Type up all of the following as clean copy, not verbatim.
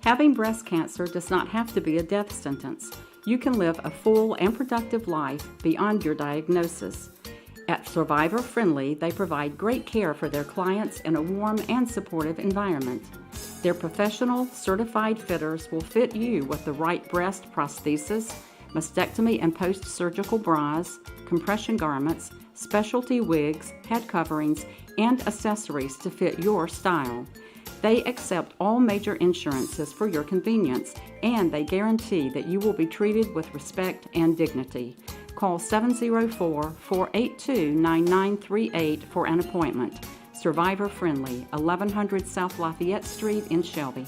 Having breast cancer does not have to be a death sentence. You can live a full and productive life beyond your diagnosis. At Survivor Friendly, they provide great care for their clients in a warm and supportive environment. Their professional, certified fitters will fit you with the right breast prosthesis, mastectomy and post-surgical bras, compression garments, specialty wigs, head coverings, and accessories to fit your style. They accept all major insurances for your convenience, and they guarantee that you will be treated with respect and dignity. Call 704-482-9938 for an appointment. Survivor Friendly, 1100 South Lafayette Street in Shelby.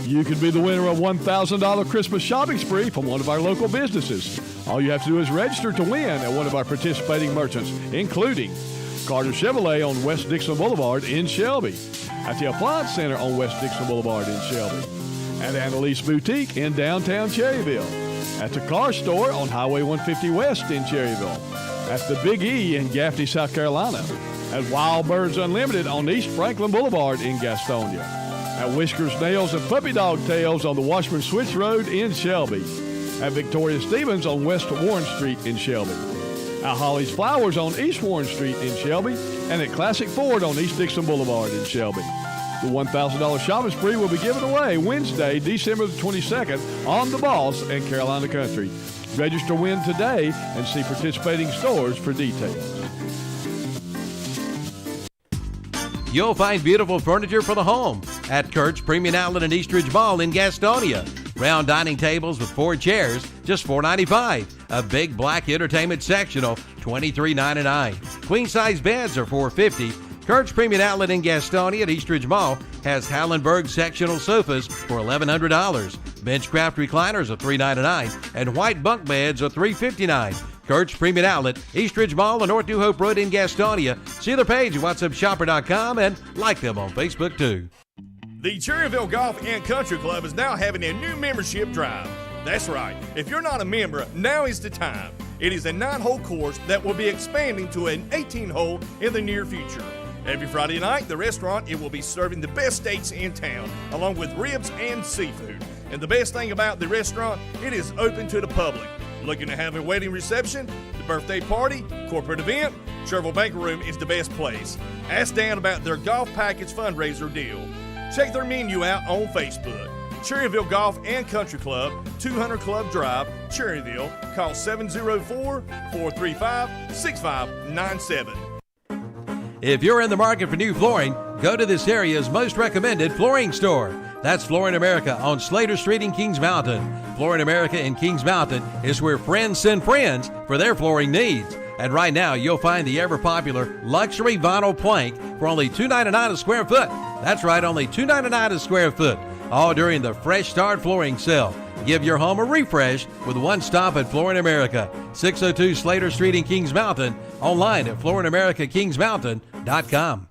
You could be the winner of a $1,000 Christmas shopping spree from one of our local businesses. All you have to do is register to win at one of our participating merchants, including Carter Chevrolet on West Dixon Boulevard in Shelby, at the Appliance Center on West Dixon Boulevard in Shelby, at Annalise Boutique in downtown Cherryville, at the Car Store on Highway 150 West in Cherryville, at the Big E in Gaffney, South Carolina, at Wild Birds Unlimited on East Franklin Boulevard in Gastonia, at Whiskers Nails and Puppy Dog Tails on the Washburn Switch Road in Shelby, at Victoria Stevens on West Warren Street in Shelby, at Holly's Flowers on East Warren Street in Shelby, and at Classic Ford on East Dixon Boulevard in Shelby. The $1,000 shopping spree will be given away Wednesday, December the 22nd on The Boss and Carolina Country. Register win today and see participating stores for details. You'll find beautiful furniture for the home at Kurt's Premium Outlet in Eastridge Mall in Gastonia. Round dining tables with 4 chairs, just $4.95. A big black entertainment sectional, $23.99. Queen-size beds are $4.50. Kurt's Premium Outlet in Gastonia at Eastridge Mall has Hallenberg sectional sofas for $1,100. Benchcraft recliners are $3.99, and white bunk beds are $3.59. Kurt's Premium Outlet, Eastridge Mall on North New Hope Road in Gastonia. See their page at whatsupshopper.com and like them on Facebook too. The Cherryville Golf and Country Club is now having a new membership drive. That's right. If you're not a member, now is the time. It is a 9-hole course that will be expanding to an 18-hole in the near future. Every Friday night, the restaurant, it will be serving the best steaks in town, along with ribs and seafood. And the best thing about the restaurant, it is open to the public. Looking to have a wedding reception, the birthday party, corporate event, Cherville Banquet Room is the best place. Ask Dan about their golf package fundraiser deal. Check their menu out on Facebook. Cherryville Golf and Country Club, 200 Club Drive, Cherryville. Call 704-435-6597. If you're in the market for new flooring, go to this area's most recommended flooring store. That's Flooring America on Slater Street in Kings Mountain. Flooring America in Kings Mountain is where friends send friends for their flooring needs. And right now, you'll find the ever-popular luxury vinyl plank for only $2.99 a square foot. That's right, only $2.99 a square foot. All during the Fresh Start Flooring Sale. Give your home a refresh with one stop at Flooring America. 602 Slater Street in Kings Mountain. Online at flooringamericakingsmountain.com.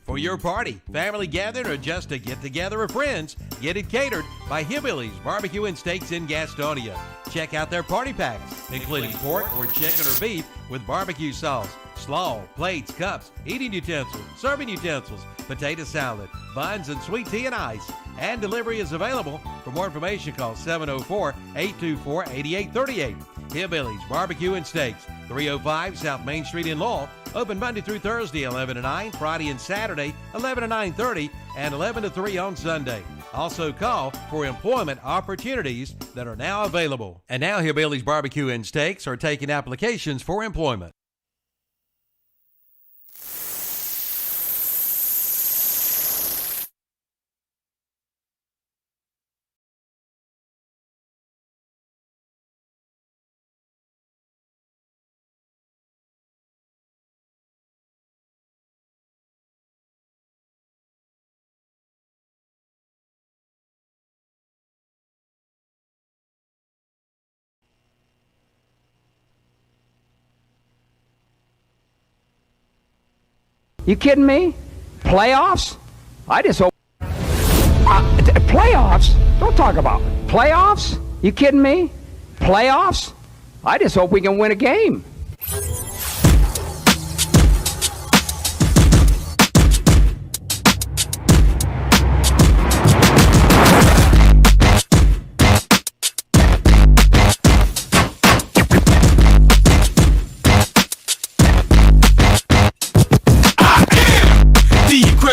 For your party, family gathering, or just a get-together of friends, get it catered by Hillbillies Barbecue and Steaks in Gastonia. Check out their party packs, including pork or chicken or beef with barbecue sauce, slaw, plates, cups, eating utensils, serving utensils, potato salad, buns, and sweet tea and ice. And delivery is available. For more information, call 704-824-8838. Hillbillies Barbecue and Steaks, 305 South Main Street in Lowell. Open Monday through Thursday, 11 to 9, Friday and Saturday, 11 to 9:30, and 11 to 3 on Sunday. Also call for employment opportunities that are now available. And now Hillbillies Barbecue and Steaks are taking applications for employment. You kidding me? Playoffs? I just hope. Playoffs? Don't talk about playoffs. You kidding me? Playoffs? I just hope we can win a game.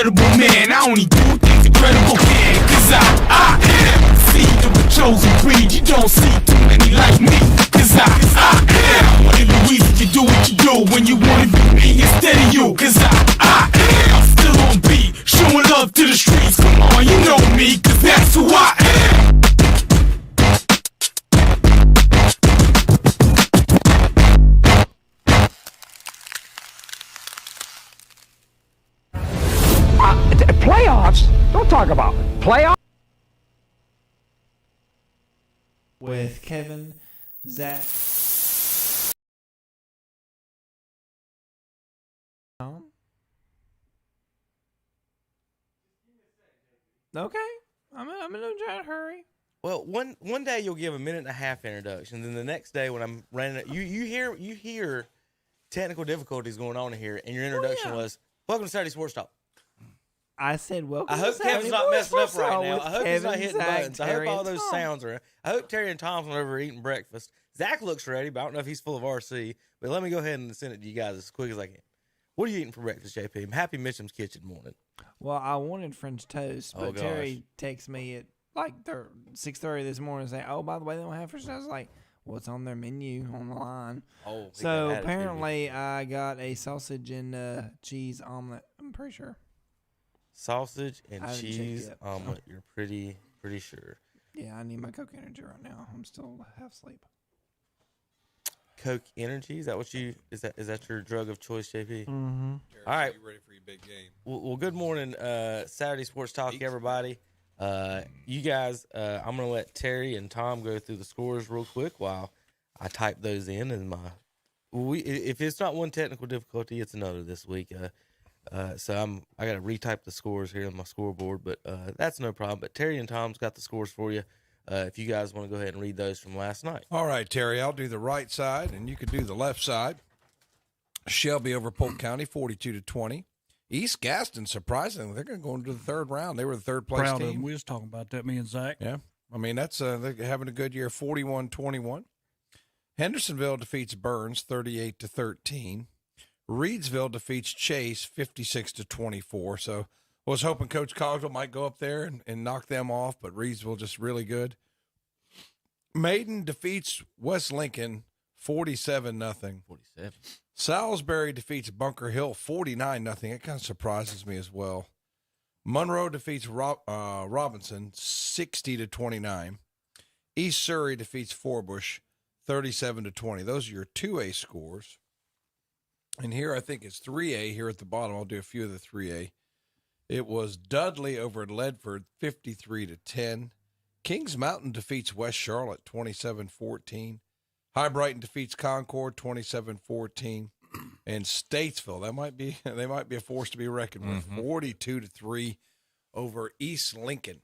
incredible man. I only do things incredible can. Cause I am the seed of a chosen breed. You don't see too many like me. Cause I am one of the reasons you do what you do when you wanna be me instead of you. Cause I am still on beat, showing love to the streets. Come on, you know me, cause that's who I am. Playoffs? Don't talk about it. Playoffs? With Kevin, Zach, Tom. Okay, I'm gonna try to hurry. Well, one day you'll give a minute and a half introduction, then the next day when I'm running it, you hear technical difficulties going on here, and your introduction was "Welcome to Saturday Sports Talk." I said welcome. I hope to Kevin's Saturday not messing up Sports right Talk now. with I hope he's Kevin, not hitting Zach, buttons. I hope Terry, all and those Tom. sounds are. I hope Terry and Tom's went over eating breakfast. Zach looks ready, but I don't know if he's full of RC. But let me go ahead and send it to you guys as quick as I can. What are you eating for breakfast, JP? Happy Mitchum's Kitchen morning. Well, I wanted French toast, but Oh, gosh. Terry texts me at like 6:30 this morning saying, "Oh, by the way, they don't have French toast." I was like, what's on their menu on the line? Oh, So apparently, I got a sausage and cheese omelet. I'm pretty sure. Sausage and I haven't checked cheese yet. omelet. You're pretty sure. Yeah, I need my Coke Energy right now. I'm still half asleep. Coke Energy, is that what you is that your drug of choice, JP? Mm-hmm. All right. You ready for your big game? Well, good morning, Saturday Sports Talk, everybody. You guys, I'm gonna let Terry and Tom go through the scores real quick while I type those in. And if it's not one technical difficulty, it's another this week. So I got to retype the scores here on my scoreboard, but that's no problem. But Terry and Tom's got the scores for you. If you guys want to go ahead and read those from last night. All right, Terry, I'll do the right side, and you can do the left side. Shelby over Polk County, 42-20. East Gaston, surprisingly, they're going to go into the third round. They were the third place Proud of team. them. We was talking about that, me and Zach. Yeah, I mean they're having a good year, 41-21. Hendersonville defeats Burns, 38-13. Reedsville defeats Chase, 56-24. So I was hoping Coach Cogswell might go up there and knock them off, but Reedsville just really good. Maiden defeats West Lincoln, 47-0. 47. Salisbury defeats Bunker Hill, 49-0. It kind of surprises me as well. Monroe defeats Robinson, 60-29. East Surrey defeats Forbush, 37-20. Those are your 2A scores. And here I think it's 3A here at the bottom. I'll do a few of the 3A. It was Dudley over at Ledford, 53-10. Kings Mountain defeats West Charlotte, 27-14. High Brighton defeats Concord, 27-14. And Statesville, they might be a force to be reckoned with, 42-3 over East Lincoln.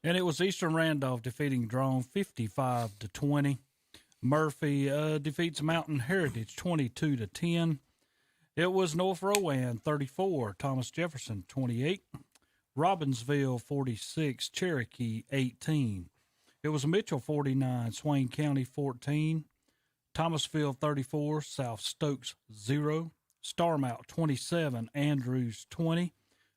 And it was Eastern Randolph defeating Drone 55-20. Murphy defeats Mountain Heritage 22-10. It was North Rowan 34, Thomas Jefferson 28, Robbinsville 46, Cherokee 18. It was Mitchell 49, Swain County 14, Thomasville 34, South Stokes 0, Starmount 27, Andrews 20,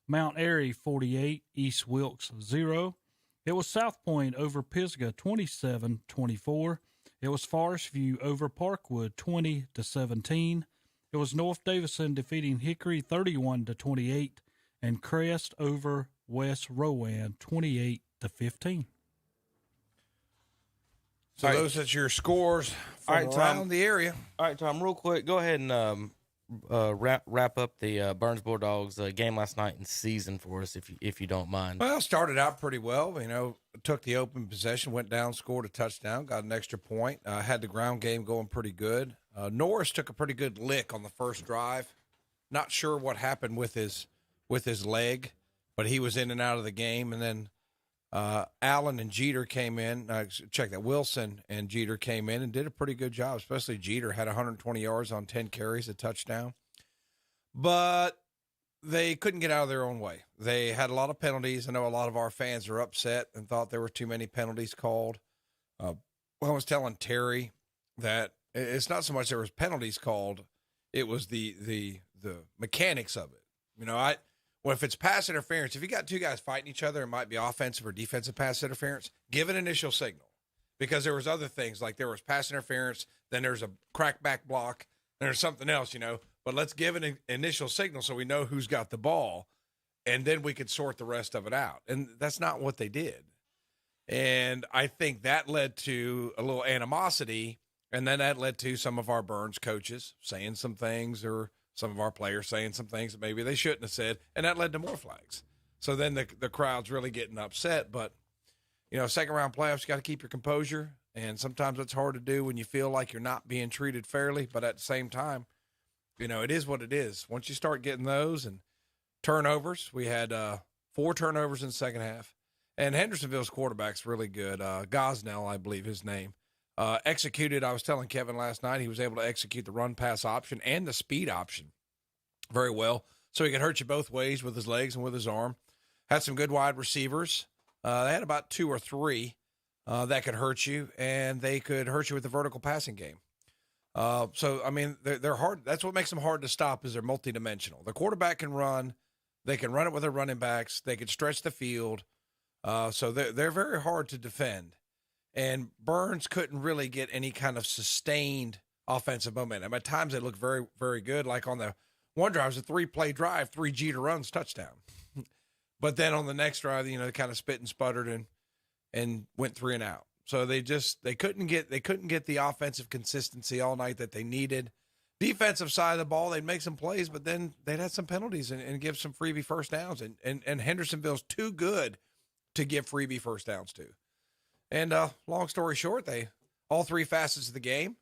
Mount Airy 48, East Wilkes 0. It was South Point over Pisgah 27-24. It was Forest View over Parkwood 20-17. It was North Davison defeating Hickory 31-28, and Crest over West Rowan 28-15. So those are your scores from around the area. All right, Tom, real quick, go ahead and wrap up the Burns Bulldogs game last night and season for us, if you don't mind. Well, started out pretty well. Took the open possession, went down, scored a touchdown, got an extra point. Had the ground game going pretty good. Norris took a pretty good lick on the first drive. Not sure what happened with his leg, but he was in and out of the game. And then Allen and Jeter came in. Wilson and Jeter came in and did a pretty good job, especially Jeter had 120 yards on 10 carries, a touchdown. But they couldn't get out of their own way. They had a lot of penalties. I know a lot of our fans are upset and thought there were too many penalties called. I was telling Terry that it's not so much there was penalties called, it was the mechanics of it. Well, if it's pass interference, if you got two guys fighting each other, it might be offensive or defensive pass interference. Give an initial signal, because there was other things, like there was pass interference, then there's a crackback block, then there's something else, But let's give an initial signal so we know who's got the ball, and then we could sort the rest of it out. And that's not what they did. And I think that led to a little animosity, and then that led to some of our Burns coaches saying some things, or some of our players saying some things that maybe they shouldn't have said, and that led to more flags. So then the crowd's really getting upset. But, second round playoffs, you got to keep your composure, and sometimes it's hard to do when you feel like you're not being treated fairly. But at the same time, it is what it is. Once you start getting those and turnovers, we had 4 turnovers in the second half. And Hendersonville's quarterback's really good. Gosnell, I believe his name. Executed, I was telling Kevin last night, he was able to execute the run-pass option and the speed option very well. So he could hurt you both ways with his legs and with his arm. Had some good wide receivers. They had about 2 or 3 that could hurt you, and they could hurt you with the vertical passing game. They're hard. That's what makes them hard to stop, is they're multidimensional. The quarterback can run. They can run it with their running backs. They can stretch the field. So they're very hard to defend. And Burns couldn't really get any kind of sustained offensive momentum. At times they look very, very good. Like on the one drive, it was a 3-play drive, 3 Jeter runs, touchdown. But then on the next drive, they kind of spit and sputtered and went 3 and out. So they couldn't get the offensive consistency all night that they needed. Defensive side of the ball, they'd make some plays, but then they'd have some penalties and give some freebie first downs. And Hendersonville's too good to give freebie first downs to. And long story short, all 3 facets of the game.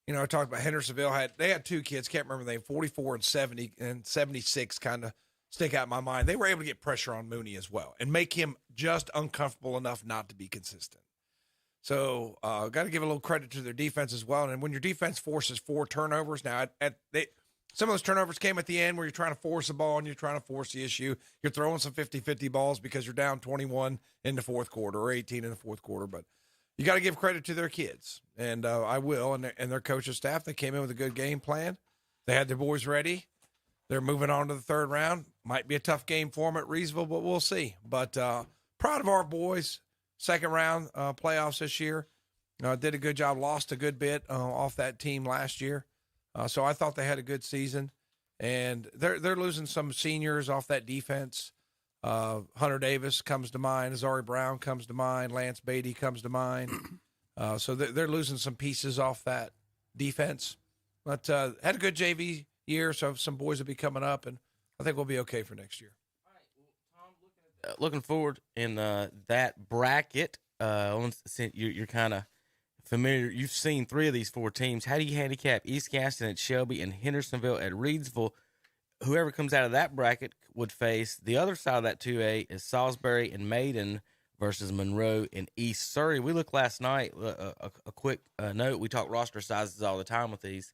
I talked about Hendersonville they had 2 kids, can't remember the name, 44 and 70 and 76 kind of stick out in my mind. They were able to get pressure on Mooney as well and make him just uncomfortable enough not to be consistent. So got to give a little credit to their defense as well. And when your defense forces 4 turnovers, now some of those turnovers came at the end where you're trying to force the ball and you're trying to force the issue. You're throwing some 50-50 balls because you're down 21 in the fourth quarter or 18 in the fourth quarter. But you got to give credit to their kids, and I will, and their coaching staff. They came in with a good game plan. They had their boys ready. They're moving on to the 3rd round. Might be a tough game for them at Reesville, but we'll see. But proud of our boys. 2nd round playoffs this year. Did a good job. Lost a good bit off that team last year. So I thought they had a good season. And they're losing some seniors off that defense. Hunter Davis comes to mind. Azari Brown comes to mind. Lance Beatty comes to mind. So they're losing some pieces off that defense. But had a good JV year, so some boys will be coming up, and I think we'll be okay for next year. Looking forward in that bracket. You're kind of familiar. You've seen 3 of these 4 teams. How do you handicap East Gaston at Shelby and Hendersonville at Reedsville? Whoever comes out of that bracket would face the other side of that 2A is Salisbury and Maiden versus Monroe and East Surrey. We looked last night, a quick note. We talk roster sizes all the time with these.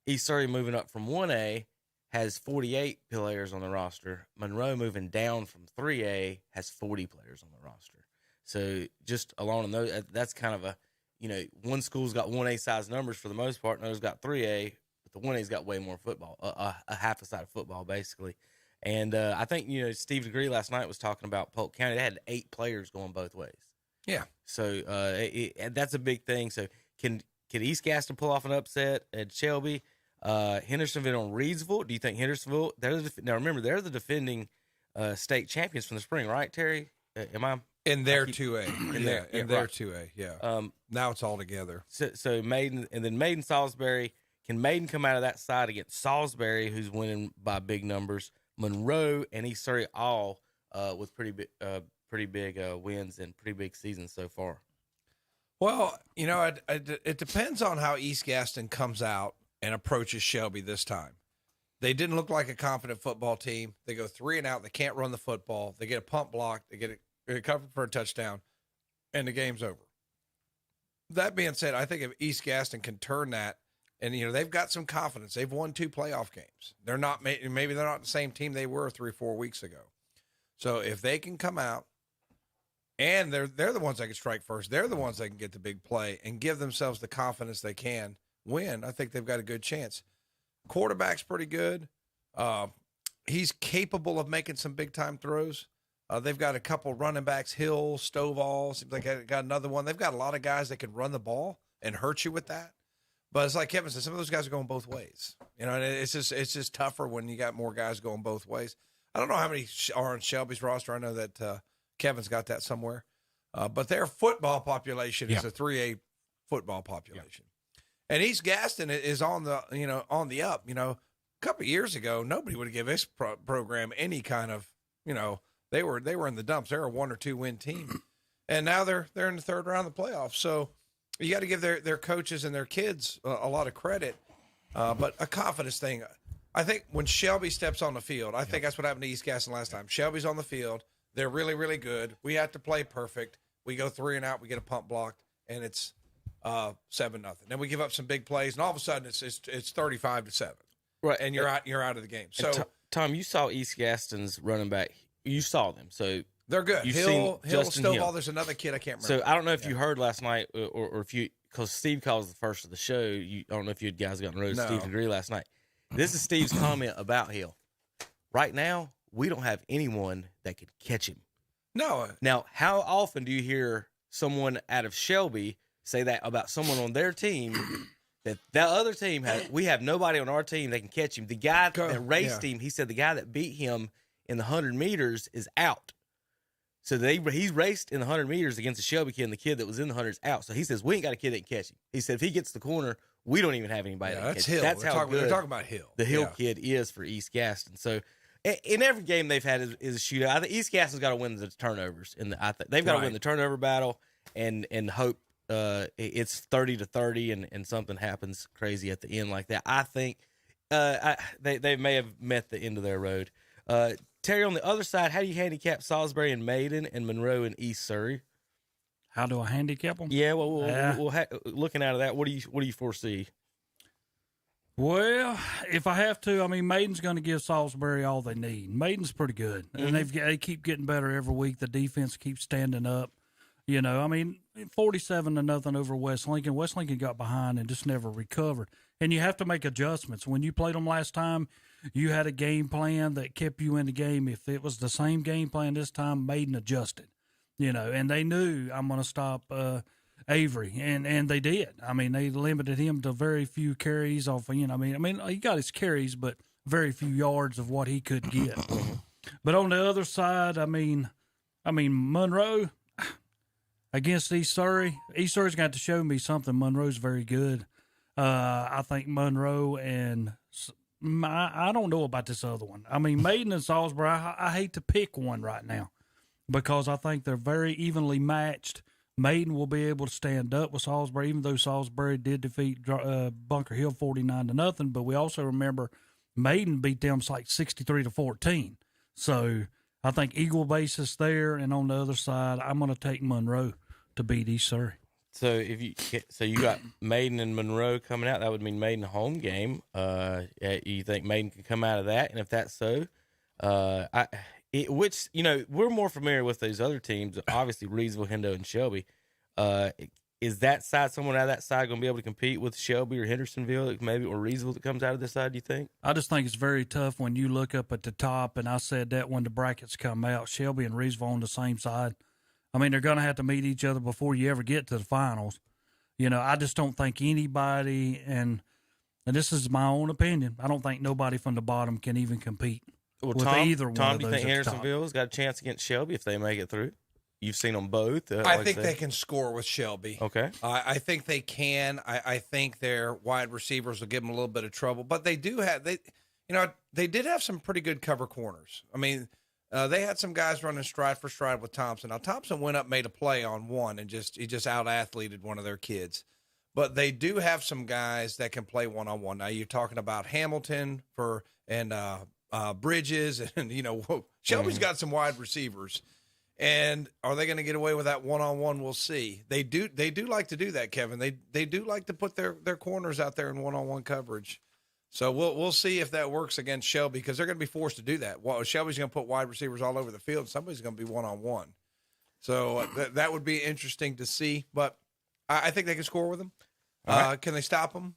East Surrey moving up from 1A has 48 players on the roster. Monroe moving down from 3A has 40 players on the roster. So just along those, that's kind of a, one school's got 1A size numbers for the most part, and others got 3A, but the 1A's got way more football, a half a side of football basically. And I think, Steve DeGree last night was talking about Polk County. They had 8 players going both ways. Yeah. So that's a big thing. So can East Gaston pull off an upset at Shelby? Hendersonville on Reedsville. Do you think Hendersonville? Now remember, they're the defending state champions from the spring, right, Terry? Am I in their 2A? In their 2A. Yeah. Now it's all together. So Maiden, and then Maiden Salisbury. Can Maiden come out of that side against Salisbury, who's winning by big numbers? Monroe and East Surrey all with pretty big wins and pretty big seasons so far. Well, it depends on how East Gaston comes out and approaches Shelby this time. They didn't look like a confident football team. They go 3 and out. They can't run the football. They get a punt block. They get it covered for a touchdown, and the game's over. That being said, I think if East Gaston can turn that, and they've got some confidence. They've won 2 playoff games. They're not maybe they're not the same team they were 3 or 4 weeks ago. So if they can come out, and they're the ones that can strike first, they're the ones that can get the big play and give themselves the confidence they can win, I think they've got a good chance. Quarterback's pretty good. he's capable of making some big time throws. They've got a couple running backs, Hill, Stovall. Seems like they got another one. They've got a lot of guys that can run the ball and hurt you with that. But it's like Kevin said, some of those guys are going both ways. You know, and it's just tougher when you got more guys going both ways. I don't know how many are on Shelby's roster. I know that Kevin's got that somewhere. But their football population is a 3A football population. And East Gaston is on the up. You know, a couple of years ago, nobody would have given this program any kind of, they were in the dumps. They're a 1 or 2 win team. And now they're in the third round of the playoffs. So you got to give their coaches and their kids a lot of credit. But a confidence thing, I think when Shelby steps on the field, I think that's what happened to East Gaston last time. Shelby's on the field. They're really, really good. We have to play perfect. We go 3 and out. We get a pump blocked, and it's 7-0. Then we give up some big plays, and all of a sudden it's 35-7. Right, and you're out of the game. So Tom, you saw East Gaston's running back. You saw them, so they're good. Hill, Stovall. There's another kid I can't remember. So I don't know if you heard last night, or if you, because Steve calls the first of the show. I don't know if you guys got on the road. Steve agree last night. This is Steve's comment about Hill. Right now, we don't have anyone that could catch him. No. Now, how often do you hear someone out of Shelby say that about someone on their team? That other team we have nobody on our team that can catch him. The guy that raced him, he said the guy that beat him in the 100 meters is out. So he's raced in the 100 meters against the Shelby kid, and the kid that was in the 100 is out. So he says, we ain't got a kid that can catch him. He said, if he gets the corner, we don't even have anybody that can catch him. That's how good we're talking about Hill. The Hill kid is for East Gaston. So in every game they've had is a shootout. I think East Gaston's got to win the turnovers. They've got to win the turnover battle and hope it's 30-30 and something happens crazy at the end like that. I think they may have met the end of their road. Terry, on the other side, how do you handicap Salisbury and Maiden and Monroe and East Surrey? How do I handicap them? Yeah, well, looking out of that, what do you foresee? Well, if I have to, I mean, Maiden's going to give Salisbury all they need. Maiden's pretty good, and they keep getting better every week. The defense keeps standing up. You know, I mean, 47-0 over West Lincoln. West Lincoln got behind and just never recovered. And you have to make adjustments. When you played them last time, you had a game plan that kept you in the game. If it was the same game plan this time, Maiden adjusted, you know, and they knew I'm going to stop Avery, and they did. I mean, they limited him to very few carries off. I mean, he got his carries, but very few yards of what he could get. But on the other side, I mean, Monroe against East Surrey. East Surrey's got to show me something. Monroe's very good. I think Monroe and I don't know about this other one. I mean, Maiden and Salisbury, I hate to pick one right now because I think they're very evenly matched. Maiden will be able to stand up with Salisbury, even though Salisbury did defeat Bunker Hill 49-0. But we also remember Maiden beat them like 63-14. So I think equal basis there, and on the other side, I'm going to take Monroe to beat East Surrey. So you got Maiden and Monroe coming out. That would mean Maiden home game. You think Maiden can come out of that? And if that's so, which we're more familiar with those other teams. Obviously, Reedsville, Hendo, and Shelby. Is that side, someone out of that side, going to be able to compete with Shelby or Hendersonville, maybe, or Reedsville that comes out of this side? Do you think? I just think it's very tough when you look up at the top, and I said that when the brackets come out, Shelby and Reedsville on the same side. I mean, they're going to have to meet each other before you ever get to the finals. You know, I just don't think anybody, and this is my own opinion, I don't think nobody from the bottom can even compete with either one of those. Do you think Hendersonville's got a chance against Shelby if they make it through? You've seen them both. I think they can score with Shelby. Okay. I think they can. I think their wide receivers will give them a little bit of trouble, but they do have they did have some pretty good cover corners. I mean, they had some guys running stride for stride with Thompson. Now, Thompson went up, made a play on one, and he just out-athleted one of their kids. But they do have some guys that can play one-on-one. Now, you're talking about Hamilton and Bridges, and, Shelby's got some wide receivers. And are they going to get away with that one-on-one? We'll see. They do like to do that, Kevin. They do like to put their corners out there in one-on-one coverage. So we'll see if that works against Shelby because they're going to be forced to do that. Well, Shelby's going to put wide receivers all over the field. Somebody's going to be one-on-one. So that would be interesting to see. But I think they can score with them. Right. Can they stop them?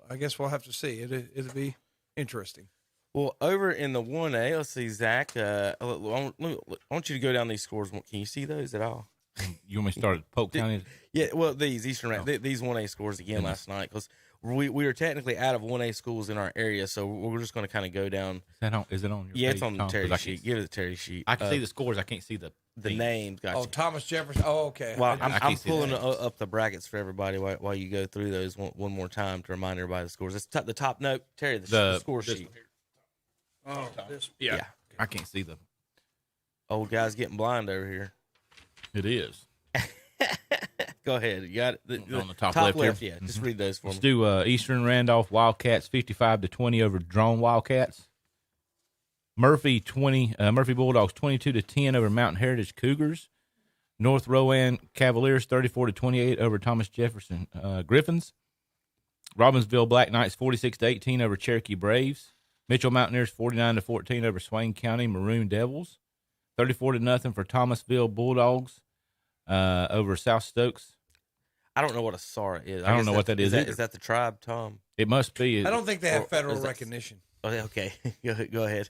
I guess we'll have to see. It'll be interesting. Well, over in the 1A, let's see, Zach. I want you to go down these scores. Can you see those at all? You want me to start at Polk County? Yeah, well, these Eastern these 1A scores again last night because we were technically out of 1A schools in our area, so we're just going to kind of go down. Is it on your Yeah, page, it's on the Tom? Terry sheet. Give it the Terry sheet. I can see the scores. I can't see the names. Gotcha. Oh, Thomas Jefferson. Oh, okay. Well, I'm can't see pulling that. up the brackets for everybody while you go through those one more time to remind everybody the scores. It's the top note, Terry, the score sheet. Oh, this. Yeah. I can't see the. Old guy's getting blind over here. It is. Go ahead. You got it. On the top left here. yeah. Just read those for Let's me. do Eastern Randolph Wildcats 55-20 over Drone Wildcats. Murphy Bulldogs 22-10 over Mountain Heritage Cougars. North Rowan Cavaliers 34-28 over Thomas Jefferson Griffins. Robbinsville Black Knights 46-18 over Cherokee Braves. Mitchell Mountaineers 49-14 over Swain County Maroon Devils. 34-0 for Thomasville Bulldogs over South Stokes. I don't know what a SAR is. I don't know what that is. Is that the tribe, Tom? It must be. I don't think they have federal recognition. Oh, okay. Go ahead.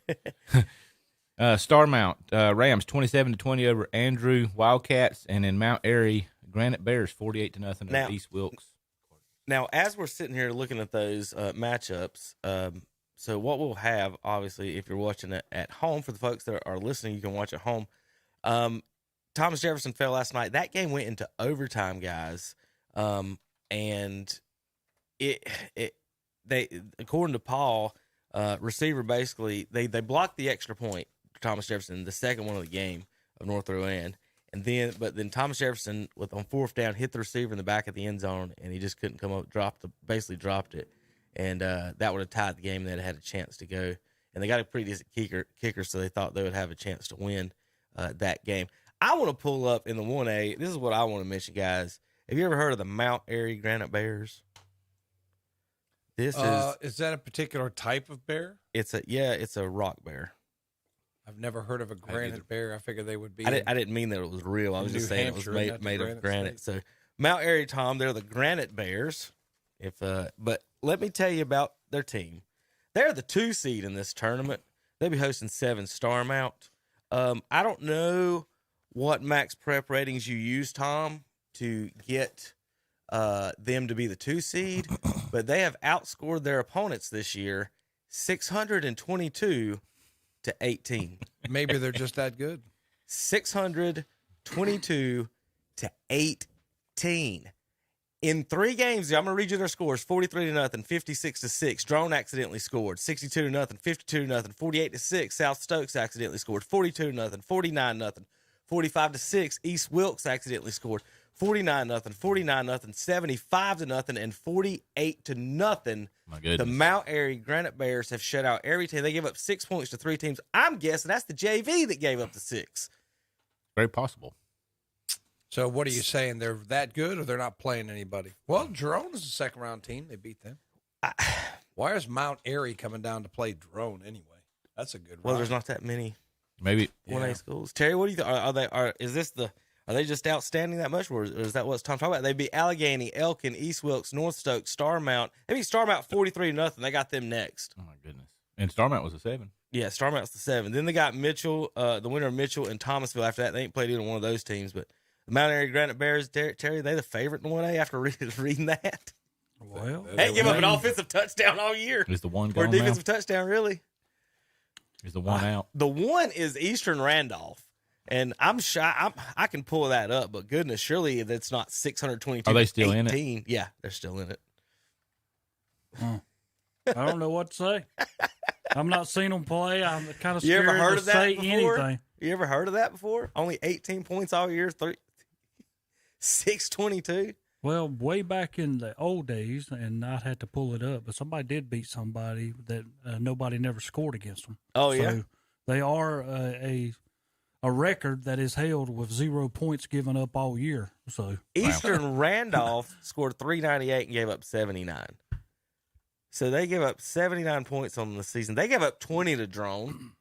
Starmount Rams 27-20 over Andrew Wildcats, and in Mount Airy Granite Bears 48-0 over East Wilkes. Now, as we're sitting here looking at those matchups, so what we'll have, obviously, if you're watching it at home, for the folks that are listening, you can watch at home. Thomas Jefferson fell last night. That game went into overtime, guys, and they according to Paul, receiver basically they blocked the extra point for Thomas Jefferson, the second one of the game of North Rowan, and then Thomas Jefferson on fourth down hit the receiver in the back of the end zone, and he just couldn't come up, basically dropped it, and that would have tied the game. They'd had a chance to go, and they got a pretty decent kicker, so they thought they would have a chance to win that game. I want to pull up in the 1A. This is what I want to mention, guys. Have you ever heard of the Mount Airy Granite Bears? This is that a particular type of bear? It's a rock bear. I've never heard of a granite bear. I figured they would be. I didn't mean that it was real. I was just saying it was made of granite. So Mount Airy, Tom, they're the Granite Bears. But let me tell you about their team. They're the 2 seed in this tournament. They'll be hosting 7 Starmount. I don't know what max prep ratings you use, Tom, to get them to be the 2 seed, but they have outscored their opponents this year 622-18. Maybe they're just that good. 622-18. In 3 games, I'm going to read you their scores: 43-0, 56-6. Drone accidentally scored. 62-0, 52-0, 48-6. South Stokes accidentally scored. 42-0, 49-0, 45-6. East Wilkes accidentally scored. 49-0, 49-0, 75-0, and 48-0. My goodness. The Mount Airy Granite Bears have shut out every team. They gave up 6 points to 3 teams. I'm guessing that's the JV that gave up the 6. Very possible. So what are you saying? They're that good, or they're not playing anybody? Well, Drone is a second-round team. They beat them. Why is Mount Airy coming down to play Drone anyway? That's a good one. Well, there's not that many Maybe 1A schools. Terry, what do you think? Are they just outstanding that much, or is that what Tom's talking about? They beat Allegheny, Elkin, East Wilkes, North Stokes, Starmount. They beat Starmount 43-0. They got them next. Oh my goodness! And Starmount was a 7. Yeah, Starmount's the 7. Then they got Mitchell, the winner of Mitchell and Thomasville. After that, they ain't played either one of those teams. But the Mount Airy Granite Bears, Terry, they the favorite in 1A after reading that. Well, They give up an offensive touchdown all year. Is the one or gone defensive now? touchdown, really? Is the one out? The one is Eastern Randolph. And I'm shy. I can pull that up, but goodness, surely that's not 622. Are they still in it? Yeah, they're still in it. I don't know what to say. I'm not seeing them play. I'm kind of You scared ever heard to of that say before? anything. You ever heard of that before? Only 18 points all year, 622. Well, way back in the old days, and I'd have to pull it up, but somebody did beat somebody that nobody never scored against them. Oh, so yeah? They are a record that is held with 0 points given up all year. So Eastern Randolph scored 398 and gave up 79. So they gave up 79 points on the season. They gave up 20 to Drone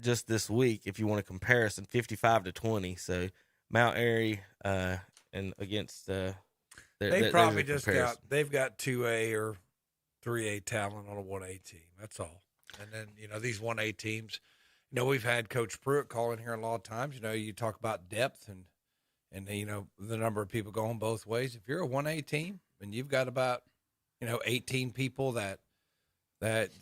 just this week, if you want a comparison, 55-20. So Mount Airy and against they probably just they've got 2A or 3A talent on a 1A team. That's all. And then, these 1A teams, we've had Coach Pruitt call in here a lot of times. You talk about depth and the number of people going both ways. If you're a 1A team and you've got about, 18 people that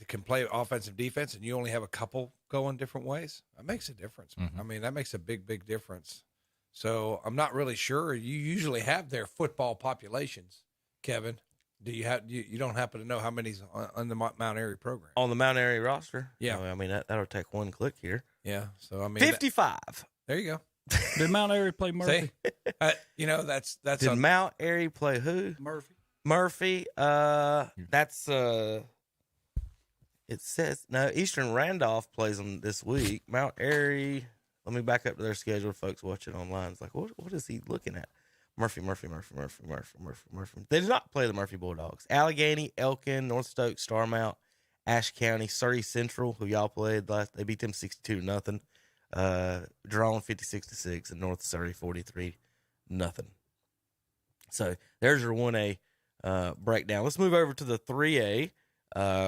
can play offensive defense and you only have a couple going different ways, that makes a difference. Mm-hmm. I mean, that makes a big, big difference. So I'm not really sure. You usually have their football populations, Kevin. Do you have? You don't happen to know how many's on the Mount Airy program? On the Mount Airy roster? Yeah. I mean, that'll take one click here. Yeah. So, I mean. 55. There you go. Did Mount Airy play Murphy? That's Did Mount Airy play who? Murphy. That's it says no. Eastern Randolph plays them this week. Mount Airy. Let me back up to their schedule. Folks watching online, it's like, what is he looking at? Murphy. They did not play the Murphy Bulldogs. Allegheny, Elkin, North Stokes, Starmount, Ashe County, Surrey Central, who y'all played last. They beat them 62-0. Drawn 56-6, and North Surrey 43-0. So there's your 1A breakdown. Let's move over to the 3A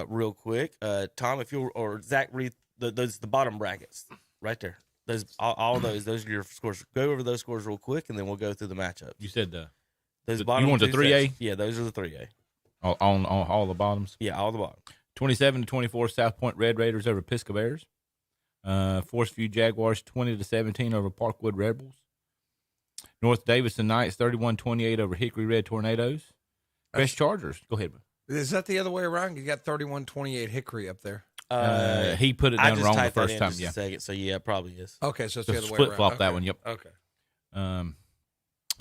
real quick. Tom, if you'll, or Zach, read the bottom brackets right there. Those all those are your scores. Go over those scores real quick, and then we'll go through the matchup. You said those bottom. You want the 3A? Sets, yeah, those are the 3A. On all the bottoms. Yeah, all the bottom. 27-24 South Point Red Raiders over Pisgah Bears. Forest View Jaguars 20-17 over Parkwood Rebels. North Davidson Knights 31-28 over Hickory Red Tornadoes. Crest Chargers. Go ahead. Is that the other way around? You got 31-28 Hickory up there. He put it down wrong the first time. Yeah, second, so yeah, it probably is. Okay, so it's the other way around. Flip flop okay. that one. Yep. Okay.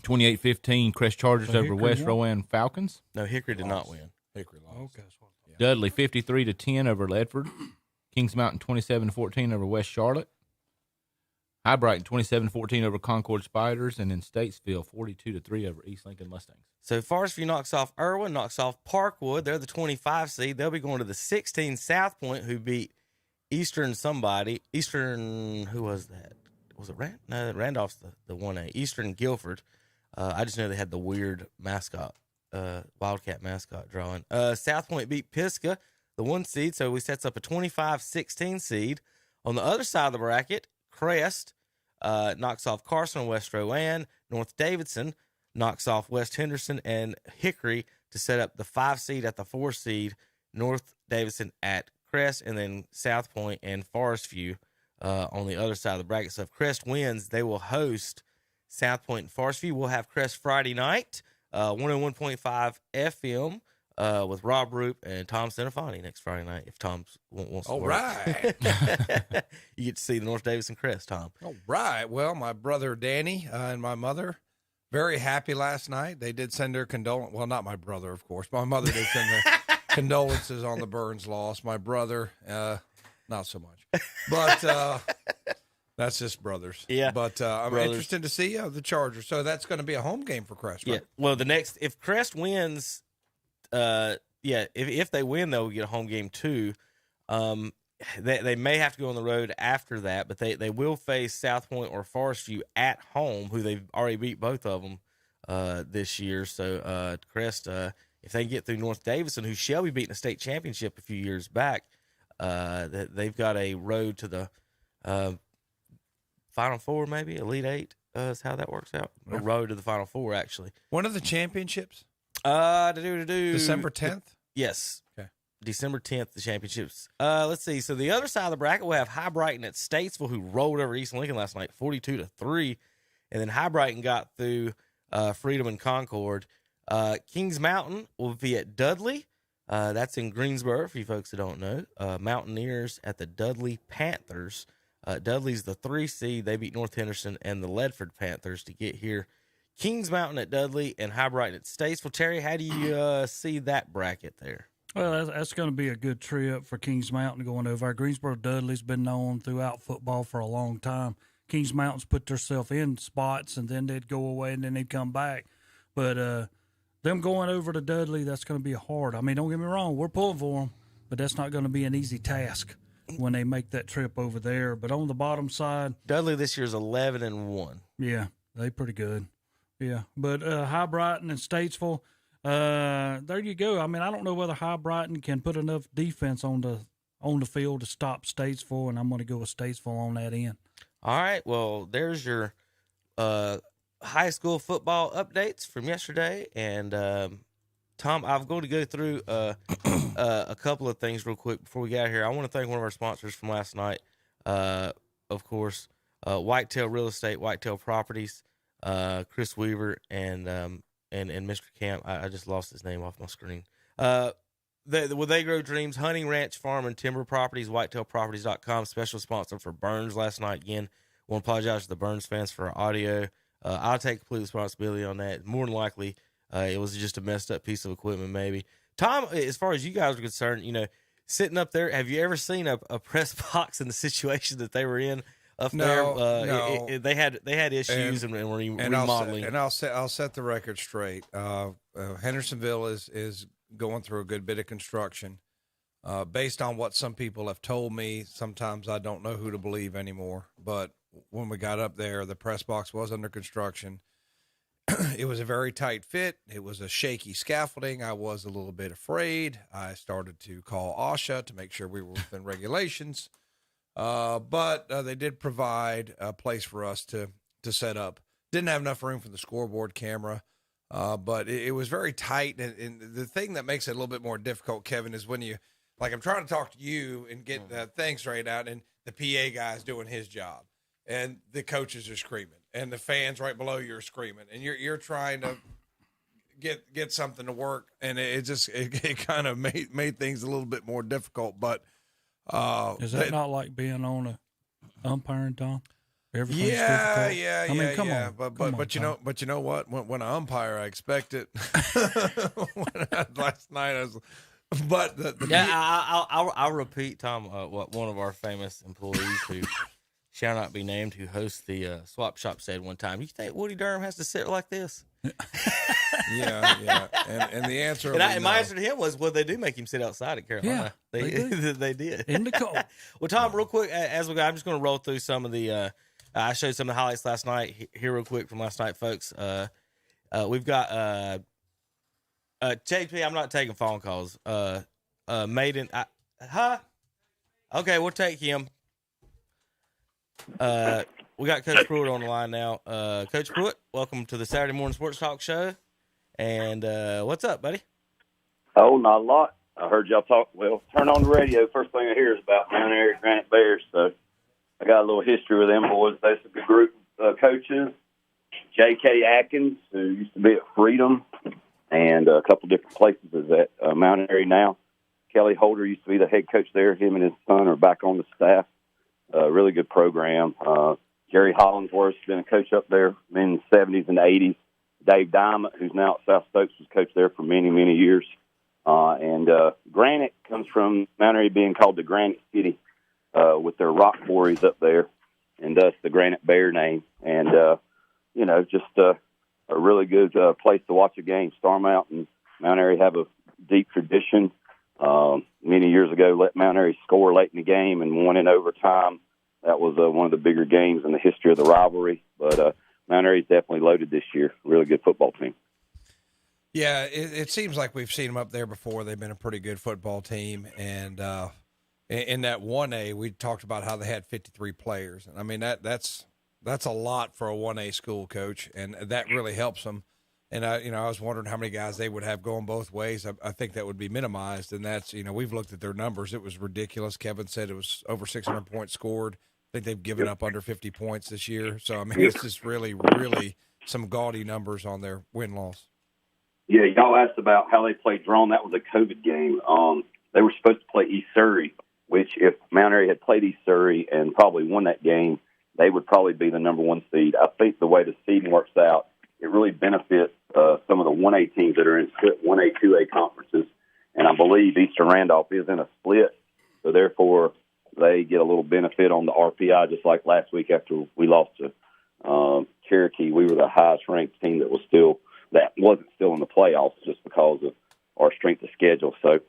28-15 Crest Chargers over West Rowan Falcons. No, Hickory did not win. Hickory lost. Okay. Yeah. Dudley 53-10 over Ledford. Kings Mountain 27-14 over West Charlotte. High Brighton 27-14 over Concord Spiders, and then Statesville 42-3 over East Lincoln Mustangs. So Forest View knocks off Irwin, knocks off Parkwood. They're the 25 seed. They'll be going to the 16 South Point, who beat Eastern somebody. Eastern, who was that? Was it Rand? No, Randolph's the 1A. Eastern Guilford. I just know they had the weird mascot, Wildcat mascot drawing. South Point beat Pisgah, the 1 seed, so we sets up a 25-16 seed. On the other side of the bracket, Crest knocks off Carson and West Rowan. North Davidson knocks off West Henderson and Hickory to set up the 5 seed at the 4 seed. North Davidson at Crest, and then South Point and Forest View on the other side of the bracket. So if Crest wins, they will host South Point and Forest View. We'll have Crest Friday night, 101.5 FM. With Rob Roop and Tom Senafani next Friday night, if Tom wants to All work. right. You get to see the North Davidson Crest, Tom. All right. Well, my brother Danny and my mother, very happy last night. They did send their condolences. Well, not my brother, of course. My mother did send their condolences on the Burns loss. My brother, not so much. But that's just brothers. Yeah. But I'm interested to see the Chargers. So that's going to be a home game for Crest, right? Yeah. Well, if Crest wins, if they win, they'll get a home game too. They may have to go on the road after that, but they will face South Point or Forest View at home, who they've already beat both of them this year. So Crest, if they get through North Davidson, who Shelby beat in a state championship a few years back, they've got a road to the Final Four, maybe Elite Eight is how that works out. A road to the Final Four, actually. When are the championships? December 10th? Yes. Okay. December 10th, the championships. Let's see. So the other side of the bracket, we'll have High Brighton at Statesville, who rolled over East Lincoln last night, 42-3. And then High Brighton got through Freedom and Concord. Kings Mountain will be at Dudley. That's in Greensboro, for you folks that don't know. Mountaineers at the Dudley Panthers. Dudley's the 3 seed. They beat North Henderson and the Ledford Panthers to get here. Kings Mountain at Dudley and High Brighton at Statesville. Terry, how do you see that bracket there? Well, that's going to be a good trip for Kings Mountain going over. Greensboro Dudley's been known throughout football for a long time. Kings Mountain's put themselves in spots, and then they'd go away, and then they'd come back. But them going over to Dudley, that's going to be hard. I mean, don't get me wrong, we're pulling for them, but that's not going to be an easy task when they make that trip over there. But on the bottom side, Dudley this year is 11-1. Yeah, they pretty good. Yeah, but High Brighton and Statesville, there you go. I mean, I don't know whether High Brighton can put enough defense on on the field to stop Statesville, and I'm going to go with Statesville on that end. All right. Well, there's your high school football updates from yesterday. And, Tom, I'm going to go through a couple of things real quick before we get out of here. I want to thank one of our sponsors from last night, of course, Whitetail Real Estate, Whitetail Properties, Chris Weaver, and Mr. Camp. I just lost his name off my screen. They grow dreams, hunting, ranch, farm, and timber properties, whitetailproperties.com, special sponsor for Burns last night. Again, I want to apologize to the Burns fans for our audio. I'll take complete responsibility on that. More than likely, it was just a messed up piece of equipment, maybe. Tom, as far as you guys are concerned, sitting up there, have you ever seen a press box in the situation that they were in up there? No. They had issues and were remodeling. I'll set the record straight. Hendersonville is going through a good bit of construction. Based on what some people have told me, sometimes I don't know who to believe anymore. But when we got up there, the press box was under construction. It was a very tight fit. It was a shaky scaffolding. I was a little bit afraid. I started to call OSHA to make sure we were within regulations. But they did provide a place for us to set up. Didn't have enough room for the scoreboard camera, but it was very tight. And the thing that makes it a little bit more difficult, Kevin, is when I'm trying to talk to you and get things straight out, and the PA guy's doing his job, and the coaches are screaming, and the fans right below you are screaming, and you're trying to get something to work, and it kind of made things a little bit more difficult. But is that not like being on a umpiring, Tom? Everything's yeah. difficult. I mean, come on. But you know what? When I umpire, I expect it. Last night I was. But I'll repeat, Tom, what one of our famous employees who shall not be named, who hosts the swap shop, said one time. You think Woody Durham has to sit like this? Yeah. And the answer, my answer to him was, well, they do make him sit outside at Carolina. Yeah, they did in the cold. Well, Tom, real quick, as we go, I'm just going to roll through some of the. I showed some of the highlights last night. Here, real quick from last night, folks. We've got. JP, I'm not taking phone calls. Maiden, okay, we'll take him. We got Coach Pruitt on the line now. Coach Pruitt, welcome to the Saturday Morning Sports Talk Show. And what's up, buddy? Oh, not a lot. I heard y'all talk. Well, turn on the radio. First thing I hear is about Mount Airy Granite Bears. So I got a little history with them boys. That's a good group of coaches. J.K. Atkins, who used to be at Freedom, and a couple different places is at Mount Airy now. Kelly Holder used to be the head coach there. Him and his son are back on the staff. Really good program. Jerry Hollingsworth's been a coach up there in the 70s and 80s. Dave Diamond, who's now at South Stokes, was coach there for many, many years. And Granite comes from Mount Airy being called the Granite City with their rock quarries up there, and thus the Granite Bear name. And, just a really good place to watch a game. Starmount and Mount Airy have a deep tradition. Many years ago, let Mount Airy score late in the game and won in overtime. That was one of the bigger games in the history of the rivalry. But Mount Airy's definitely loaded this year. Really good football team. Yeah, it seems like we've seen them up there before. They've been a pretty good football team. And in that 1A, we talked about how they had 53 players. And I mean, that's a lot for a 1A school, Coach, and that really helps them. And I was wondering how many guys they would have going both ways. I think that would be minimized, and that's, we've looked at their numbers. It was ridiculous. Kevin said it was over 600 points scored. I think they've given up under 50 points this year. So, I mean, it's just really, really some gaudy numbers on their win-loss. Yeah, y'all asked about how they played Drone. That was a COVID game. They were supposed to play East Surrey, which if Mount Airy had played East Surrey and probably won that game, they would probably be the number one seed. I think the way the seeding works out, it really benefits some of the 1A teams that are in split 1A, 2A conferences. And I believe Eastern Randolph is in a split, so therefore they get a little benefit on the RPI, just like last week after we lost to Cherokee. We were the highest-ranked team that wasn't still in the playoffs just because of our strength of schedule. So,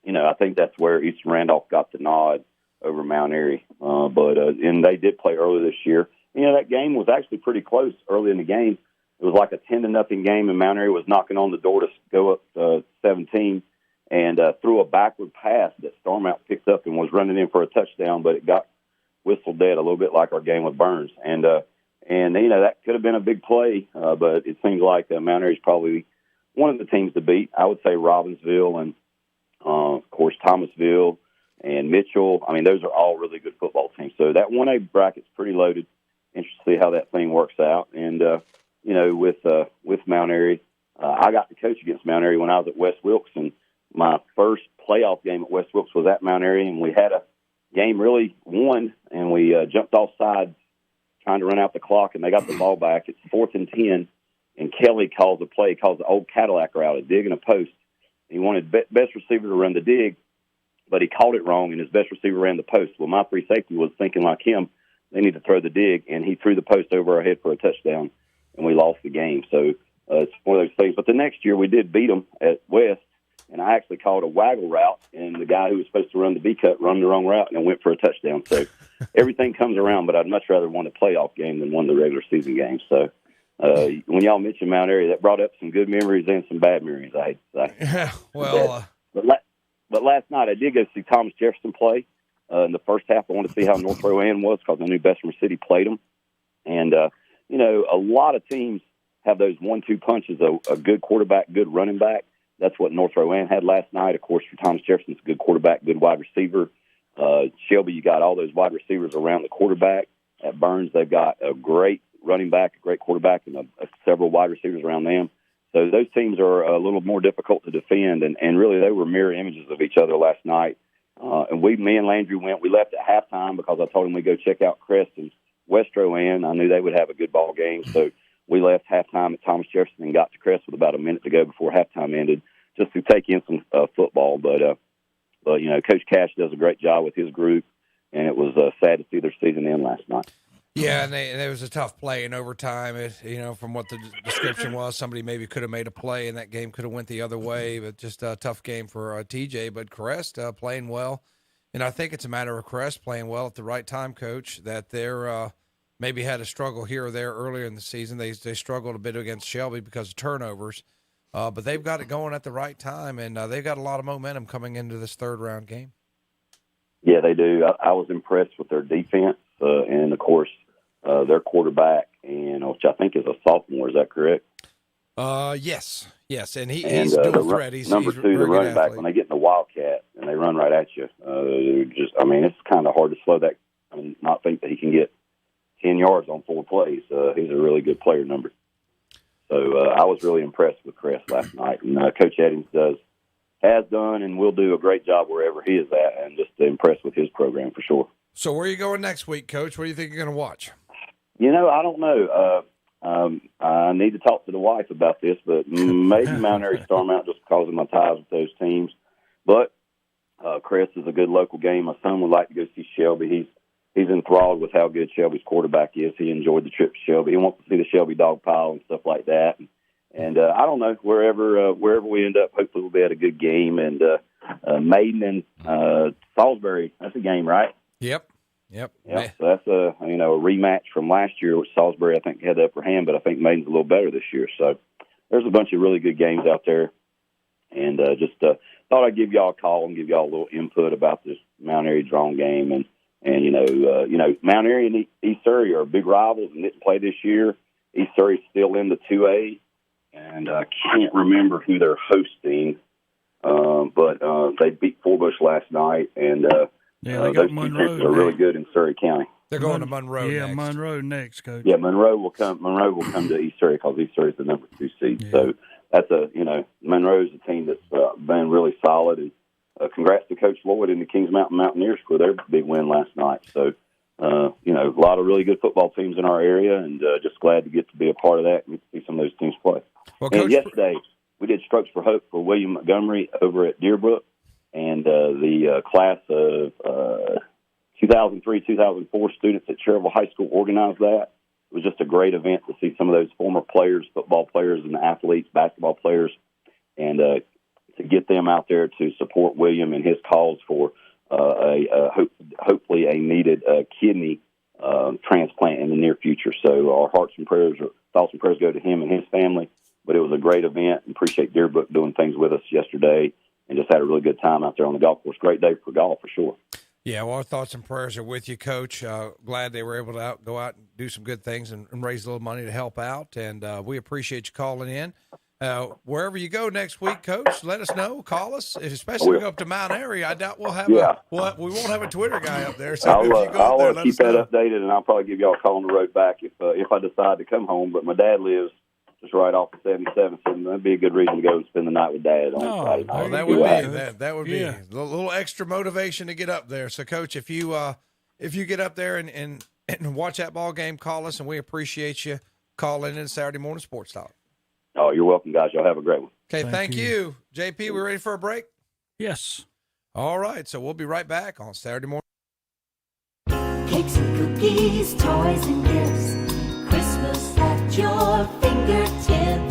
I think that's where Eastern Randolph got the nod over Mount Airy. And they did play early this year. That game was actually pretty close early in the game. It was like a 10-0 game, and Mount Airy was knocking on the door to go up 17, and threw a backward pass that Starmount picked up and was running in for a touchdown, but it got whistled dead a little bit like our game with Burns. And that could have been a big play, but it seems like Mount Airy's probably one of the teams to beat. I would say Robbinsville and, of course, Thomasville and Mitchell. I mean, those are all really good football teams. So that 1A bracket's pretty loaded. Interested to see how that thing works out. And, with Mount Airy, I got to coach against Mount Airy when I was at West Wilkes, and my first playoff game at West Wilkes was at Mount Airy, and we had a game really won, and we jumped off sides trying to run out the clock, and they got the ball back. It's 4th and 10, and Kelly calls a play, calls the old Cadillac route, a dig and a post. He wanted best receiver to run the dig, but he called it wrong, and his best receiver ran the post. Well, my free safety was thinking like him, they need to throw the dig, and he threw the post over our head for a touchdown, and we lost the game. So it's one of those things. But the next year we did beat them at West, and I actually called a waggle route, and the guy who was supposed to run the B-cut run the wrong route and went for a touchdown. So everything comes around, but I'd much rather won a playoff game than won the regular season game. So when y'all mentioned Mount Airy, that brought up some good memories and some bad memories, I hate to say. Yeah, well. But last night I did go see Thomas Jefferson play. In the first half, I wanted to see how North Rowan was because I knew Bessemer City played them. And, a lot of teams have those 1-2 punches, a good quarterback, good running back. That's what North Rowan had last night. Of course, for Thomas Jefferson, it's a good quarterback, good wide receiver. Shelby, you got all those wide receivers around the quarterback. At Burns, they've got a great running back, a great quarterback, and several wide receivers around them. So those teams are a little more difficult to defend, and really they were mirror images of each other last night. And me and Landry we left at halftime because I told him we'd go check out Crest and West Rowan. I knew they would have a good ball game, so we left halftime at Thomas Jefferson and got to Crest with about a minute to go before halftime ended, just to take in some football. But Coach Cash does a great job with his group, and it was sad to see their season end last night. Yeah, and there was a tough play in overtime. From what the description was, somebody maybe could have made a play, and that game could have went the other way. But just a tough game for TJ. But Crest playing well, and I think it's a matter of Crest playing well at the right time, Coach. That they're maybe had a struggle here or there earlier in the season. They struggled a bit against Shelby because of turnovers, but they've got it going at the right time, and they've got a lot of momentum coming into this third-round game. Yeah, they do. I was impressed with their defense, and, of course, their quarterback, which I think is a sophomore. Is that correct? Yes, and he's dual threat. He's number two, the running back. When they get in the Wildcat and they run right at you, it's kind of hard to slow that. Not think that he can get 10 yards on 4 plays. He's a really good player number. So I was really impressed with Crest last night, and Coach Eddings has done and will do a great job wherever he is at, and just impressed with his program for sure. So where are you going next week, Coach? What do you think you're going to watch? I don't know. I need to talk to the wife about this, but maybe Mount Airy Starmount just because of my ties with those teams. But Crest is a good local game. My son would like to go see Shelby. He's enthralled with how good Shelby's quarterback is. He enjoyed the trip to Shelby. He wants to see the Shelby dog pile and stuff like that. And I don't know, wherever we end up, hopefully we'll be at a good game. And Maiden and Salisbury, that's a game, right? Yep. So that's a rematch from last year, which Salisbury I think had the upper hand, but I think Maiden's a little better this year. So there's a bunch of really good games out there, and just thought I'd give y'all a call and give y'all a little input about this Mount Airy Drone game, and Mount Airy and East Surrey are big rivals and didn't play this year. East Surrey's still in the 2A, and I can't remember who they're hosting, but they beat Forbush last night, and they got Monroe. Are really good in Surrey County. They're going to Monroe. Yeah, next. Monroe next, Coach. Yeah, Monroe will come to East Surrey because East Surrey is the number 2 seed. Yeah. So that's Monroe's a team that's been really solid. And congrats to Coach Lloyd and the Kings Mountain Mountaineers for their big win last night. So a lot of really good football teams in our area, and just glad to get to be a part of that and get to see some of those teams play. Well, and yesterday we did Strokes for Hope for William Montgomery over at Deerbrook. And the class of 2003-2004 students at Cherryville High School organized that. It was just a great event to see some of those former players, football players and athletes, basketball players, and to get them out there to support William and his cause for hopefully a needed kidney transplant in the near future. So our thoughts and prayers go to him and his family. But it was a great event, and appreciate Deerbrook doing things with us yesterday. And just had a really good time out there on the golf course. Great day for golf, for sure. Yeah, well, our thoughts and prayers are with you, Coach. Glad they were able to go out and do some good things and raise a little money to help out. And we appreciate you calling in. Wherever you go next week, Coach, let us know. Call us, especially if we go up to Mount Airy. I doubt we'll have we won't have a Twitter guy up there. So if you go I'll up there, keep that updated, and I'll probably give y'all a call on the road back if I decide to come home. But my dad lives just right off the 77th, and that'd be a good reason to go and spend the night with Dad on Friday night. That would be a little extra motivation to get up there. So, Coach, if you get up there and watch that ball game, call us, and we appreciate you calling in Saturday Morning Sports Talk. Oh, you're welcome, guys. Y'all have a great one. Okay, thank you. JP, we ready for a break? Yes. All right, so we'll be right back on Saturday Morning. Cakes and cookies, toys and gifts, Christmas at your fingertips.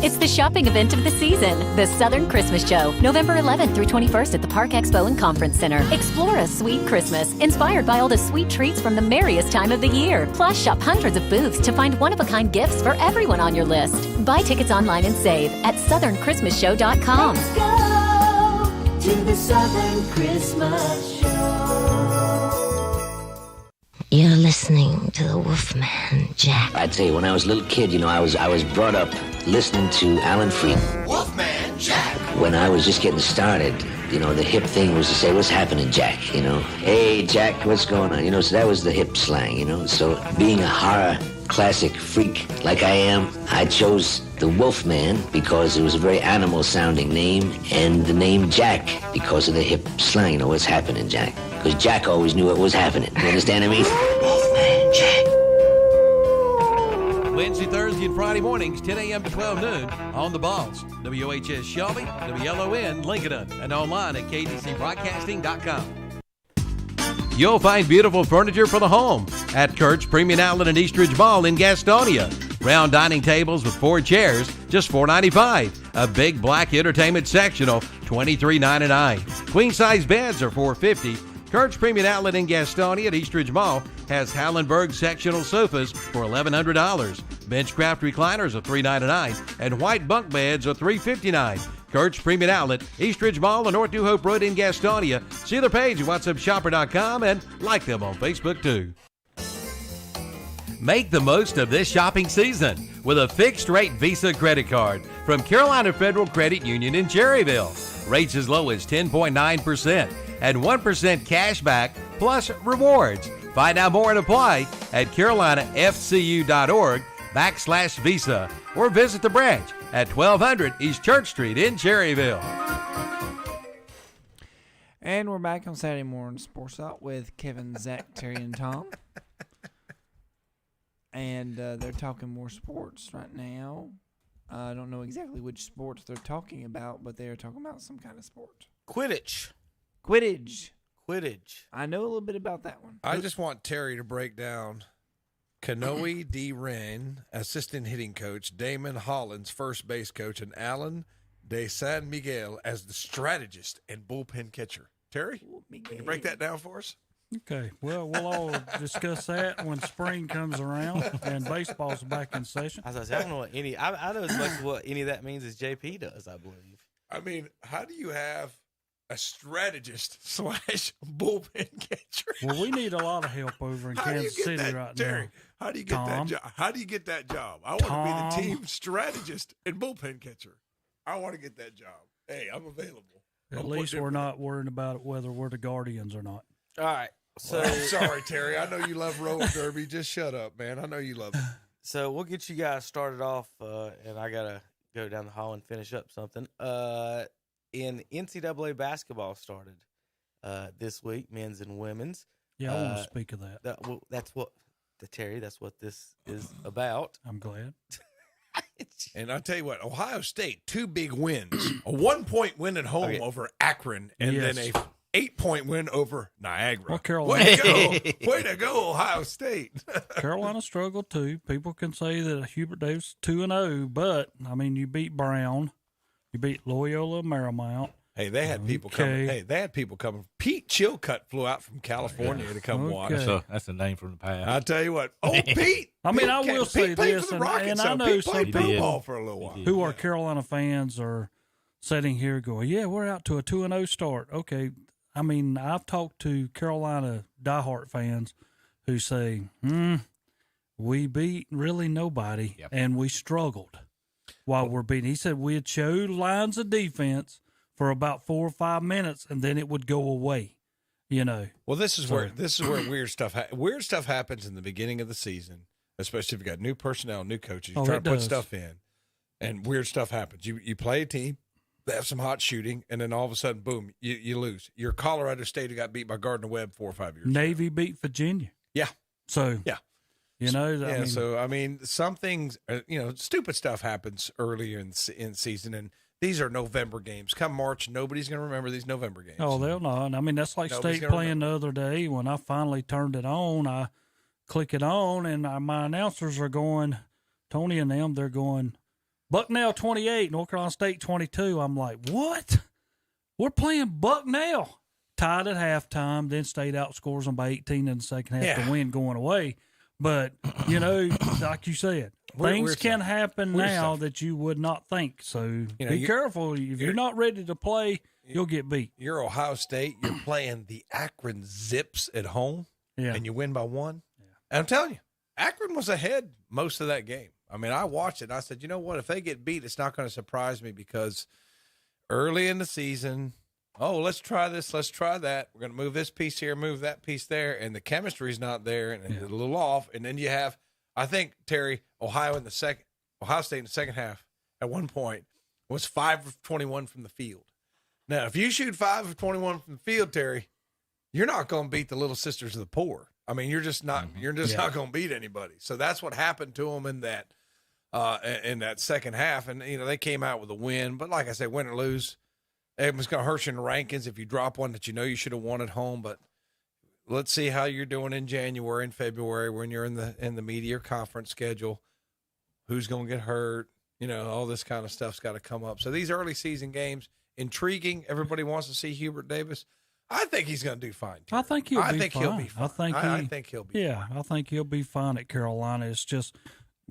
It's the shopping event of the season, the Southern Christmas Show, November 11th through 21st at the Park Expo and Conference Center. Explore a sweet Christmas, inspired by all the sweet treats from the merriest time of the year. Plus, shop hundreds of booths to find one-of-a-kind gifts for everyone on your list. Buy tickets online and save at southernchristmasshow.com. Let's go to the Southern Christmas Show. You're listening to the Wolfman Jack. I tell you, when I was a little kid, I was brought up listening to Alan Freed. Wolfman Jack. When I was just getting started, the hip thing was to say, "What's happening, Jack?" "Hey, Jack, what's going on?" So that was the hip slang, So being a horror classic freak like I am, I chose the Wolfman because it was a very animal-sounding name, and the name Jack because of the hip slang. What's happening, Jack? Because Jack always knew what was happening. You understand what I mean? Wolfman Jack. Wednesday, Thursday, and Friday mornings, 10 a.m. to 12 noon on The Balls. WOHS Shelby, WLON Lincoln, and online at kdcbroadcasting.com. You'll find beautiful furniture for the home at Kurt's Premium Outlet in Eastridge Mall in Gastonia. Round dining tables with 4 chairs, just $4.95. A big black entertainment sectional, $23.99. Queen-size beds are $4.50. Kurt's Premium Outlet in Gastonia at Eastridge Mall has Hallenberg sectional sofas for $1,100. Benchcraft recliners are $3.99, and white bunk beds are $3.59. Kurt's Premium Outlet, Eastridge Mall on North New Hope Road in Gastonia. See their page at whatsupshopper.com and like them on Facebook too. Make the most of this shopping season with a fixed-rate Visa credit card from Carolina Federal Credit Union in Cherryville. Rates as low as 10.9% and 1% cash back plus rewards. Find out more and apply at carolinafcu.org/Visa or visit the branch at 1200 East Church Street in Cherryville. And we're back on Saturday Morning Sports Talk with Kevin, Zach, Terry, and Tom. And they're talking more sports right now. I don't know exactly which sports they're talking about, but they're talking about some kind of sport. Quidditch. I know a little bit about that one. I just want Terry to break down Kanoe D. Wren, assistant hitting coach, Damon Hollins, first base coach, and Alan de San Miguel as the strategist and bullpen catcher. Terry, can you break that down for us? Okay, well, we'll all discuss that when spring comes around and baseball's back in session. As I said, I don't know what any. I know as much as what any of that means as JP does. I believe. I mean, how do you have a strategist / bullpen catcher? Well, we need a lot of help over in Kansas City right Terry, now. How do you get that job? How do you get that job? I want to be the team strategist and bullpen catcher. I want to get that job. Hey, I'm available. At least we're not worried about it whether we're the Guardians or not. All right. So well, sorry, Terry. I know you love roller derby. Just shut up, man. I know you love it. So we'll get you guys started off, and I gotta go down the hall and finish up something. In Ncaa basketball started this week, men's and women's. Yeah, I want to speak of that. That's what Terry. That's what this is about. I'm glad. And I'll tell you what, Ohio State, 2 big wins. A 1-point win at home over Akron, and then a 8-point win over Niagara. Well, Carolina. Way to go, Ohio State. Carolina struggled too. People can say that Hubert Davis 2-0, but I mean, you beat Brown, you beat Loyola Marymount. Hey, they had people coming. Hey, they had people coming. Pete Chilcutt flew out from California to come watch. That's a name from the past. I'll tell you what. Oh, Pete. I mean, I will say this, and I know some people for a little while. who are Carolina fans are sitting here going, yeah, we're out to a 2-0 start. Okay, I mean, I've talked to Carolina diehard fans who say, we beat really nobody, and we struggled while we're beating. He said we had showed lines of defense for about 4 or 5 minutes, and then it would go away. Well, this is where weird stuff happens in the beginning of the season, especially if you got new personnel, new coaches. You try to put stuff in, and weird stuff happens. You play a team, they have some hot shooting, and then all of a sudden, boom, you lose. Your Colorado State who got beat by Gardner-Webb 4 or 5 years Navy ago. beat Virginia. Yeah. So I mean, some things, stupid stuff happens earlier in season, and these are November games. Come March, nobody's going to remember these November games. Oh, they'll not. I mean, that's like State playing the other day. When I finally turned it on, I click it on, and my announcers are going, Tony and them, they're going, Bucknell 28, North Carolina State 22. I'm like, what? We're playing Bucknell. Tied at halftime, then State outscores them by 18 in the second half to win going away. But, like you said, things can happen now that you would not think. So be careful. If you're not ready to play, you'll get beat. You're Ohio State. You're playing the Akron Zips at home, and you win by 1. Yeah. And I'm telling you, Akron was ahead most of that game. I mean, I watched it, and I said, you know what? If they get beat, it's not going to surprise me because early in the season, let's try this, let's try that. We're going to move this piece here, move that piece there, and the chemistry's not there, and it's a little off. And then you have, I think, Terry, Ohio State in the second half at one point was 5 of 21 from the field. Now, if you shoot 5 of 21 from the field, Terry, you're not going to beat the Little Sisters of the Poor. I mean, you're just not. You're just not going to beat anybody. So that's what happened to them in that second half, and they came out with a win. But like I said, win or lose, it was going to hurt you in the rankings if you drop one that you should have won at home. But let's see how you're doing in January and February when you're in the media conference schedule. Who's going to get hurt? All this kind of stuff's got to come up. So these early season games, intriguing. Everybody wants to see Hubert Davis. I think he's going to do fine. Terry. I think he'll be fine. I think he'll be. Yeah, I think he'll be fine at Carolina. It's just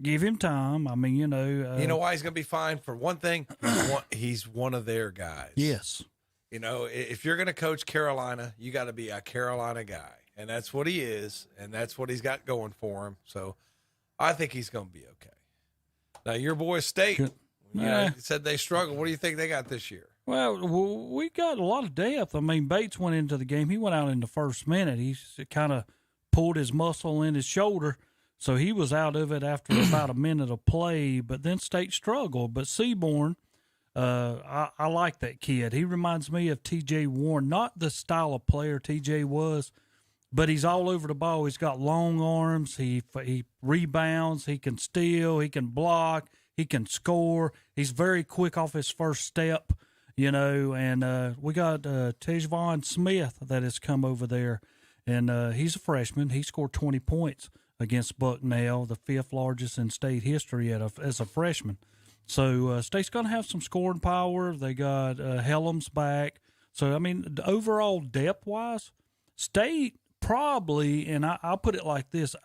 give him time. I mean, you know why he's going to be fine? For one thing, he's one of their guys. Yes. If you're going to coach Carolina, you got to be a Carolina guy, and that's what he is, and that's what he's got going for him. So, I think he's going to be okay. Now, your boy State, said they struggled. What do you think they got this year? Well, we got a lot of depth. I mean, Bates went into the game. He went out in the first minute. He kind of pulled his muscle in his shoulder, so he was out of it after about a minute of play. But then State struggled. But Seaborn, I like that kid. He reminds me of T.J. Warren, not the style of player T.J. was, but he's all over the ball. He's got long arms. He rebounds. He can steal. He can block. He can score. He's very quick off his first step. And we got Tejvon Smith that has come over there, and he's a freshman. He scored 20 points against Bucknell, the 5th largest in state history as a freshman. So State's going to have some scoring power. They got Helms back. So, I mean, overall depth-wise, State probably, and I'll put it like this,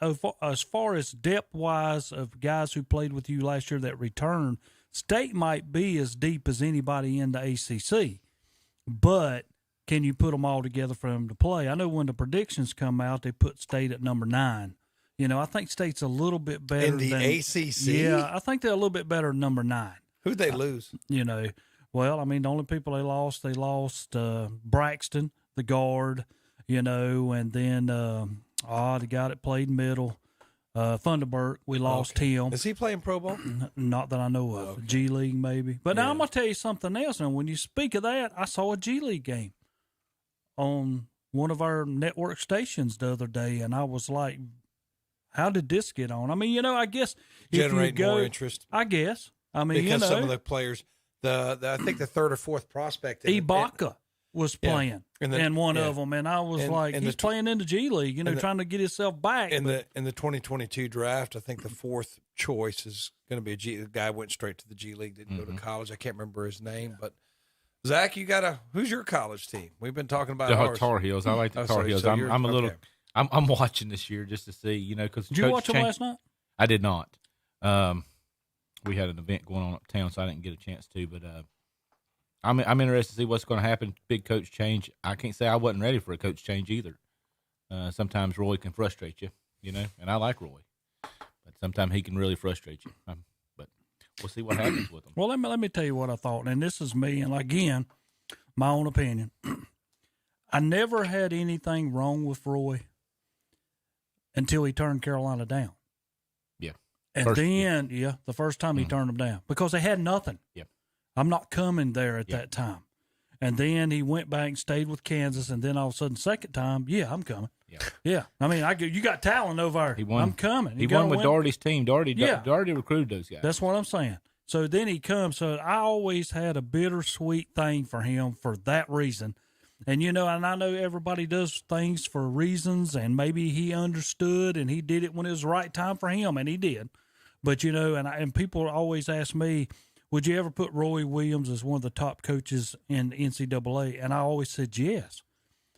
as far as depth-wise of guys who played with you last year that returned, State might be as deep as anybody in the ACC, but can you put them all together for them to play? I know when the predictions come out, they put State at number 9. I think State's a little bit better in the ACC. Yeah, I think they're a little bit better than number 9. Who'd they lose? Well, I mean, the only people they lost Braxton, the guard, and then the guy that played middle. Thunderbird, we lost him. Is he playing pro ball? Not that I know of. Okay. G League, maybe. But now I'm going to tell you something else. And when you speak of that, I saw a G League game on one of our network stations the other day, and I was like, how did this get on? I mean, I guess generate more interest. I guess. I mean, because some of the players, I think the 3rd or 4th prospect, Ibaka was playing, and one of them, and I was like, he's playing in the G League, trying to get himself back. In the 2022 draft, I think the 4th choice is going to be the guy went straight to the G League, didn't go to college. I can't remember his name, but Zach, who's your college team? We've been talking about the Tar Heels. I like the Tar Heels. I'm watching this year just to see, because did you watch them last night? I did not. We had an event going on uptown, so I didn't get a chance to, but I'm interested to see what's going to happen. Big coach change. I can't say I wasn't ready for a coach change either. Sometimes Roy can frustrate you, and I like Roy, but sometimes he can really frustrate you. But we'll see what happens with him. Well, let me tell you what I thought, and this is me, and again, my own opinion. I never had anything wrong with Roy until he turned Carolina down. Yeah. And the first time he turned them down because they had nothing. Yep. I'm not coming there at that time. And then he went back and stayed with Kansas, and then all of a sudden, second time, I'm coming. Yeah. I mean, you got talent over there. I'm coming. He won with Doherty's team. Doherty recruited those guys. That's what I'm saying. So then he comes. So I always had a bittersweet thing for him for that reason. And, and I know everybody does things for reasons, and maybe he understood and he did it when it was the right time for him, and he did. But, and people always ask me, would you ever put Roy Williams as one of the top coaches in the NCAA? And I always said yes.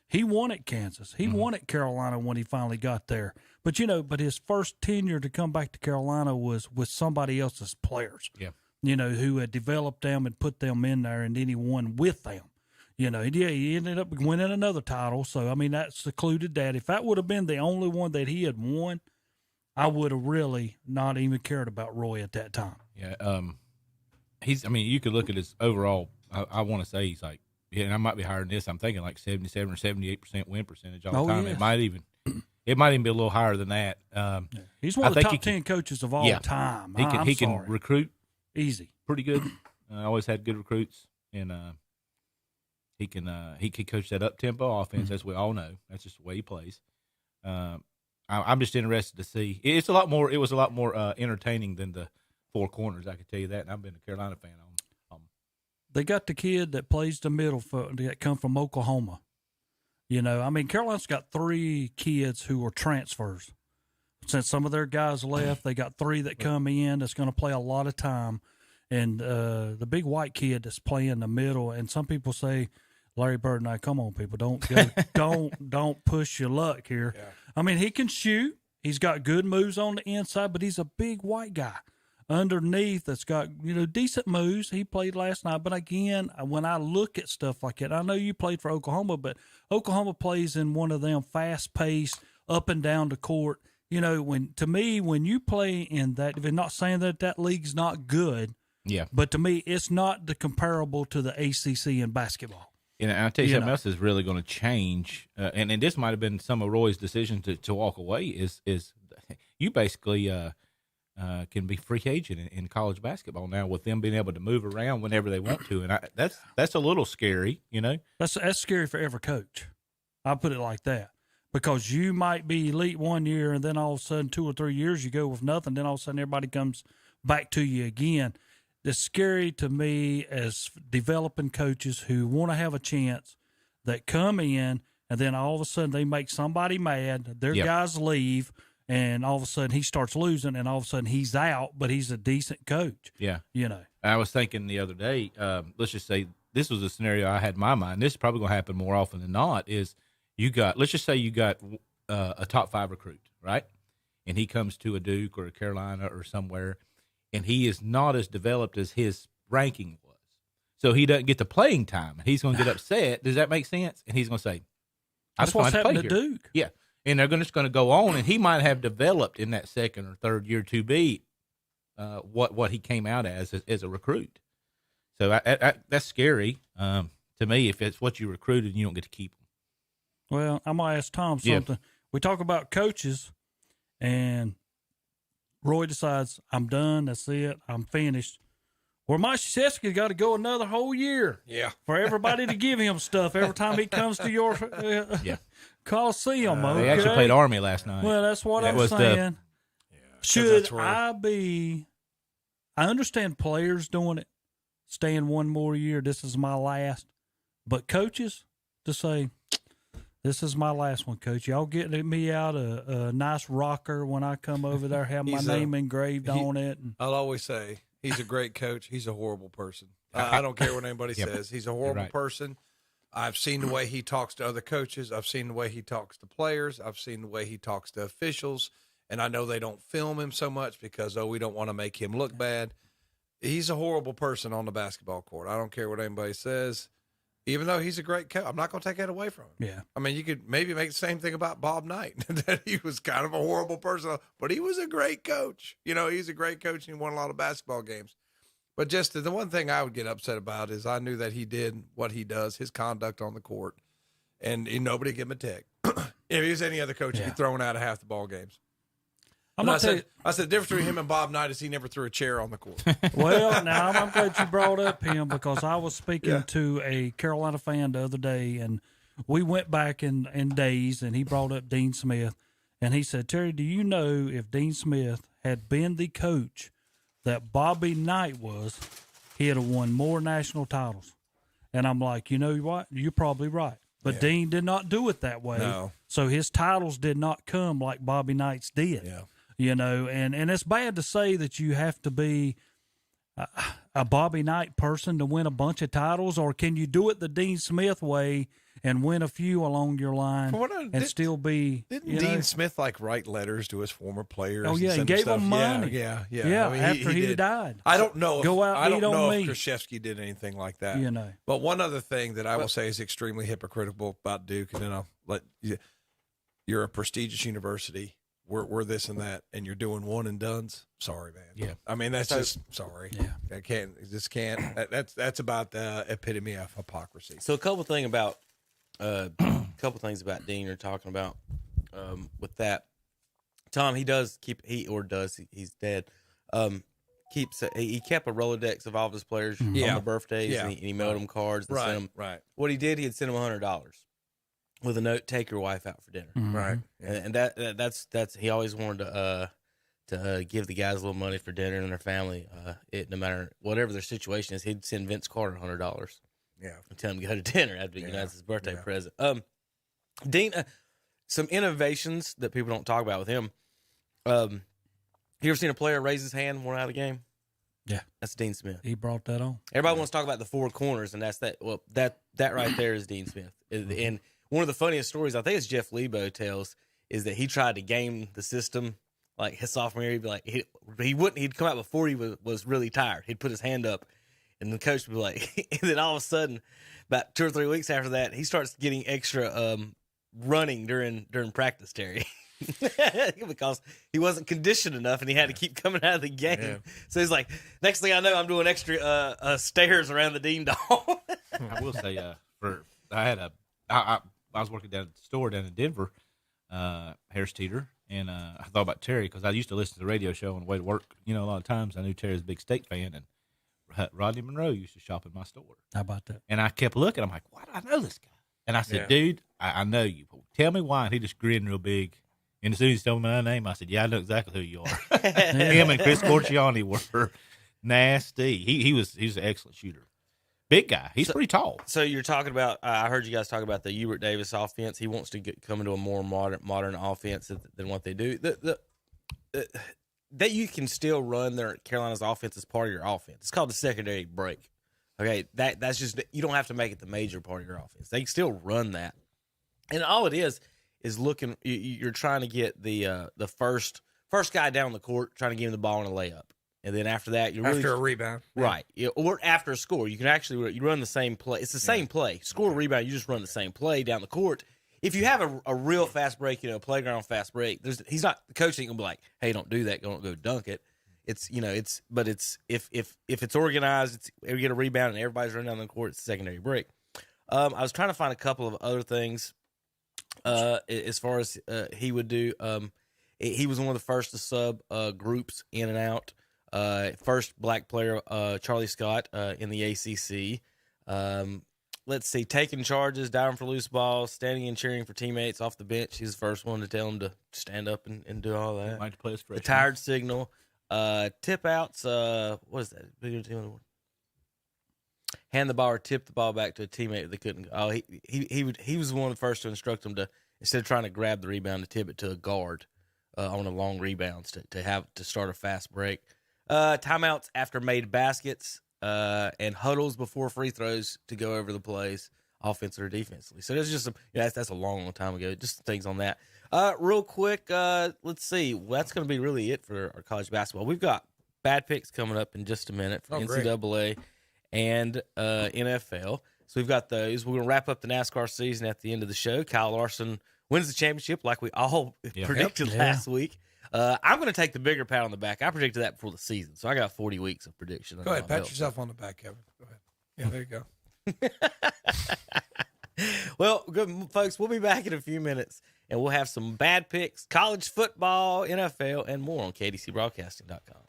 He won at Kansas. He won at Carolina when he finally got there. But, but his first tenure to come back to Carolina was with somebody else's players, who had developed them and put them in there, and then he won with them. He ended up winning another title. So, I mean, that secluded that. If that would have been the only one that he had won, I would have really not even cared about Roy at that time. Yeah. You could look at his overall, I want to say he's like, and I might be higher than this. I'm thinking like 77 or 78% win percentage all the time. Yes. It might even be a little higher than that. He's one of the top 10 coaches of all time. He can recruit easy, pretty good. Always had good recruits, and he can coach that up tempo offense, as we all know. That's just the way he plays. I'm just interested to see. It was a lot more entertaining than the four corners. I can tell you that. And I've been a Carolina fan on. They got the kid that plays the middle that come from Oklahoma. Carolina's got 3 kids who are transfers. Since some of their guys left, they got 3 that come in that's going to play a lot of time. And the big white kid that's playing the middle, and some people say, Larry Bird and I, come on, people, don't push your luck here. Yeah. I mean, he can shoot. He's got good moves on the inside, but he's a big white guy underneath that's got, decent moves. He played last night. But again, when I look at stuff like that, I know you played for Oklahoma, but Oklahoma plays in one of them fast-paced, up and down the court. When you play in that, if not saying that league's not good, but to me, it's not the comparable to the ACC in basketball. And I'll tell you something else is really going to change, and this might have been some of Roy's decision to walk away, is you basically can be free agent in college basketball now with them being able to move around whenever they want to, and that's a little scary, That's scary for every coach. I'll put it like that, because you might be elite one year, and then all of a sudden 2 or 3 years you go with nothing, then all of a sudden everybody comes back to you again. It's scary to me as developing coaches who want to have a chance that come in, and then all of a sudden they make somebody mad, their guys leave, and all of a sudden he starts losing, and all of a sudden he's out, but he's a decent coach. Yeah. I was thinking the other day, let's just say this was a scenario I had in my mind. This is probably going to happen more often than not, is let's just say you got a top 5 recruit, right? And he comes to a Duke or a Carolina or somewhere, and he is not as developed as his ranking was. So he doesn't get the playing time, and he's going to get upset. Does that make sense? And he's going to say, that's what's happened to Duke. Yeah. And they're just going to go on, and he might have developed in that second or third year to be what he came out as a recruit. So that's scary to me if it's what you recruited and you don't get to keep them. Well, I'm going to ask Tom something. Yeah. We talk about coaches, and Roy decides, I'm done, that's it, I'm finished. Well, Mike Krzyzewski's got to go another whole year for everybody to give him stuff every time he comes to your Coliseum. They actually played Army last night. Well, that's what I'm saying. Should I understand players doing it, staying one more year, this is my last, but coaches to say, this is my last one, Coach. Y'all getting me out a nice rocker when I come over there, have my name engraved on it. And I'll always say, he's a great coach. He's a horrible person. I don't care what anybody says. He's a horrible person. I've seen the way he talks to other coaches. I've seen the way he talks to players. I've seen the way he talks to officials. And I know they don't film him so much because, we don't want to make him look bad. he's a horrible person on the basketball court. I don't care what anybody says. Even though he's a great coach, I'm not going to take that away from him. Yeah. I mean, you could maybe make the same thing about Bob Knight, that he was kind of a horrible person, but he was a great coach. He's a great coach, and he won a lot of basketball games. But just the one thing I would get upset about is I knew that he did what he does, his conduct on the court, and nobody give him a tick. If he was any other coach, he'd be thrown out of half the ball games. I said the difference between him and Bob Knight is he never threw a chair on the court. Well, now I'm glad you brought up him because I was speaking to a Carolina fan the other day, and we went back in days, and he brought up Dean Smith, and he said, Terry, do you know if Dean Smith had been the coach that Bobby Knight was, he'd have won more national titles? And I'm like, you know what? You're probably right. But Dean did not do it that way. No. So his titles did not come like Bobby Knight's did. Yeah. And it's bad to say that you have to be a Bobby Knight person to win a bunch of titles, or can you do it the Dean Smith way and win a few along your line still be? Didn't Dean Smith write letters to his former players? Oh yeah, and gave stuff? them money. Yeah. I mean, after he did. died. I don't know. I don't know if me. Krzyzewski did anything like that. You But one other thing that I will say is extremely hypocritical about Duke, and then I'll let you. You're a prestigious university. We're this and that, and you're doing one and dones. Sorry, man. Yeah. I mean, that's just sorry. Yeah. I can't. Just can't. That's about the epitome of hypocrisy. So a couple things about Dean you're talking about with that. Tom, he's dead. He kept a Rolodex of all of his players on their birthdays, and he mailed them cards and sent them. Right. What he did, he had sent them $100 with a note: "Take your wife out for dinner." Right. And that's he always wanted to give the guys a little money for dinner and their family. No matter whatever their situation is, he'd send Vince Carter $100. Yeah. And tell him to go to dinner after that's his birthday present. Dean, some innovations that people don't talk about with him. You ever seen a player raise his hand and won out of the game? Yeah. That's Dean Smith. He brought that on. Everybody wants to talk about the four corners, and that's that. Well, that right there is Dean Smith. And one of the funniest stories, I think it's Jeff Lebo tells, is that he tried to game the system like his sophomore year. He'd be like, he'd come out before he was really tired. He'd put his hand up, and the coach would be like, and then all of a sudden, about 2 or 3 weeks after that, he starts getting extra running during practice, Terry. Because he wasn't conditioned enough and he had to keep coming out of the game. Yeah. So he's like, next thing I know, I'm doing extra stairs around the Dean Dome. I will say, I was working down at the store down in Denver, Harris Teeter, and I thought about Terry because I used to listen to the radio show on the way to work. A lot of times I knew Terry was a big State fan, and Rodney Monroe used to shop in my store. How about that? And I kept looking. I'm like, why do I know this guy? And I said, dude, I know you. Tell me why. And he just grinned real big. And as soon as he told me my name, I said, yeah, I know exactly who you are. Him and Chris Corciani were nasty. He was an excellent shooter. Big guy. He's pretty tall. So you're talking about, I heard you guys talk about the Hubert Davis offense. He wants to come into a more modern offense than what they do. That you can still run their Carolina's offense as part of your offense. It's called the secondary break. Okay, that's just, you don't have to make it the major part of your offense. They can still run that. And all it is looking, you're trying to get the first guy down the court, trying to give him the ball in a layup. And then after that, you're after a rebound. Right. Or after a score. You can actually, you run the same play. It's the same play. Score, rebound, you just run the same play down the court. If you have a real fast break, a playground fast break, the coach ain't gonna be like, hey, don't do that, don't go dunk it. But if it's organized, we get a rebound and everybody's running down the court, it's a secondary break. I was trying to find a couple of other things as far as he would do. He was one of the first to sub groups in and out. First black player, Charlie Scott, in the ACC. Let's see, taking charges, diving for loose balls, standing and cheering for teammates off the bench. He's the first one to tell him to stand up and do all that. Like to play the tired signal. Tip outs, what is that? Hand the ball or tip the ball back to a teammate that they couldn't. Oh, he was one of the first to instruct them to, instead of trying to grab the rebound, to tip it to a guard on a long rebounds to start a fast break. Timeouts after made baskets, and huddles before free throws to go over the plays, offensively or defensively. So there's just that's a long time ago. Just things on that. Real quick, let's see. Well, that's going to be really it for our college basketball. We've got bad picks coming up in just a minute for NCAA and NFL. So we've got those. We're going to wrap up the NASCAR season at the end of the show. Kyle Larson wins the championship like we all predicted last week. I'm going to take the bigger pat on the back. I predicted that before the season, so I got 40 weeks of prediction. Go ahead, pat yourself on the back, Kevin. Go ahead. Yeah, there you go. Well, good folks, we'll be back in a few minutes, and we'll have some bad picks, college football, NFL, and more on KDCBroadcasting.com.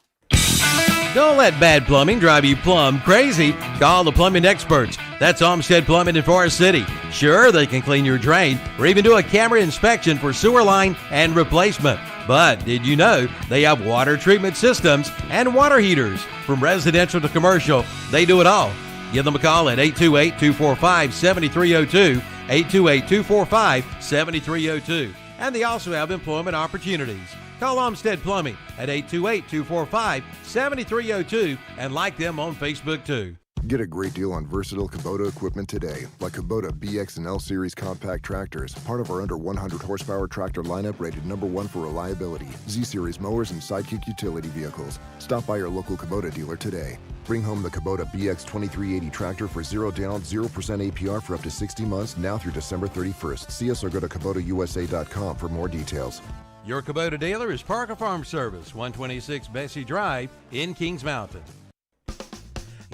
Don't let bad plumbing drive you plumb crazy. Call the plumbing experts. That's Olmsted Plumbing in Forest City. Sure, they can clean your drain or even do a camera inspection for sewer line and replacement. But did you know they have water treatment systems and water heaters? From residential to commercial, they do it all. Give them a call at 828-245-7302, 828-245-7302. And they also have employment opportunities. Call Olmsted Plumbing at 828-245-7302 and like them on Facebook too. Get a great deal on versatile Kubota equipment today, like Kubota BX and L Series compact tractors, part of our under 100 horsepower tractor lineup rated #1 for reliability, Z Series mowers, and Sidekick utility vehicles. Stop by your local Kubota dealer today. Bring home the Kubota BX 2380 tractor for 0 down, 0% APR for up to 60 months now through December 31st. See us or go to KubotaUSA.com for more details. Your Kubota dealer is Parker Farm Service, 126 Bessie Drive in Kings Mountain.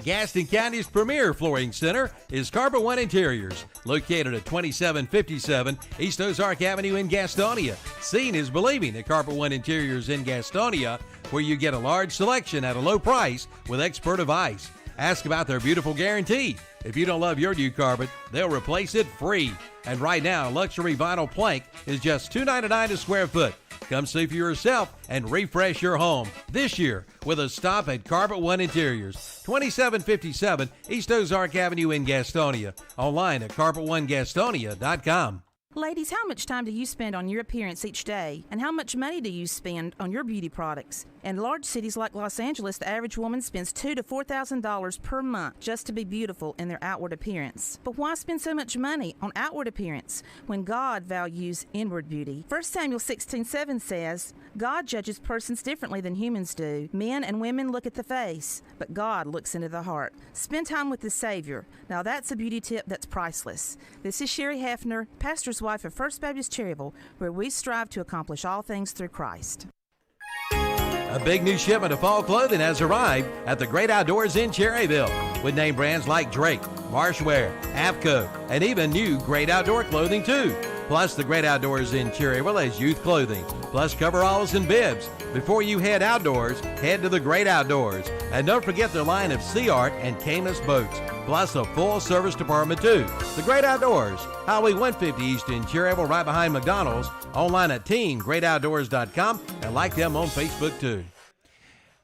Gaston County's premier flooring center is Carpet One Interiors, located at 2757 East Ozark Avenue in Gastonia. Seeing is believing at Carpet One Interiors in Gastonia, where you get a large selection at a low price with expert advice. Ask about their beautiful guarantee. If you don't love your new carpet, they'll replace it free. And right now, luxury vinyl plank is just $2.99 a square foot. Come see for yourself and refresh your home this year with a stop at Carpet One Interiors, 2757 East Ozark Avenue in Gastonia. Online at carpet1gastonia.com. Ladies, how much time do you spend on your appearance each day? And how much money do you spend on your beauty products? In large cities like Los Angeles, the average woman spends $2,000 to $4,000 per month just to be beautiful in their outward appearance. But why spend so much money on outward appearance when God values inward beauty? 1 Samuel 16:7 says, God judges persons differently than humans do. Men and women look at the face, but God looks into the heart. Spend time with the Savior. Now that's a beauty tip that's priceless. This is Sherry Hefner, pastor's wife of First Baptist Cherryville, where we strive to accomplish all things through Christ. A big new shipment of fall clothing has arrived at the Great Outdoors in Cherryville, with name brands like Drake, Marshwear, Avco, and even new Great Outdoor clothing too. Plus, the Great Outdoors in Cherryville has youth clothing, plus coveralls and bibs. Before you head outdoors, head to the Great Outdoors. And don't forget their line of Sea Art and Camus boats, plus a full service department too. The Great Outdoors, Highway 150 East in Cherryville, right behind McDonald's. Online at teamgreatoutdoors.com and like them on Facebook too.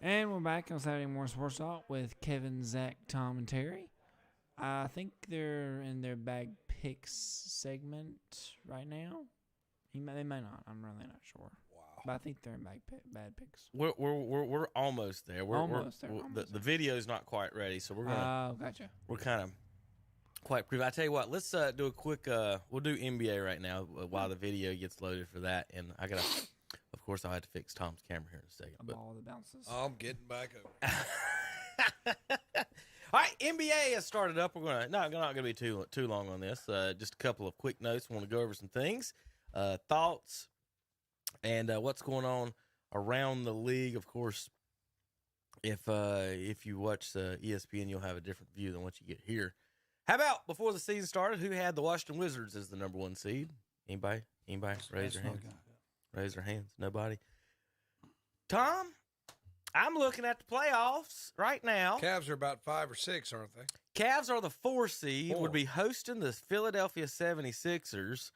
And we're back on Saturday Morning Sports Talk with Kevin, Zach, Tom, and Terry. I think they're in their bag picks segment right now. They may not. I'm really not sure. Wow. But I think they're in bad picks. We're almost there. We're almost there. The video's not quite ready, so we're gonna. Gotcha. We're kind of quite preview. I tell you what, let's do a quick. We'll do NBA right now while the video gets loaded for that, and I gotta. Of course, I'll have to fix Tom's camera here in a second. But all the bounces. I'm getting back over. All right, NBA has started up. We're not gonna be too long on this. Just a couple of quick notes. We want to go over some things, thoughts, and what's going on around the league. Of course, if you watch ESPN, you'll have a different view than what you get here. How about before the season started? Who had the Washington Wizards as the #1 seed? Anybody? Raise your hands. Raise their hands. Nobody. Tom, I'm looking at the playoffs right now. Cavs are about 5 or 6, aren't they? Cavs are the 4 seed, would be hosting the Philadelphia 76ers.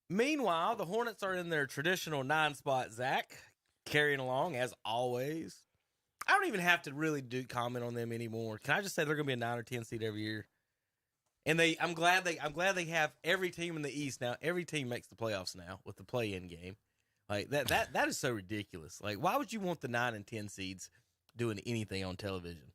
Meanwhile, the Hornets are in their traditional 9-spot, Zach, carrying along as always. I don't even have to really comment on them anymore. Can I just say they're going to be a 9 or 10 seed every year? And I'm glad they have every team in the East now. Every team makes the playoffs now with the play-in game. Like that is so ridiculous. Like, why would you want the 9 and 10 seeds doing anything on television?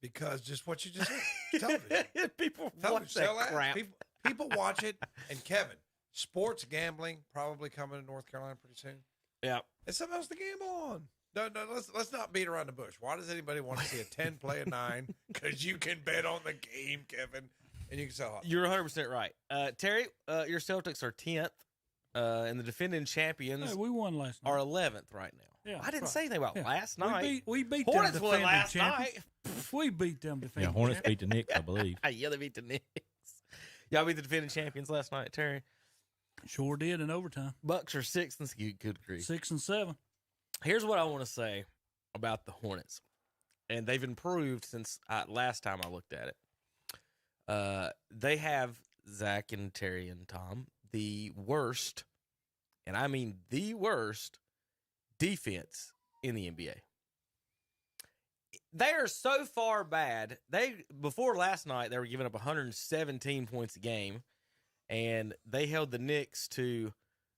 Because just what you just said. Television. People watch that crap. People watch it. And Kevin, sports gambling probably coming to North Carolina pretty soon. Yeah. It's something else to gamble on. No, let's not beat around the bush. Why does anybody want to see a 10 play a 9? Because you can bet on the game, Kevin, and you can sell hot. You're 100% right. Terry, your Celtics are 10th, and the defending champions Hey, we won last night. are 11th right now. Yeah, I didn't that's say anything about right. last night. We beat Hornets them won defending last champions. night. We beat them defending Yeah, Hornets champions. beat the Knicks, I believe. Yeah, they beat the Knicks. Y'all beat the defending champions last night, Terry. Sure did in overtime. Bucks are 6th and good grief. 6 and 7. Here's what I want to say about the Hornets, and they've improved since last time I looked at it. They have, Zach and Terry and Tom, the worst, and I mean the worst, defense in the NBA. They are so far bad. Before last night, they were giving up 117 points a game, and they held the Knicks to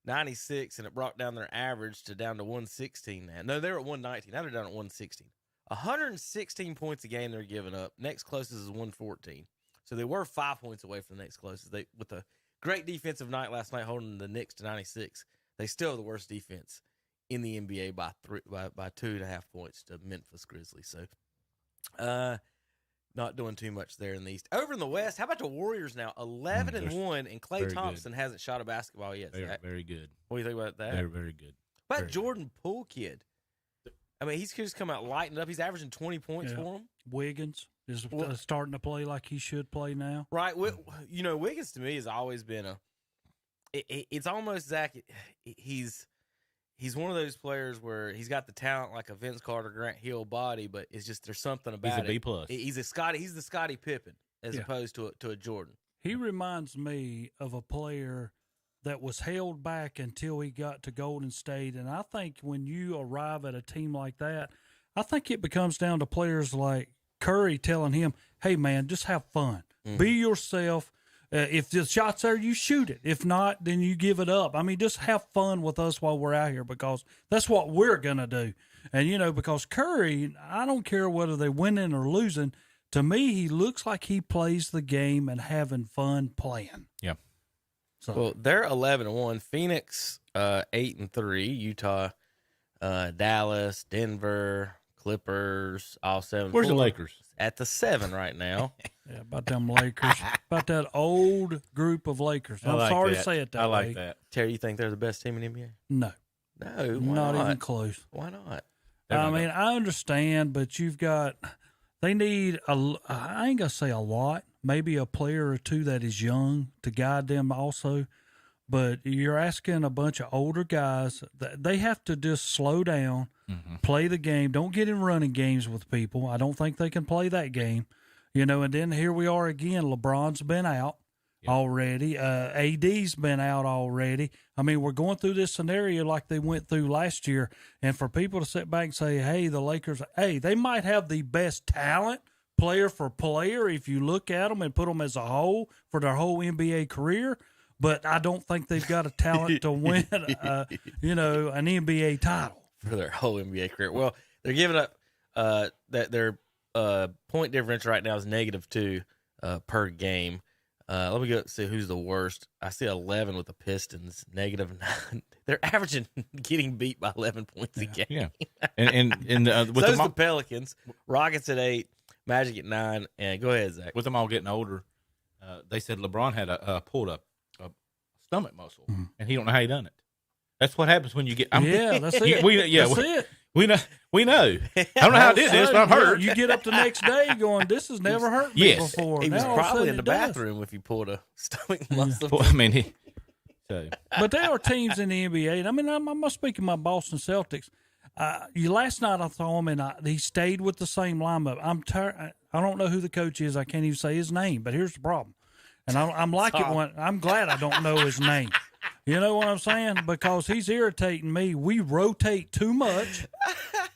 96, and it brought down their average down to 116 now. No, they were at 119. Now they're down at 116. 116 points a game they're giving up. Next closest is 114. So they were 5 points away from the next closest. With a great defensive night last night holding the Knicks to 96, they still have the worst defense in the NBA by 2.5 points to Memphis Grizzlies. So not doing too much there in the East. Over in the West, how about the Warriors now? 11-1, and Klay Thompson hasn't shot a basketball yet. They are very good. What do you think about that? They're very good. What about Jordan Poole, kid? I mean, he's just come out lighting up. He's averaging 20 points for him. Wiggins is starting to play like he should play now. Right. You know, Wiggins to me has always been it's almost, Zach, he's one of those players where he's got the talent like a Vince Carter, Grant Hill body, but it's just there's something about it. He's a B+. He's the Scottie Pippen as opposed to a Jordan. He reminds me of a player that was held back until he got to Golden State, and I think when you arrive at a team like that, I think it becomes down to players like Curry telling him, "Hey man, just have fun, be yourself. If the shot's there, you shoot it. If not, then you give it up. I mean, just have fun with us while we're out here because that's what we're going to do." And, because Curry, I don't care whether they're winning or losing. To me, he looks like he plays the game and having fun playing. Yeah. So, Well, they're 11-1. Phoenix 8-3. Utah, Dallas, Denver, Clippers, all 7. Where's the Lakers? At the 7 right now. Yeah, about them Lakers. About that old group of Lakers. I'm sorry to say it that way. I like that. Terry, you think they're the best team in the NBA? No. No, why not not? even close. Why not? I mean, I understand, but they need, I ain't going to say a lot, maybe a player or two that is young to guide them also. But you're asking a bunch of older guys, they have to just slow down, play the game. Don't get in running games with people. I don't think they can play that game. And then here we are again. LeBron's been out already. AD's been out already. I mean, we're going through this scenario like they went through last year. And for people to sit back and say, hey, the Lakers, they might have the best talent player for player if you look at them and put them as a whole for their whole NBA career. But I don't think they've got a talent to win, an NBA title. For their whole NBA career. Well, they're giving up that their point differential right now is -2 per game. Let me go see who's the worst. I see 11 with the Pistons, -9. They're averaging getting beat by 11 points a game. Yeah, and with so's the Pelicans, Rockets at 8, Magic at 9, and go ahead, Zach. With them all getting older, they said LeBron had pulled a stomach muscle, and he don't know how he done it. That's what happens when you get. That's it. That's it. We know. I don't know how I did this, but I'm hurt. You get up the next day going, "This has never hurt me before." He was Now, probably in the bathroom if he pulled a stomach muscle. Well, I mean, but there are teams in the NBA. I mean, I'm speaking of my Boston Celtics. Last night I saw him, and he stayed with the same lineup. I don't know who the coach is. I can't even say his name. But here's the problem, and I'm like it when I'm glad I don't know his name. You know what I'm saying? Because he's irritating me. We rotate too much.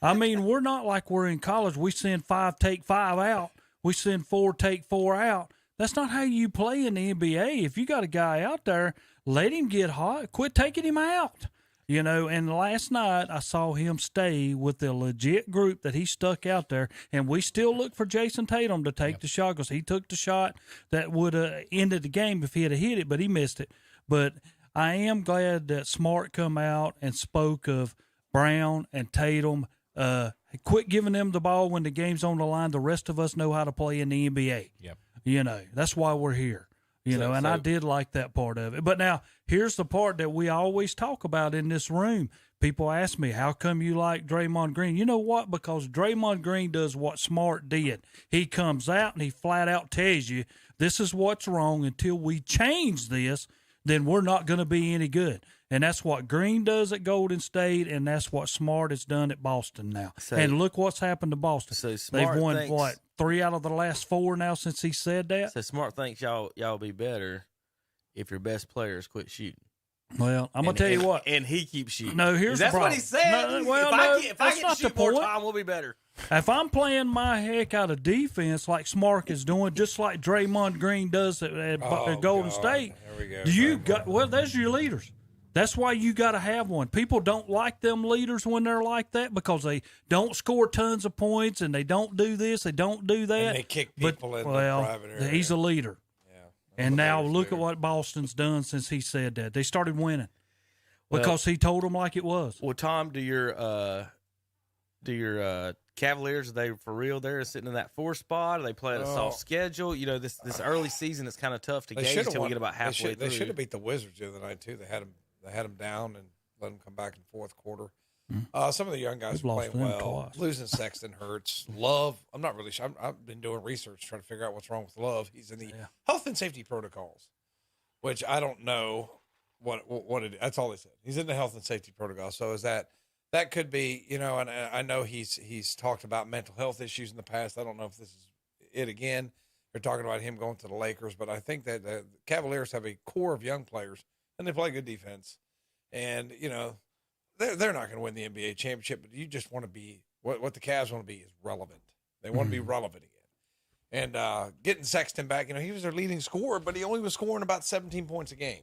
I mean, we're not like we're in college. We send 5, take 5 out. We send 4, take 4 out. That's not how you play in the NBA. If you got a guy out there, let him get hot. Quit taking him out. And last night I saw him stay with the legit group that he stuck out there, and we still look for Jason Tatum to take the shot because he took the shot that would have ended the game if he had hit it, but he missed it. But I am glad that Smart come out and spoke of Brown and Tatum Quit giving them the ball when the game's on the line. The rest of us know how to play in the NBA. Yep. You know, that's why we're here. I did like that part of it. But now, here's the part that we always talk about in this room. People ask me, how come you like Draymond Green? You know what? Because Draymond Green does what Smart did. He comes out and he flat out tells you, this is what's wrong. Until we change this, then we're not going to be any good. And that's what Green does at Golden State, and that's what Smart has done at Boston now. And look what's happened to Boston. So they've won, 3 out of the last 4 now since he said that? So Smart thinks y'all be better if your best players quit shooting. Well, I'm going to tell you what. And he keeps shooting. No, here's the problem. That's what he said. If I get to shoot more time, we'll be better. If I'm playing my heck out of defense like Smart is doing, just like Draymond Green does at Golden State, there's your leaders. That's why you got to have one. People don't like them leaders when they're like that because they don't score tons of points and they don't do this, they don't do that. And they kick people in the private area. He's a leader. And now look at what Boston's done since he said that. They started winning because he told them like it was. Well, Tom, do your Cavaliers, are they for real there sitting in that 4 spot? Are they playing a soft schedule? You know, this early season is kind of tough to gauge until we get about halfway through. They should have beat the Wizards the other night, too. They had them down and let them come back in fourth quarter. Some of the young guys are playing well. Twice. Losing Sexton hurts. Love, I'm not really sure. I've been doing research trying to figure out what's wrong with Love. He's in the health and safety protocols, which I don't know what it is. That's all they said. He's in the health and safety protocol. So is that could be, and I know he's talked about mental health issues in the past. I don't know if this is it again. They're talking about him going to the Lakers, but I think that the Cavaliers have a core of young players and they play good defense. And, they're not going to win the NBA championship, but you just want to be what the Cavs want to be is relevant. They want to be relevant again. And getting Sexton back, he was their leading scorer, but he only was scoring about 17 points a game.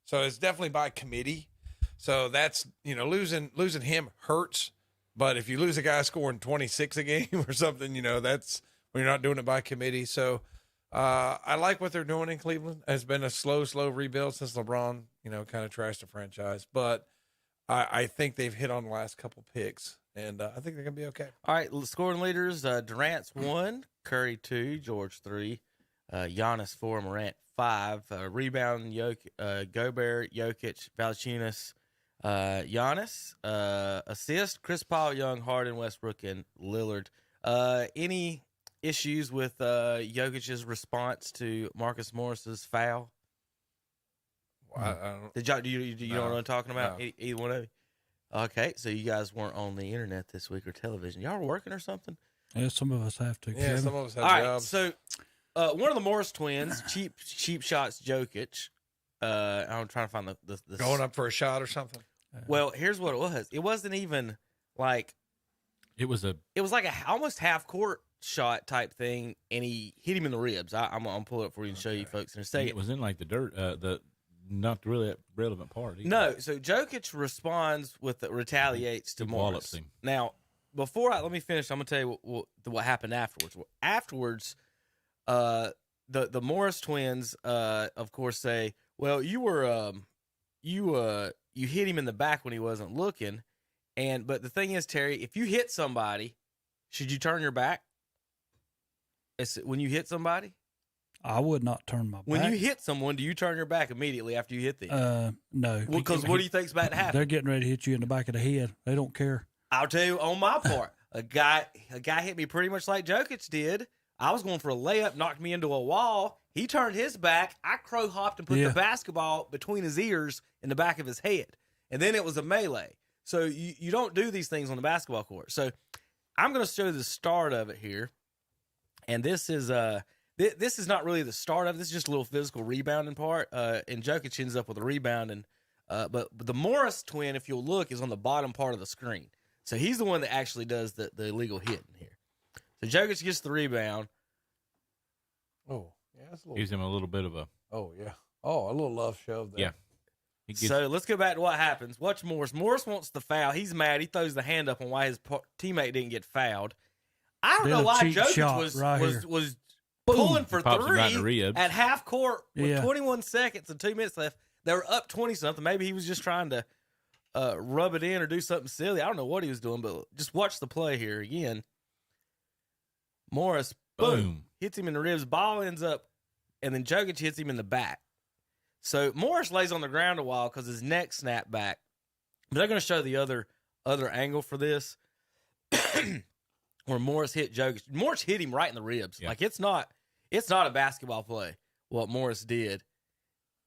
So it's definitely by committee. So that's, losing him hurts. But if you lose a guy scoring 26 a game or something, that's when you're not doing it by committee. So I like what they're doing in Cleveland. It's been a slow rebuild since LeBron, kind of trashed the franchise. But I think they've hit on the last couple picks, and I think they're going to be okay. All right, scoring leaders, Durant's 1, Curry 2, George 3, Giannis 4, Morant 5, rebound, Gobert, Jokic, Valanciunas, Giannis, assist, Chris Paul, Young, Harden, Westbrook, and Lillard. Any issues with Jokic's response to Marcus Morris's foul? Do you know what I'm talking about? No. Either one of you? Okay, so you guys weren't on the internet this week or television. Y'all were working or something? Yeah, some of us have to. Yeah, some of us have jobs. So one of the Morris twins, cheap shots, Jokic. I'm trying to find the going up for a shot or something. Well, here's what it was. It wasn't even like it was like a almost half court shot type thing, and he hit him in the ribs. I'm gonna pull it up for you and show you folks in a second. It was in like the dirt. Not really relevant part either. No, so Jokic responds with retaliates to Morris. Now, let me finish. I'm gonna tell you what happened afterwards. Afterwards, the Morris twins, of course, say, "Well, you were you hit him in the back when he wasn't looking." But the thing is, Terry, if you hit somebody, should you turn your back? When you hit somebody. I would not turn my back. When you hit someone, do you turn your back immediately after you hit them? No. Because what do you think's about to happen? They're getting ready to hit you in the back of the head. They don't care. I'll tell you on my part, a guy hit me pretty much like Jokic did. I was going for a layup, knocked me into a wall. He turned his back. I crow hopped and put the basketball between his ears in the back of his head. And then it was a melee. So you don't do these things on the basketball court. So I'm going to show the start of it here. And this is not really the start of it. This is just a little physical rebounding part. And Jokic ends up with a rebound. And but the Morris twin, if you'll look, is on the bottom part of the screen. So he's the one that actually does the illegal hit in here. So Jokic gets the rebound. Oh, yeah. That's a little, gives him a little bit of a... Oh, yeah. Oh, a little love shove there. Yeah. So let's go back to what happens. Watch Morris. Morris wants the foul. He's mad. He throws the hand up on why his teammate didn't get fouled. I don't know why Jokic was pulling for three at half court with 21 seconds and 2 minutes left. They were up 20-something. Maybe he was just trying to rub it in or do something silly. I don't know what he was doing, but just watch the play here again. Morris, boom, hits him in the ribs. Ball ends up, and then Jokic hits him in the back. So Morris lays on the ground a while because his neck snapped back. But they're going to show the other angle for this, where Morris hit Jokic. Morris hit him right in the ribs. Yeah. Like it's not a basketball play what Morris did.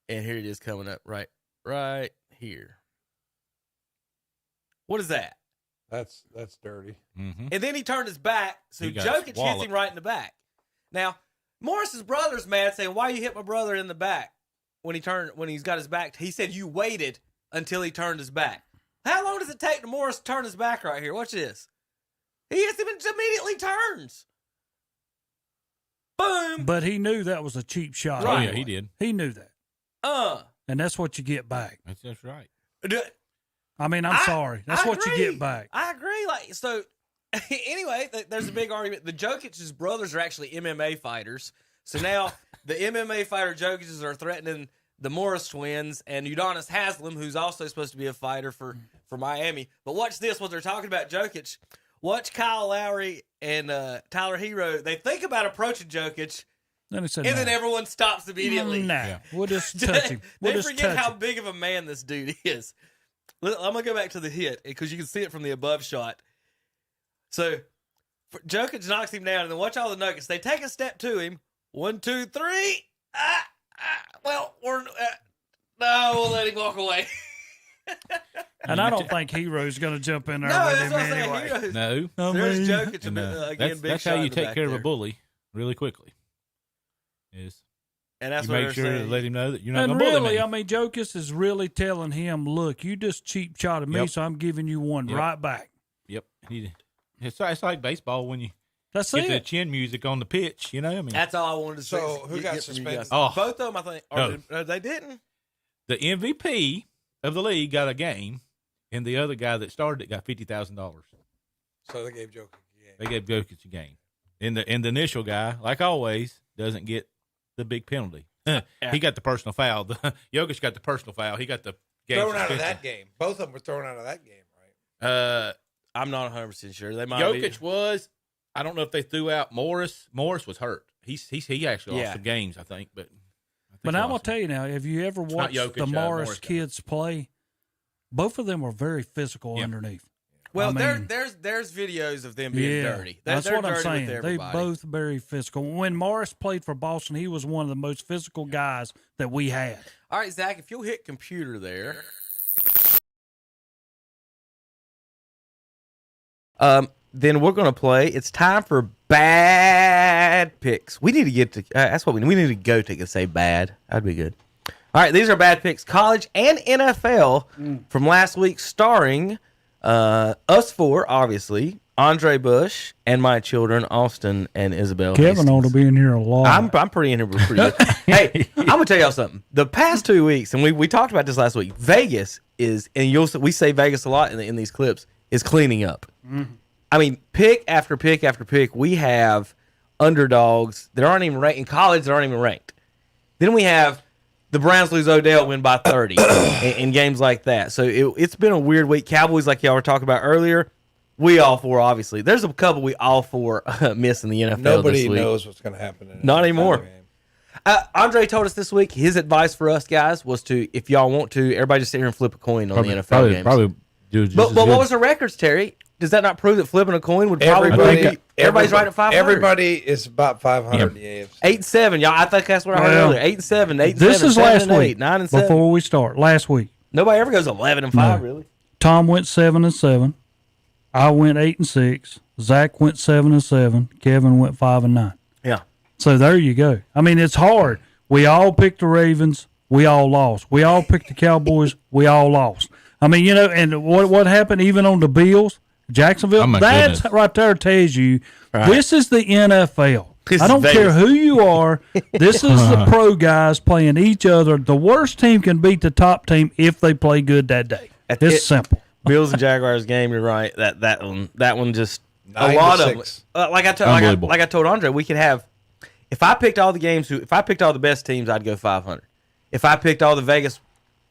And here it is coming up right here. What is that? That's dirty. Mm-hmm. And then he turned his back, so Jokic hits him right in the back. Now, Morris's brother's mad, saying, "Why you hit my brother in the back when he's got his back?" He said, "You waited until he turned his back." How long does it take to Morris to turn his back right here? Watch this. He hits him and just immediately turns. Boom. But he knew that was a cheap shot. Right. Oh, yeah, he did. He knew that. And that's what you get back. That's right. I mean, I'm sorry. That's what you get back. I agree. Like, so anyway, there's a big argument. The Jokic's brothers are actually MMA fighters. So now the MMA fighter Jokic's are threatening the Morris twins and Udonis Haslem, who's also supposed to be a fighter for Miami. But watch this, what they're talking about Jokic. Watch Kyle Lowry and Tyler Hero. They think about approaching Jokic, then everyone stops immediately. We'll just touch him. They forget how big of a man this dude is. I'm going to go back to the hit because you can see it from the above shot. So Jokic knocks him down, and then watch all the Nuggets. They take a step to him. 1, 2, 3. Well, we'll let him walk away. And I don't think Hero's going to jump in there No, with that's him what I'm saying. anyway. No. There's Jokic again. That's how you take care of a bully really quickly. And that's you what make sure saying. to let him know that you're not And going to bully really, me. I mean, Jokic is really telling him, look, you just cheap shot at me, so I'm giving you one right back. Yep. It's like baseball when you get the chin music on the pitch, you know? I mean, That's all I wanted to say. So who got suspended? Oh. Both of them, I think. No. They didn't. The MVP of the league got a game, and the other guy that started it got $50,000. So they gave Jokic a game. They gave Jokic a game. And the initial guy, like always, doesn't get the big penalty. He got the personal foul. Jokic got the personal foul. He got the game thrown out of suspension. that game. Both of them were thrown out of that game, right? I'm not 100% sure. They might. Jokic was. I don't know if they threw out Morris. Morris was hurt. He actually lost some games, I think. But I'm going to tell you now, have you ever watched Jokic, the Morris Morris kids play? Both of them were very physical underneath. Well, I mean, there's videos of them being dirty. That's They're what I'm dirty saying. with They everybody. both very physical. When Morris played for Boston, he was one of the most physical guys that we had. All right, Zach, if you'll hit computer there. Then we're going to play. It's time for bad picks. We need to get to. That's what we need. We need to go to say bad. That'd be good. All right, these are bad picks, college and NFL from last week, starring us four, obviously, Andre Bush, and my children, Austin and Isabel. Kevin ought to be in here a lot. I'm pretty in here pretty good. Hey, I'm gonna tell y'all something. The past 2 weeks, and we talked about this last week. Vegas is, and we say Vegas a lot in these clips, is cleaning up. Mm-hmm. I mean, pick after pick after pick, we have underdogs that aren't even ranked in college. That aren't even ranked. Then we have the Browns lose Odell, win by 30 in games like that. So it's been a weird week. Cowboys, like y'all were talking about earlier, we all four, obviously. There's a couple we all four miss in the NFL Nobody this week. knows what's going to happen. Not anymore. Andre told us this week, his advice for us guys was to, if y'all want to, everybody just sit here and flip a coin on the NFL games. Probably do just But as what good. was the records, Terry? Does that not prove that flipping a coin would probably everybody's right at 500? Everybody is about 500. Yeah. 8-7, y'all. I think that's what I heard earlier. 8-7, 8-7. This is 7 last and week. 8, 9 and 7. Before we start, last week. Nobody ever goes 11-5, really. Tom went 7-7. I went 8-6. Zach went 7-7. Kevin went 5-9. Yeah. So there you go. I mean, it's hard. We all picked the Ravens. We all lost. We all picked the Cowboys. We all lost. I mean, you know, and what happened even on the Bills, Jacksonville, that's right there tells you this is the NFL. I don't care who you are. This is the pro guys playing each other. The worst team can beat the top team if they play good that day. It's simple. Bills and Jaguars game, you're right. That one just a lot of like I told Andre, we could have if I picked all the best teams, I'd go 500. If I picked all the Vegas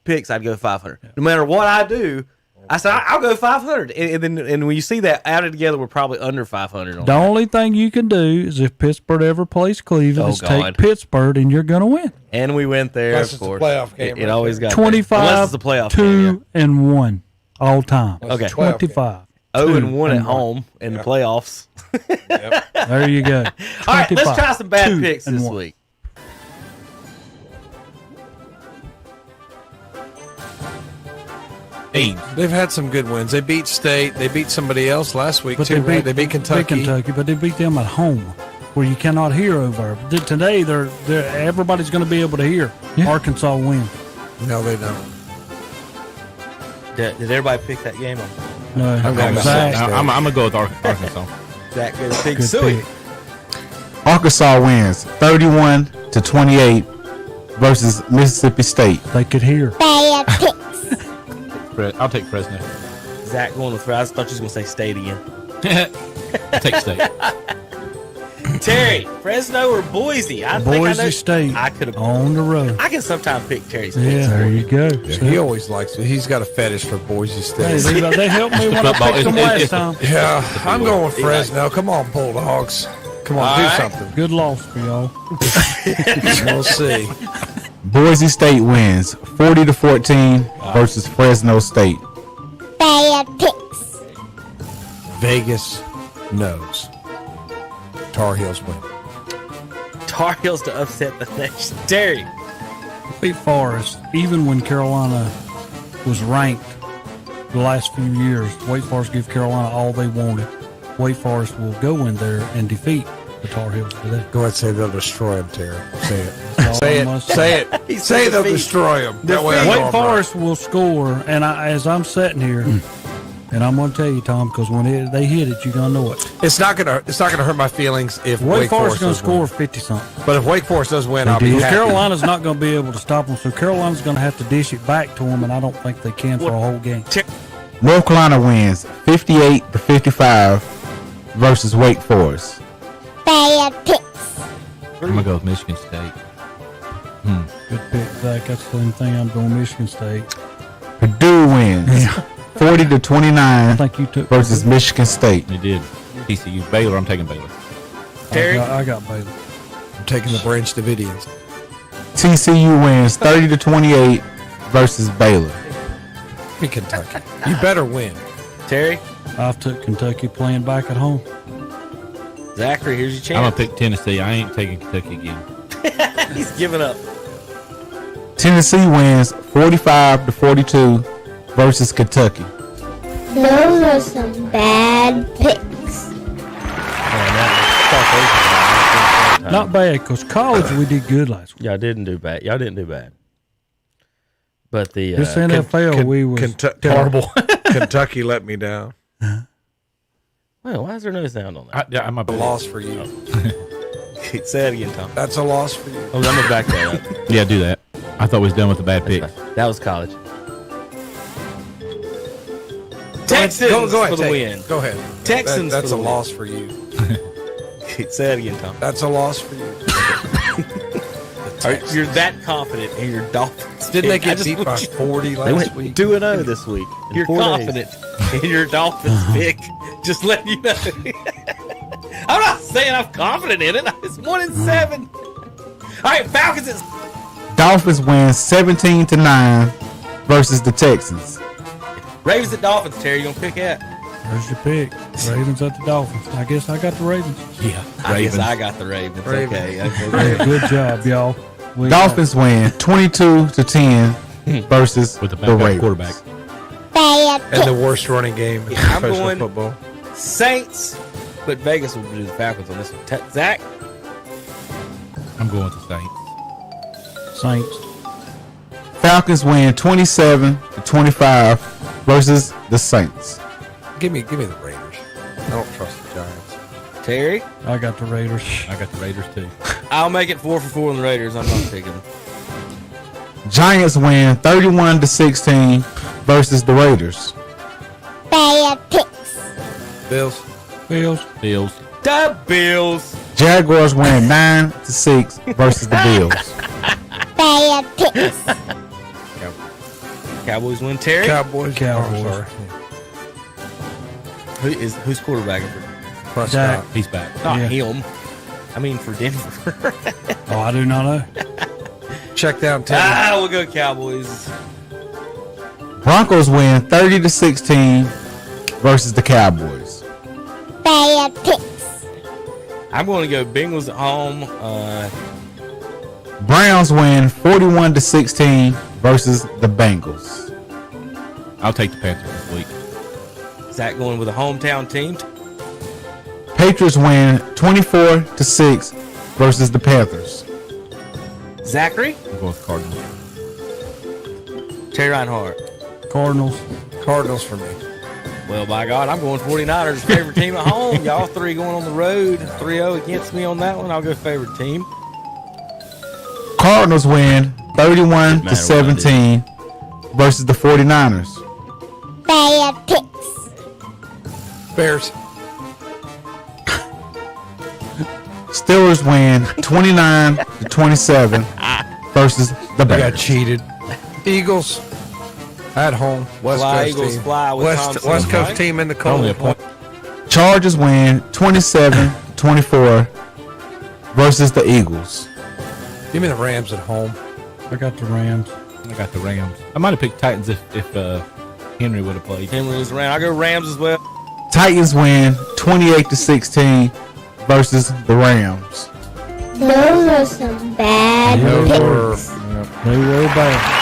picks, I'd go 500. No matter what I do, I said, I'll go 500. And when you see that added together, we're probably under 500 on The only thing you can do is if Pittsburgh ever plays Cleveland, is take Pittsburgh, and you're going to win. And we went there, Unless of it's a course. playoff game It right always there. got 25, Unless it's a playoff 2 and 1 all time. Okay. 25. 0 and 1 at home in the playoffs. There you go. All right, let's 25, try some bad 2 picks and this 1. week. They've had some good wins. They beat State. They beat somebody else last week But too. Right? They beat Kentucky. But they beat them at home, where you cannot hear over. Today, they're everybody's going to be able to hear. Arkansas win. No, they don't. Did everybody pick that game? No, I'm going to go with Arkansas. Zach, good pick. Good Suey. pick. Arkansas wins 31-28 versus Mississippi State. They could hear. Bad picks. I'll take Fresno. Zach going with Fresno. I thought you was going to say State again. I'll take State. Terry, Fresno or Boise? Boise State. I could have on the road. I can sometimes pick Terry State. Yeah, there you go. Yeah, he always likes it. He's got a fetish for Boise State. Hey, they helped me when I picked them last time. Yeah, I'm going with Fresno. Come on, Bulldogs. Come on, do something. Good loss for y'all. We'll see. Boise State wins 40-14 versus Fresno State. Bad picks. Vegas knows. Tar Heels win. Tar Heels to upset the nation. Terry. Beat Forest, even when Carolina was ranked the last few years. Wake Forest give Carolina all they wanted. Wake Forest will go in there and defeat the Tar Heels today. Go ahead and say they'll destroy him, Terry. Say it. That's all Say I it. must Say say. it. Say they'll destroy him. That way I know Wake I'm Forest will score, and as I'm sitting here, and I'm going to tell you, Tom, because when they hit it, you're going to know it. It's not gonna hurt my feelings if Wake Forest is going does to score win. 50-something. But if Wake Forest does win, I'll be happy. Carolina's not going to be able to stop them, so Carolina's going to have to dish it back to them, and I don't think they can for a whole game. North Carolina wins 58-55 versus Wake Forest. Bad picks. I'm going to go with Michigan State. Good pick, Zach. That's the same thing. I'm going Michigan State. Purdue wins 40-29 versus Michigan State. They did. TCU. Baylor. I'm taking Baylor. Terry? I got Baylor. I'm taking the Branch Davidians. TCU wins 30-28 versus Baylor. Be Kentucky. You better win. Terry? I've took Kentucky playing back at home. Zachary, here's your chance. I'm going to pick Tennessee. I ain't taking Kentucky again. He's giving up. Tennessee wins 45-42 versus Kentucky. Those are some bad picks. Not bad, because college we did good last week. Y'all didn't do bad. But the This NFL, we was terrible. Kentucky let me down. Well, why is there no sound on that? I'm a loss for you. Say it again, Tom. That's a loss for you. Oh, I'm going to back that up. Yeah, do that. I thought we was done with the bad picks. That was college. Texans Go ahead, for the take win. it. Go ahead. Texans That's for a the loss for you. Say it again, Tom. That's a loss for you. You're that confident in your Dolphins. Didn't they pick. I get just beat want by you- 40 They last went week? 2-0 this week. You're 4 days. confident in your Dolphins pick. Just letting you know. I'm not saying I'm confident in it. It's 1-7. All right, Falcons is Dolphins win 17-9 versus the Texans. Ravens at Dolphins. Terry, you gonna pick that? There's your pick. Ravens at the Dolphins. I guess I got the Ravens. Yeah, I guess I got the Ravens. Okay. Hey, good job, y'all. Dolphins win 22-10 versus with the the Ravens. quarterback. Bad And the worst running game in I'm professional going football. Saints, but Vegas will do the Falcons on this one. Zach? I'm going with the Saints. Saints. Falcons win 27-25 versus the Saints. Give me the Raiders. I don't trust the Giants. Terry? I got the Raiders. I got the Raiders too. I'll make it 4-4 on the Raiders. I'm not picking them. Giants win 31-16 versus the Raiders. Bad picks. Bills. Bills. The Bills. Jaguars win 9-6 versus the Bills. Bad picks. Cowboys win. Terry? Cowboys. Cowboys. Oh, sorry. Who's quarterbacking for? Prescott. He's back. Not Yeah. him. I mean for Denver. Oh, I do not know. Check down 10. We'll go Cowboys. Broncos win 30-16 versus the Cowboys. Bad picks. I'm going to go Bengals at home. Browns win 41-16 versus the Bengals. I'll take the Panthers this week. Zach going with a hometown team. Patriots win 24-6 versus the Panthers. Zachary? I'm going with Cardinals. Terry Reinhardt. Cardinals. Cardinals for me. Well, by God, I'm going 49ers, favorite team at home. Y'all three going on the road. 3-0 against me on that one. I'll go favorite team. Cardinals win 31-17 versus the 49ers. Bad picks. Bears. Steelers win 29-27 versus the They got Bears. cheated. Eagles at home. West Fly, Coast Eagles team. fly, West Wisconsin, Coast right? team in the Only cold. a point. Chargers win 27-24 versus the Eagles. Give me the Rams at home. I got the Rams. I got the Rams. I might have picked Titans if Henry would have played. Henry was around. I'll go Rams as well. Titans win 28-16 versus the Rams. Those are some bad picks. They were bad.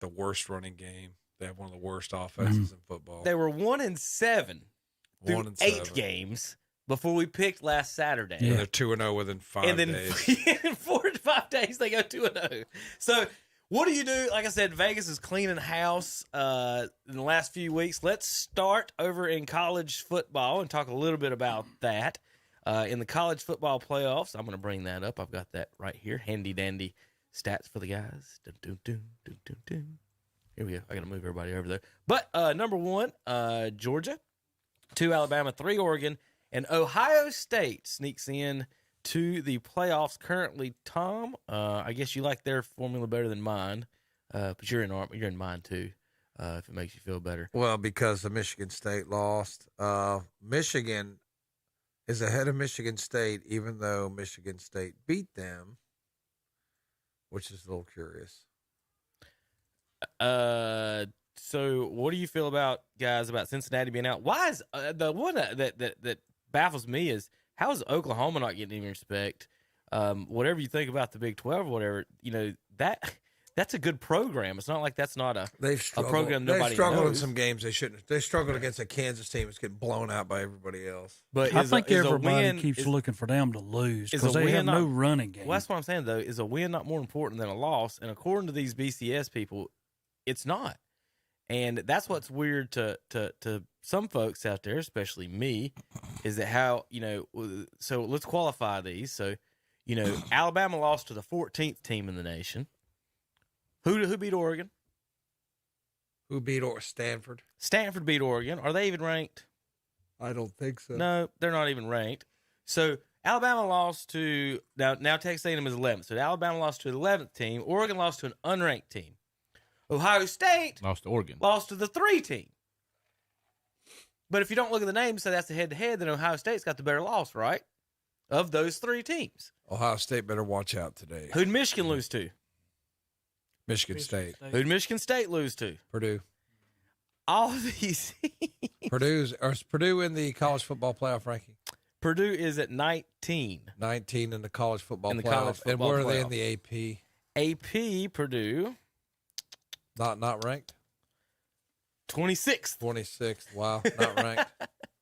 The worst running game. They have one of the worst offenses in football. They were 1-7 through 1-7. 8 games before we picked last Saturday. And they're 2-0 within 5 And then days. in 4 to 5 days, they go 2-0. So, what do you do? Like I said, Vegas is cleaning house in the last few weeks. Let's start over in college football and talk a little bit about that. In the college football playoffs, I'm going to bring that up. I've got that right here. Handy dandy stats for the guys. Dun, dun, dun, dun, dun, dun. Here we go. I got to move everybody over there. But number 1, Georgia. 2, Alabama. 3, Oregon. And Ohio State sneaks in to the playoffs currently. Tom, I guess you like their formula better than mine, but you're in mine too. If it makes you feel better. Well, because the Michigan State lost. Michigan is ahead of Michigan State, even though Michigan State beat them, which is a little curious. So what do you feel about Cincinnati being out? Why is the one that baffles me is how is Oklahoma not getting any respect? Whatever you think about the Big 12 or whatever, that's a good program. It's not like that's not a program nobody They've struggled knows. in some games they shouldn't. They struggled against a Kansas team that's getting blown out by everybody else. But I think everybody keeps looking for them to lose because they have no running game. Well, that's what I'm saying, though. Is a win not more important than a loss? And according to these BCS people, it's not. And that's what's weird to some folks out there, especially me, is that how, so let's qualify these. So, Alabama lost to the 14th team in the nation. Who beat Oregon? Who beat Stanford? Stanford beat Oregon. Are they even ranked? I don't think so. No, they're not even ranked. So Alabama lost to now Texas A&M is 11th. So Alabama lost to the 11th team. Oregon lost to an unranked team. Ohio State lost to Oregon. Lost to the 3 team. But if you don't look at the names, so that's the head-to-head, then Ohio State's got the better loss, right? Of those 3 teams. Ohio State better watch out today. Who'd Michigan lose to? Michigan State. Who'd Michigan State lose to? Purdue. All these. Is Purdue in the college football playoff ranking? Purdue is at 19. 19 in the college football playoff. College football and where are playoff. they in the AP? AP, Purdue. Not ranked? 26th. 26th. Wow. Not ranked.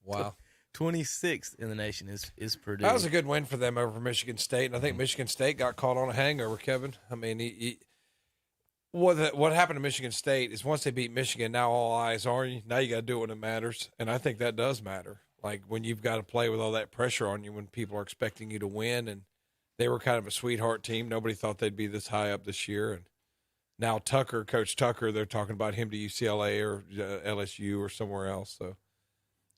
Wow. 26th in the nation is Purdue. That was a good win for them over Michigan State, and I think Michigan State got caught on a hangover, Kevin. I mean, what happened to Michigan State is once they beat Michigan, now all eyes are on you. Now you got to do it when it matters, and I think that does matter. Like when you've got to play with all that pressure on you when people are expecting you to win, and they were kind of a sweetheart team. Nobody thought they'd be this high up this year, and now Coach Tucker, they're talking about him to UCLA or LSU or somewhere else. So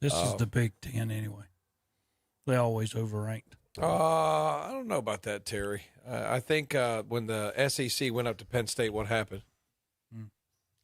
this is the Big Ten anyway. They always overranked. I don't know about that, Terry. I think when the SEC went up to Penn State, what happened?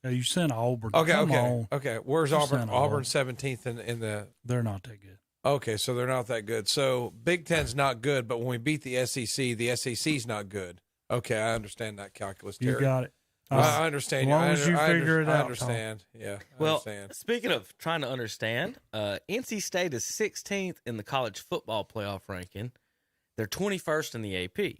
Yeah, you sent Auburn. Okay, Come on. okay. Where's You Auburn? sent Auburn 17th in the. They're not that good. Okay, so they're not that good. So Big Ten's not good, but when we beat the SEC's not good. Okay, I understand that calculus, Terry. You got it. I understand. As long as you figure it out. I understand. Yeah. I Well, understand. speaking of trying to understand, NC State is 16th in the college football playoff ranking. They're 21st in the AP.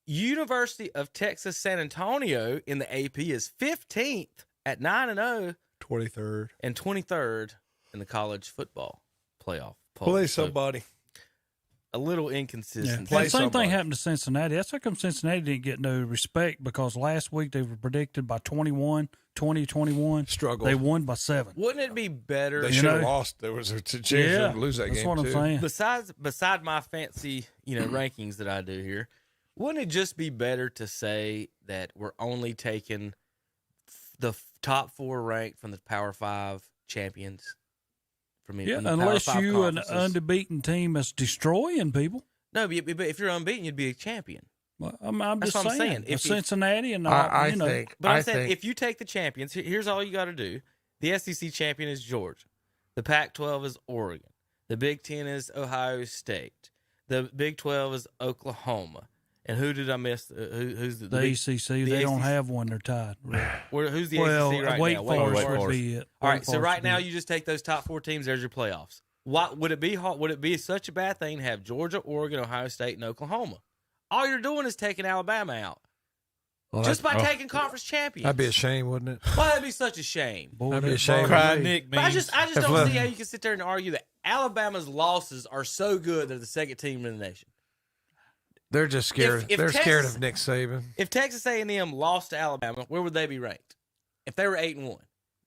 University of Texas San Antonio in the AP is 15th at 9-0. 23rd. And 23rd in the college football playoff poll. Play So, somebody. a little Yeah. inconsistent. The same thing happened to Cincinnati. That's how come Cincinnati didn't get no respect, because last week they were predicted by 20-21. Struggled. They won by 7. Wouldn't it be better? They should have lost. There was a chance to lose that game. That's what I'm saying. Beside my fancy, rankings that I do here, wouldn't it just be better to say that we're only taking the top 4 ranked from the Power 5 champions? From Yeah, from the unless Power 5 you an conferences? unbeaten team that's destroying people. No, but if you're unbeaten, you'd be a champion. Well, I'm That's just what I'm saying. saying. If Cincinnati and I you know, think. But I'm I saying think. if you take the champions, here's all you got to do. The SEC champion is Georgia. The Pac-12 is Oregon. The Big Ten is Ohio State. The Big 12 is Oklahoma. And who did I miss? Who's the the Big- ACC, the they don't ACC? have one. They're tied. Who's the Well, ACC right Wake now? Forest would be it. All Wake right, so Forest right would be now it. you just take those top 4 teams. There's your playoffs. What would it be? Would it be such a bad thing to have Georgia, Oregon, Ohio State, and Oklahoma? All you're doing is taking Alabama out, Well, just by that's- taking conference champions. That'd be a shame, wouldn't it? Why that'd be such a shame? That'd be a shame. But I just If don't Le- see how you can sit there and argue that Alabama's losses are so good they're the second team in the nation. They're just scared. If They're scared Texas- of Nick Saban. If Texas A&M lost to Alabama, where would they be ranked? If they were 8-1,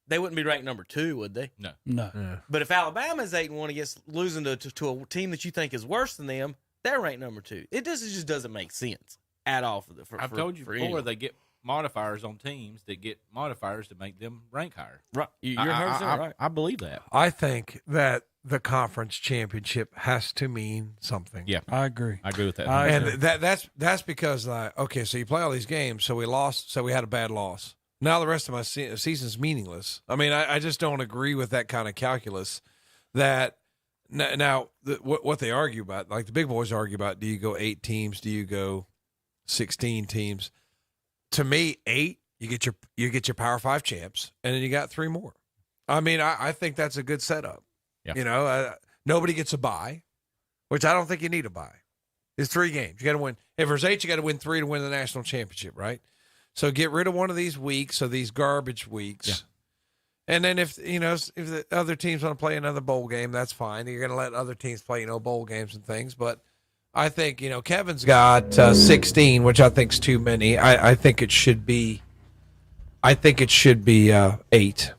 they wouldn't be ranked number 2, would they? No. No. But if Alabama is 8-1 against losing to a team that you think is worse than them, they're ranked number 2. It just doesn't make sense at all for I've told you for before, anyone. they get modifiers on teams that get modifiers to make them rank higher. Right. You're 100% right. I believe that. I think that the conference championship has to mean something. Yeah, I agree. I agree with that. And that's because okay, so you play all these games, so we lost, so we had a bad loss. Now the rest of my season's meaningless. I mean, I just don't agree with that kind of calculus. That now what they argue about, like the big boys argue about, do you go 8 teams? Do you go 16 teams? To me, 8, you get your Power 5 champs, and then you got 3 more. I mean, I think that's a good setup. Yeah. Nobody gets a bye, which I don't think you need a bye. It's 3 games. You got to win. If there's 8, you got to win 3 to win the national championship, right? So get rid of one of these weeks, of these garbage weeks. Yeah. And then if the other teams want to play another bowl game, that's fine. You're going to let other teams play, bowl games and things. But I think, Kevin's got 16, which I think's too many. I think it should be 8.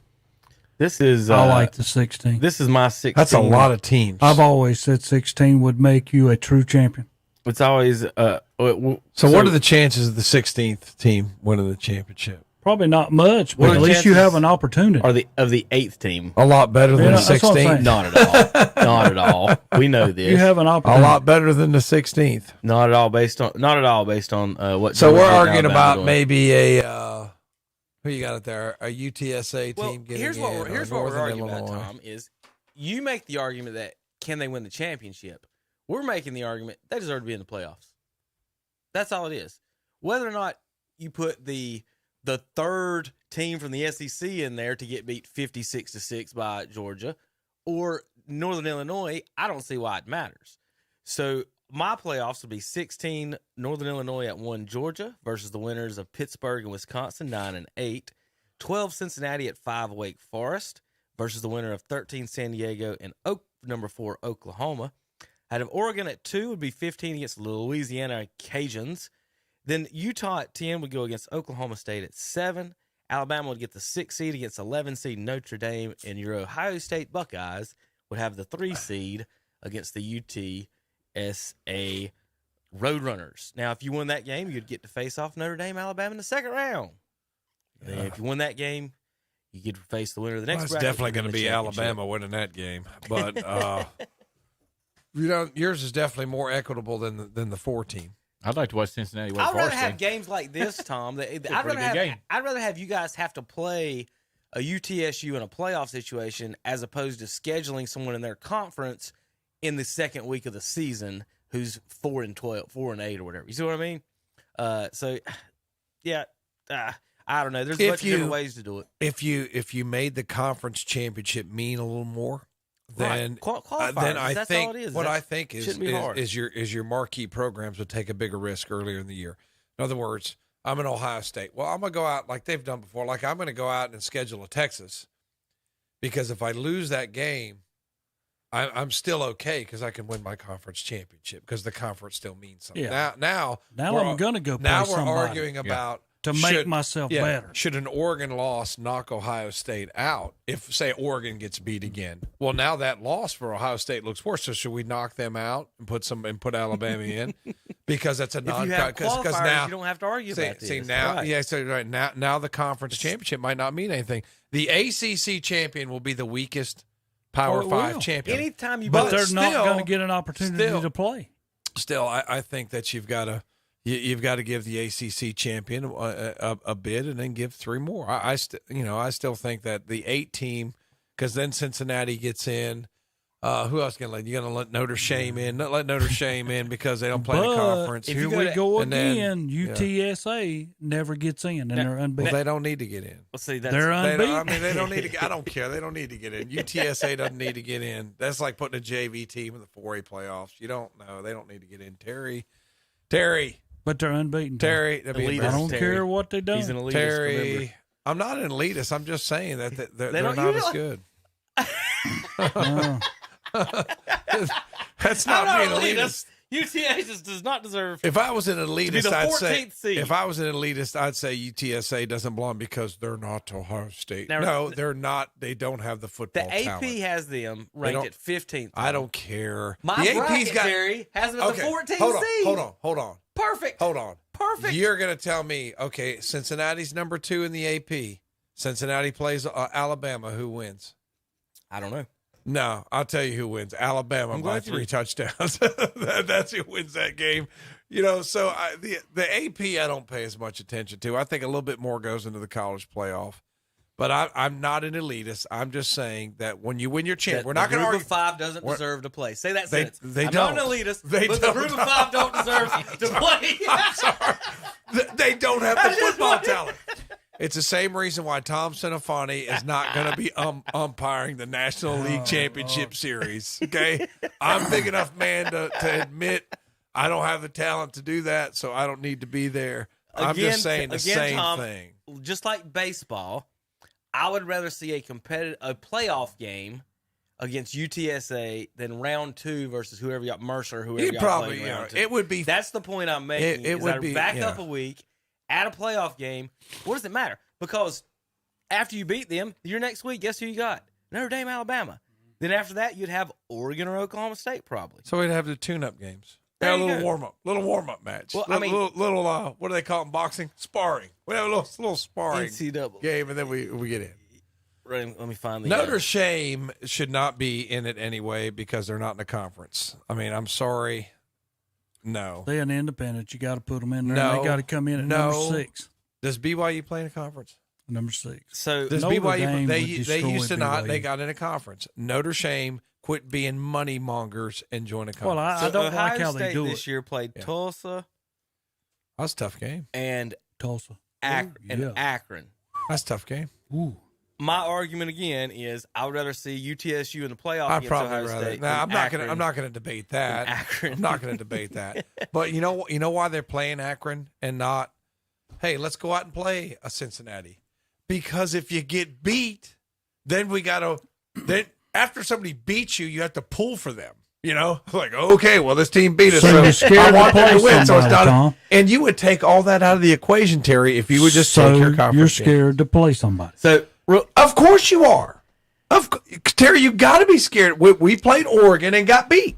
This is I like the 16. This is my 16. That's a lot of teams. I've always said 16 would make you a true champion. It's always So what are the chances of the 16th team winning the championship? Probably not much, What but are at the least you chances have an opportunity. Are of the 8th team? A lot better than the that's what I'm 16th. saying. Not at all. Not at all. We know this. You have an A opportunity. lot better than the 16th. Not at all based on what. So we're Georgia and arguing Alabama about doing. maybe a who you got it there? A UTSA Well, team getting here's what in, we're, or here's what we're Northern arguing about, Illinois. Tom. Is you make the argument that can they win the championship? We're making the argument they deserve to be in the playoffs. That's all it is. Whether or not you put the third team from the SEC in there to get beat 56-6 by Georgia or Northern Illinois, I don't see why it matters. So my playoffs would be 16 Northern Illinois at 1 Georgia versus the winners of Pittsburgh and Wisconsin 9-8, 12 Cincinnati at 5 Wake Forest versus the winner of 13 San Diego and number 4 Oklahoma. Out of Oregon at 2 would be 15 against the Louisiana Cajuns. Then Utah at 10 would go against Oklahoma State at 7. Alabama would get the 6 seed against 11 seed Notre Dame, and your Ohio State Buckeyes would have the 3 seed against the UTSA Roadrunners. Now, if you won that game, you'd get to face off Notre Dame, Alabama in the second round. Then if you won that game, you get to face the winner of the next It's bracket. definitely to going win to the be championship. Alabama winning that game. But yours is definitely more equitable than the 4 team. I'd like to watch Cincinnati. I'd rather have games like this, Tom. I'd rather have you guys have to play a UTSU in a playoff situation as opposed to scheduling someone in their conference in the second week of the season who's 4-12, 4-8 or whatever. You see what I mean? I don't know. There's a bunch of different ways to do it. If you made the conference championship mean a little more, then I think what I think is your marquee programs would take a bigger risk earlier in the year. In other words, I'm in Ohio State. Well, I'm gonna go out like they've done before. Like I'm gonna go out and schedule a Texas, because if I lose that game, I'm still okay because I can win my conference championship because the conference still means something. Yeah. Now I'm gonna go. Now play we're somebody. arguing about. To make myself better. Should an Oregon loss knock Ohio State out if, say, Oregon gets beat again? Well, now that loss for Ohio State looks worse. So should we knock them out and put Alabama in because that's a non? Because now you don't have to argue about this. See now, right. So right now the conference championship might not mean anything. The ACC champion will be the weakest Power 5 champion. Anytime you, but they're not going to get an opportunity to play. Still, I think that you've got to give the ACC champion a bid and then give 3 more. I still think that the 8 team, because then Cincinnati gets in. Who else going to let? You're going to let Notre Dame in? Not let Notre Dame in because they don't play in the conference. Here we go again. UTSA never gets in, and they're unbeaten. Well, they don't need to get in. Let's see, they're unbeaten. They don't need to. I don't care. They don't need to get in. UTSA doesn't need to get in. That's like putting a JV team in the 4A playoffs. You don't know. They don't need to get in. Terry. But they're unbeaten. Terry, I don't care what they do. He's an elitist. Terry, remember. I'm not an elitist. I'm just saying that they're not as good. That's not being elitist. UTA just does not deserve. If I was an elitist, I'd say. If I was an elitist, I'd say UTSA doesn't belong because they're not Ohio State. Now, no, they're not. They don't have the football. The AP talent. has them ranked at 15th. I don't care. My the bracket, Terry, has them at the 14th seed. Hold on. Perfect. Hold on. Perfect. You're going to tell me, okay, Cincinnati's number 2 in the AP. Cincinnati plays Alabama. Who wins? I don't know. No, I'll tell you who wins. Alabama by 3 touchdowns. That's who wins that game. So the AP I don't pay as much attention to. I think a little bit more goes into the college playoff. But I'm not an elitist. I'm just saying that when you win your champ, we're not going to argue. The group of 5 doesn't deserve to play. Say that sentence. They I'm don't. not an elitist, but the group of 5 don't deserve to play. I'm sorry. They don't have the football talent. It's the same reason why Tom Sinofani is not going to be umpiring the National League Championship Series. Okay, I'm a big enough man to admit I don't have the talent to do that, so I don't need to be there. I'm just saying the same Tom, thing. Just like baseball, I would rather see a playoff game against UTSA than round 2 versus whoever you got, Mercer, whoever you got playing round 2. It would be. That's the point I'm making. It would be back up a week. At a playoff game, what does it matter? Because after you beat them, your next week, guess who you got? Notre Dame, Alabama. Then after that, you'd have Oregon or Oklahoma State probably. So we'd have the tune-up games. A little warm-up match. Well, little what do they call it in boxing? Sparring. We have a little sparring NCAA game, and then we get in. Let me find the Notre Dame should not be in it anyway because they're not in the conference. I mean, I'm sorry. No. They're an independent. You got to put them in there. No. They got to come in at number 6. Does BYU play in a conference? Number 6. So does BYU? They used to not. They got in a conference. Notre Dame quit being money mongers and join a conference. Well, I don't Ohio like how State they do this year played Tulsa. That's a tough game. And Tulsa. Akron. That's a tough game. Ooh. My argument again is I would rather see UTSU in the playoff against Ohio State. I'm not going to debate that. Akron. I'm not going to debate that. But you know why they're playing Akron and not, hey, let's go out and play a Cincinnati? Because if you get beat, then after somebody beats you, you have to pull for them. Like, okay, well, this team beat us. So you're scared I want them to win, so it's not. Tom. And you would take all that out of the equation, Terry, if you would just take your conference. You're scared to play somebody. So, of course you are. Terry, you got to be scared. We played Oregon and got beat.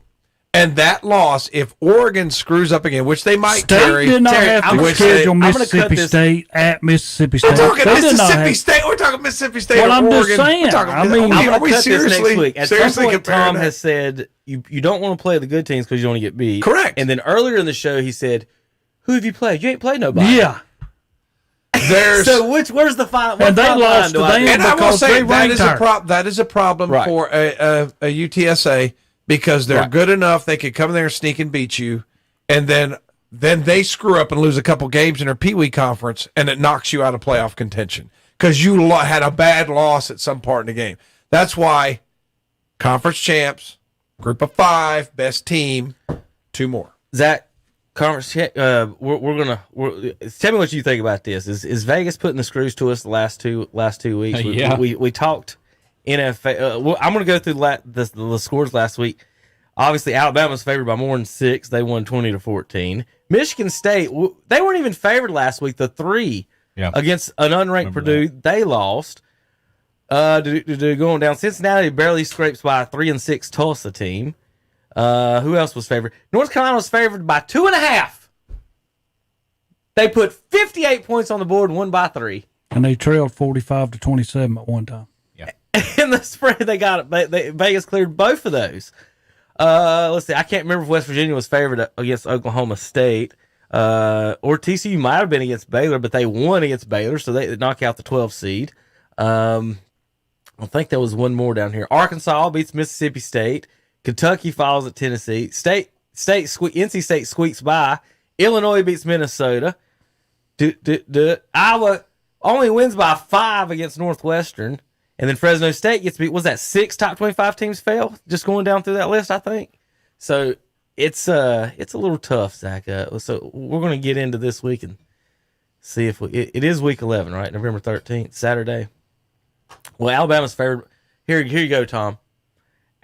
And that loss, if Oregon screws up again, which they might State carry, did not have to schedule Mississippi State at Mississippi State. We're talking They did not Mississippi have- State. We're talking Mississippi State. Well, or I'm Oregon. just saying. We're talking, I mean, I'm are we gonna cut this seriously next week. At some seriously point, comparing Tom that? has said you don't want to play the good teams because you want to get beat. Correct. And then earlier in the show, he said, "Who have you played? You ain't played nobody." Yeah. There's So where's the final? And they lost to them And I will because say they that ranked is a higher. that is a problem Right. for a UTSA because they're Right. good enough they could come in there and sneak and beat you, and then they screw up and lose a couple games in their Pee Wee conference, and it knocks you out of playoff contention because you had a bad loss at some part in the game. That's why conference champs, group of 5, best team, 2 more. Zach, conference. Tell me what you think about this. Is Vegas putting the screws to us the last two weeks? Yeah. We talked NFL. I'm going to go through the scores last week. Obviously, Alabama's favored by more than 6. They won 20-14. Michigan State, they weren't even favored last week. The 3 against an unranked Purdue, they lost. Going down, Cincinnati barely scrapes by a 3-6 Tulsa team. Who else was favored? North Carolina was favored by 2.5. They put 58 points on the board and won by 3. And they trailed 45-27 at one time. In the spread, they got it. Vegas cleared both of those. Let's see. I can't remember if West Virginia was favored against Oklahoma State. Or TCU might have been against Baylor, but they won against Baylor, so they knock out the 12 seed. I think there was one more down here. Arkansas beats Mississippi State. Kentucky falls at Tennessee. NC State squeaks by. Illinois beats Minnesota. Iowa only wins by 5 against Northwestern. And then Fresno State gets beat. Was that 6 top 25 teams fell? Just going down through that list, I think. So it's a little tough, Zach. So we're going to get into this week and see if it is week 11, right? November 13th, Saturday. Well, Alabama's favored. Here you go, Tom.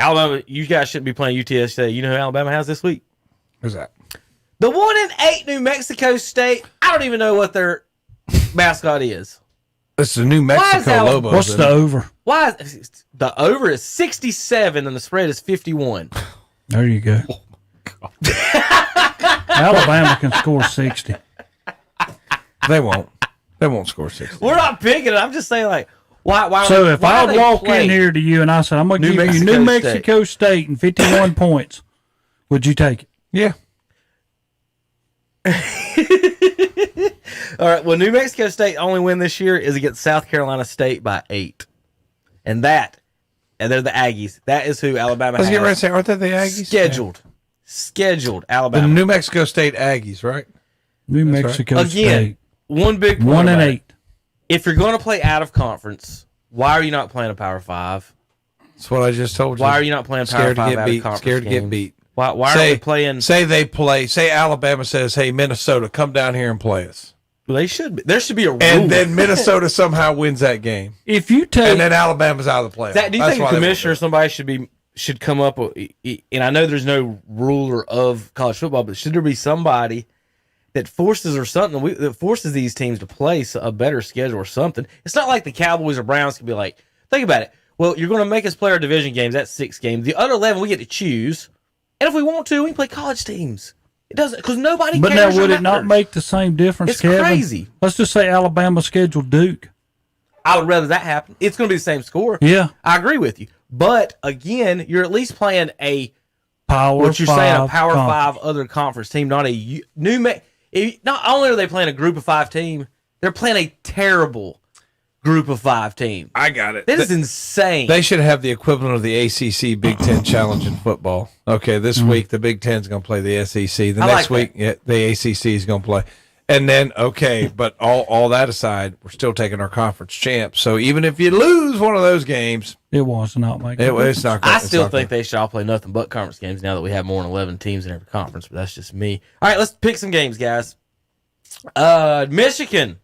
Alabama, you guys shouldn't be playing UTSA. You know who Alabama has this week? Who's that? The 1-8 New Mexico State. I don't even know what their mascot is. It's the New Mexico Lobos. What's the over? Why is the over is 67 and the spread is 51? There you go. Alabama can score 60. They won't. They won't score 60. We're not picking it. I'm just saying, like, why? So if why I would walk in here to you and I said, I'm going to give you New Mexico State and 51 points, would you take it? Yeah. All right. Well, New Mexico State only win this year is against South Carolina State by 8, and they're the Aggies. That is who Alabama I was has getting ready to say, aren't they the Aggies? Scheduled Alabama. The New Mexico State Aggies, right? New Mexico Again, State. one big 1-8. If you're going to play out of conference, why are you not playing a Power 5? That's what I just told you. Why are you not playing Power 5 out of conference Scared to games? get beat. Why are they playing? Say Alabama says, hey, Minnesota, come down here and play us. Well, they should be. There should be a rule. And then Minnesota somehow wins that game. If you take, and then Alabama's out of the playoffs. Zach, do you think a commissioner or somebody should come up with, and I know there's no ruler of college football, but should there be somebody that forces or something that forces these teams to play a better schedule or something? It's not like the Cowboys or Browns can be like, think about it. Well, you're going to make us play our division games. That's 6 games. The other 11 we get to choose, and if we want to, we can play college teams. It doesn't, because nobody But cares. now, would it not make the same difference, It's Kevin? crazy. Let's just say Alabama scheduled Duke. I would rather that happen. It's going to be the same score. Yeah. I agree with you. But, again, you're at least playing a Power what you're saying, a 5 Power conference. 5 other conference team, not a not only are they playing a group of 5 team, they're playing a terrible group of 5 team. I got it. That is insane. They should have the equivalent of the ACC Big Ten Challenge in football. Okay, this week the Big Ten's going to play the SEC. The next week the ACC is going to play. And then, okay, but all that aside, we're still taking our conference champs. So even if you lose one of those games, it was not making it's not. I still think they should all play nothing but conference games now that we have more than 11 teams in every conference, but that's just me. All right, let's pick some games, guys. Michigan,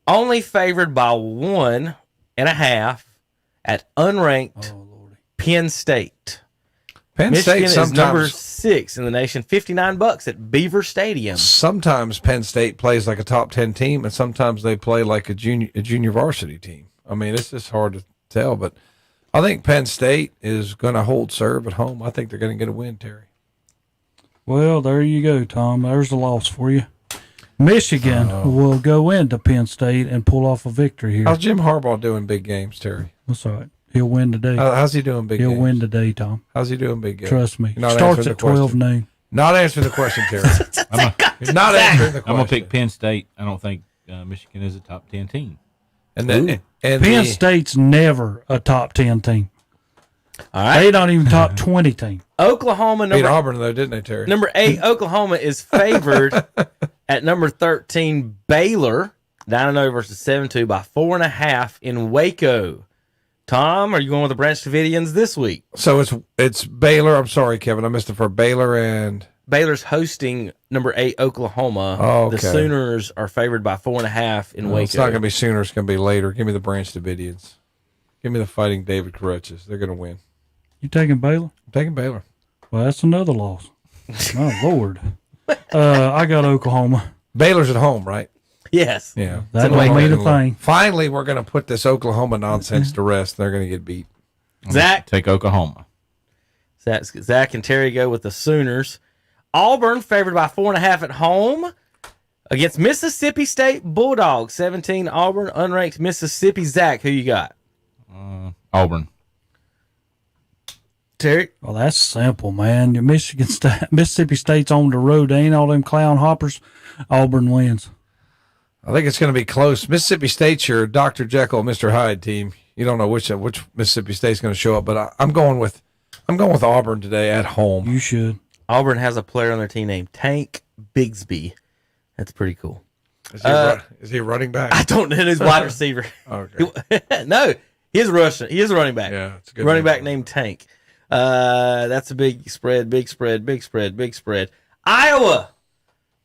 only favored by 1.5 at unranked Penn State. Penn Michigan State is number sometimes 6 in the nation, $59 at Beaver Stadium. sometimes Penn State plays like a top 10 team, and sometimes they play like a junior varsity team. I mean, it's just hard to tell, but I think Penn State is going to hold serve at home. I think they're going to get a win, Terry. Well, there you go, Tom. There's a loss for you. Michigan will go into Penn State and pull off a victory here. How's Jim Harbaugh doing big games, Terry? That's all right. He'll win today. How's he doing big games? He'll win today, Tom. How's he doing big games? Trust me. You're not Starts answering at the question. 12 noon. Not answering the question, Terry. You're not answering the question. I'm going to pick Penn State. I don't think Michigan is a top 10 team. And then Penn State's never a top 10 team. All right. They don't even top 20 team. Oklahoma beat Auburn, though, didn't they, Terry? Number 8, Oklahoma is favored at number 13, Baylor, 9-0 versus 7-2 by 4.5 in Waco. Tom, are you going with the Branch Davidians this week? So it's Baylor. I'm sorry, Kevin. I missed it for Baylor and... Baylor's hosting number 8, Oklahoma. Oh, okay. The Sooners are favored by 4.5 in Waco. It's not going to be sooner. It's going to be later. Give me the Branch Davidians. Give me the Fighting David Koreches. They're going to win. You taking Baylor? I'm taking Baylor. Well, that's another loss. Oh, Lord. I got Oklahoma. Baylor's at home, right? Yes. Yeah. That don't mean a thing. Finally, we're going to put this Oklahoma nonsense to rest. They're going to get beat. Zach? Take Oklahoma. Zach and Terry go with the Sooners. Auburn favored by 4.5 at home against Mississippi State Bulldogs. 17 Auburn, unranked Mississippi. Zach, who you got? Auburn. Terry? Well, that's simple, man. Your Mississippi State's on the road. They ain't all them clown hoppers. Auburn wins. I think it's going to be close. Mississippi State's your Dr. Jekyll, Mr. Hyde team. You don't know which Mississippi State's going to show up, but I'm going with Auburn today at home. You should. Auburn has a player on their team named Tank Bigsby. That's pretty cool. Is he a running back? I don't know. He's wide receiver. Okay. No, he's Russian. He is a running back. Yeah, it's a good running name. back named Tank. That's a big spread. Iowa,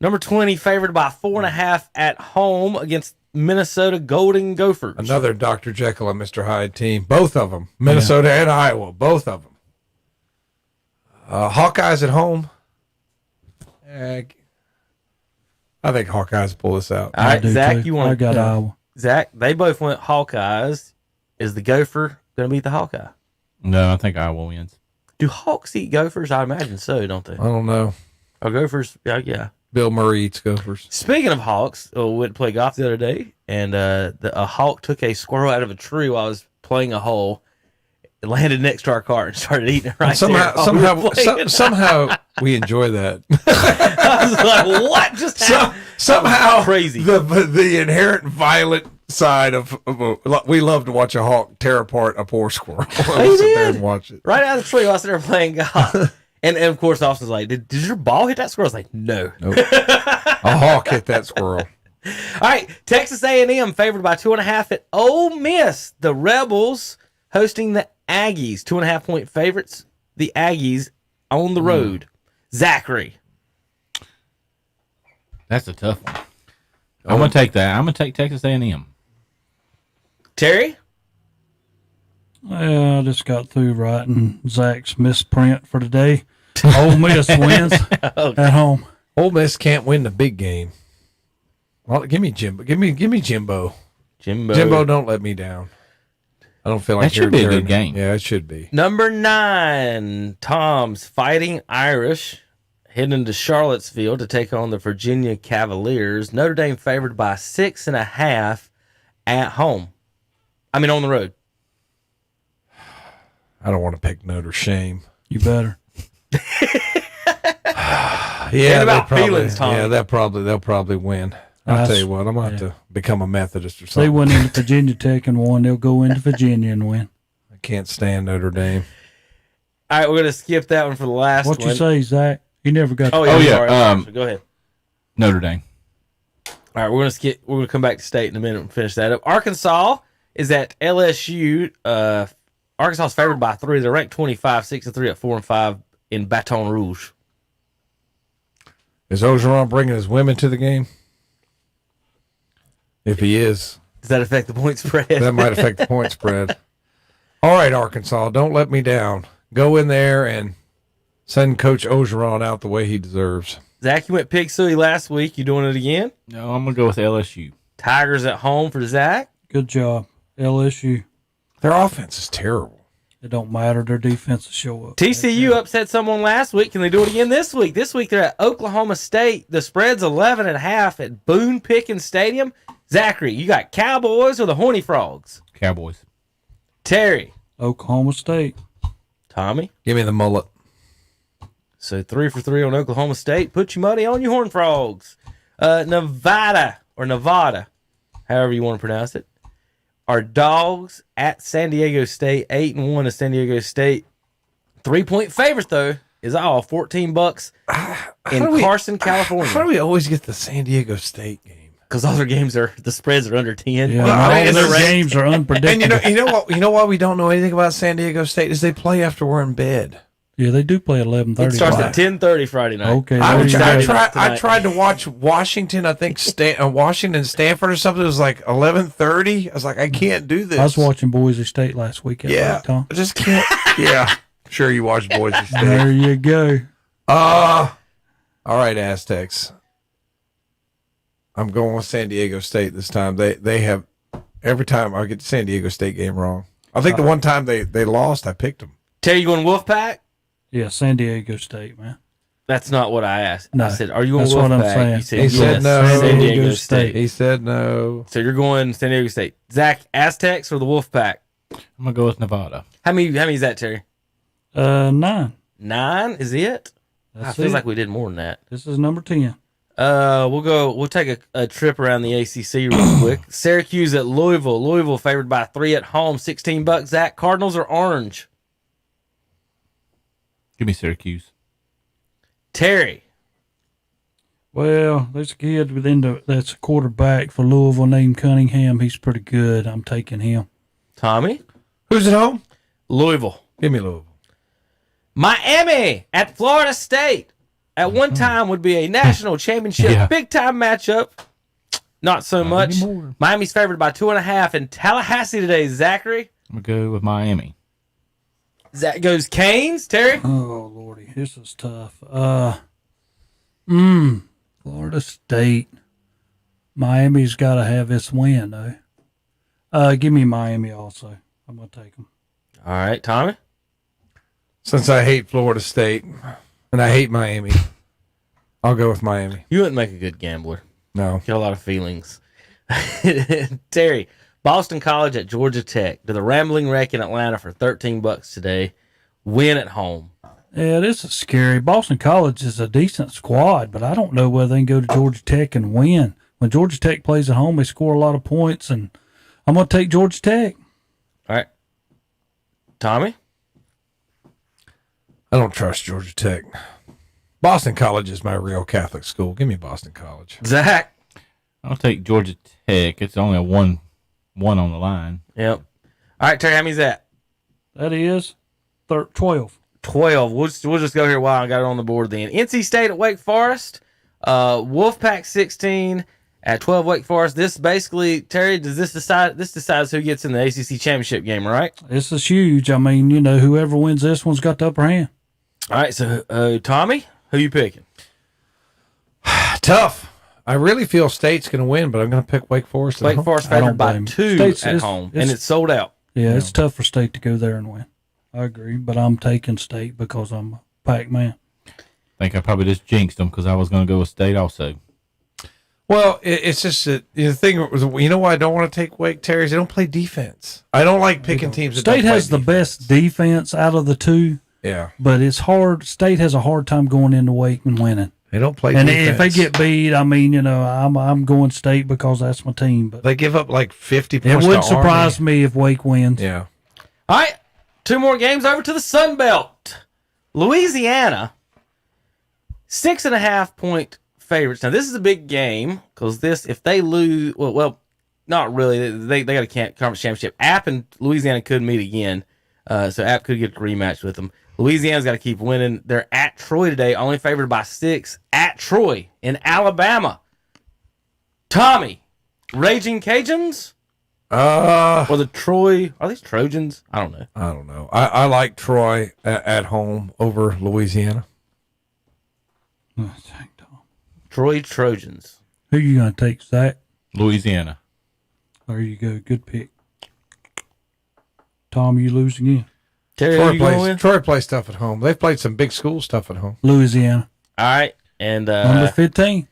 number 20, favored by 4.5 at home against Minnesota Golden Gophers. Another Dr. Jekyll and Mr. Hyde team. Both of them. Minnesota and Iowa. Both of them. Hawkeyes at home. I think Hawkeyes pull this out. All right, Zach, you want? I got Iowa. Zach, they both went Hawkeyes. Is the Gopher going to beat the Hawkeye? No, I think Iowa wins. Do Hawks eat Gophers? I imagine so, don't they? I don't know. Are Gophers? Yeah. Bill Murray eats Gophers. Speaking of Hawks, we went to play golf the other day, and a hawk took a squirrel out of a tree while I was playing a hole. It landed next to our car and started eating it right there. Somehow we enjoy that. I was like, what just happened? Somehow crazy. The inherent violent side of we love to watch a hawk tear apart a poor squirrel. We'll sit there and watch it. Right out of the tree while I was there playing golf. And of course, Austin's like, did your ball hit that squirrel? I was like, no. Nope. A hawk hit that squirrel. All right, Texas A&M favored by 2.5 at Ole Miss. The Rebels hosting the Aggies, 2.5-point favorites. The Aggies on the road. Zachary. That's a tough one. I'm going to take that. I'm going to take Texas A&M. Terry? Well, I just got through writing Zach's misprint for today. Ole Miss wins at home. Ole Miss can't win the big game. Well, give me Jimbo. Give me Jimbo. Jimbo, don't let me down. I don't feel like that should be a good game. Yeah, it should be. Number 9, Tom's Fighting Irish heading to Charlottesville to take on the Virginia Cavaliers. Notre Dame favored by 6.5 at home. I mean, on the road. I don't want to pick Notre Shame. You better. Yeah, about feelings, Tom. Yeah, they'll probably win. I'll tell you what, I'm going to have to become a Methodist or something. They went into Virginia Tech and won. They'll go into Virginia and win. I can't stand Notre Dame. All right, we're going to skip that one for the last one. What you say, Zach? You never got. Oh yeah. Go ahead. Notre Dame. All right, we're going to come back to state in a minute and finish that up. Arkansas is at LSU. Arkansas is favored by 3. They're ranked 25, 6-3 at 4-5 in Baton Rouge. Is Ogeron bringing his women to the game? If he is, does that affect the point spread? That might affect the point spread. All right, Arkansas, don't let me down. Go in there and send Coach Ogeron out the way he deserves. Zach, you went Pig Suey last week. You doing it again? No, I'm going to go with LSU. Tigers at home for Zach. Good job, LSU. Their offense is terrible. It don't matter. Their defense will show up. TCU upset someone last week. Can they do it again this week? This week they're at Oklahoma State. The spread's 11.5 at Boone Pickens Stadium. Zachary, you got Cowboys or the Horny Frogs? Cowboys. Terry. Oklahoma State. Tommy. Give me the mullet. So 3 for 3 on Oklahoma State. Put your money on your Horned Frogs. Nevada, however you want to pronounce it, are Dogs at San Diego State. 8-1 to San Diego State. 3-point favorite, though, is all $14 in Carson, California. How do we always get the San Diego State game? Because all their games the spreads are under 10. Yeah, all their games are unpredictable. And you know why we don't know anything about San Diego State is they play after we're in bed. Yeah, they do play 11:30. It starts at 10:30 Friday night. Okay, I tried to watch Washington. I think Washington Stanford or something. It was like 11:30. I was like, I can't do this. I was watching Boise State last week. Yeah, Tom. I just can't. Yeah, sure you watched Boise State. There you go. All right, Aztecs. I'm going with San Diego State this time. They have every time I get the San Diego State game wrong. I think the one time they lost, I picked them. Terry, you going Wolfpack? Yeah, San Diego State, man. That's not what I asked. No, I said, are you going that's what I'm Wolfpack? saying. You said, He said no. San Diego State. He said no. So you're going San Diego State. Zach, Aztecs or the Wolfpack? I'm going to go with Nevada. How many is that, Terry? 9. 9 is it? That's feels it. like we did more than that. This is number 10. We'll take a trip around the ACC real quick. Syracuse at Louisville. Louisville favored by 3 at home. $16. Zach, Cardinals or Orange? Give me Syracuse. Terry. Well, there's a kid that's a quarterback for Louisville named Cunningham. He's pretty good. I'm taking him. Tommy. Who's at home? Louisville. Give me Louisville. Miami at Florida State. At one time would be a national championship big time matchup. Not so much. Anymore. Miami's favored by 2.5 in Tallahassee today. Zachary. I'm going to go with Miami. Zach goes Canes. Terry. Oh, Lordy. This is tough. Florida State. Miami's got to have this win, though. Give me Miami also. I'm going to take them. All right, Tommy. Since I hate Florida State and I hate Miami, I'll go with Miami. You wouldn't make a good gambler. No. Get a lot of feelings. Terry, Boston College at Georgia Tech. To the Rambling Wreck in Atlanta for $13 today. Win at home. Yeah, this is scary. Boston College is a decent squad, but I don't know whether they can go to Georgia Tech and win. When Georgia Tech plays at home, they score a lot of points, and I'm going to take Georgia Tech. All right. Tommy? I don't trust Georgia Tech. Boston College is my real Catholic school. Give me Boston College. Zach? I'll take Georgia Tech. It's only a one on the line. Yep. All right, Terry, how many's that? That is 12. 12. We'll just go here while I got it on the board then. NC State at Wake Forest. Wolfpack 16 at 12 Wake Forest. This basically, Terry, this decides who gets in the ACC championship game, right? This is huge. I mean, whoever wins this one's got the upper hand. All right, so Tommy, who you picking? Tough. I really feel State's going to win, but I'm going to pick Wake Forest. Wake Forest favored by 2 at home, and it's sold out. Yeah, it's tough for State to go there and win. I agree, but I'm taking State because I'm a Pac man. I think I probably just jinxed them because I was going to go with State also. Well, it's just that the thing was, why I don't want to take Wake, Terry, is they don't play defense. I don't like picking teams that State don't has play the best defense out of the two. Yeah. But it's hard. State has a hard time going into Wake and winning. They don't play and defense. if they get beat, I mean, I'm going State because that's my team. But they give up like 50 points. It wouldn't surprise me if Wake wins. Yeah. All right, 2 more games over to the Sun Belt. Louisiana, 6.5 point favorites. Now, this is a big game because if they lose, well, not really. They got a conference championship. App and Louisiana could meet again, so App could get a rematch with them. Louisiana's got to keep winning. They're at Troy today, only favored by 6 at Troy in Alabama. Tommy, Raging Cajuns? Or the Troy, are these Trojans? I don't know. I like Troy at home over Louisiana. Troy Trojans. Who you going to take, Zach? Louisiana. There you go. Good pick. Tom, you lose again. Terry, who you going with? Troy plays stuff at home. They've played some big school stuff at home. Louisiana. All right. And Number 15.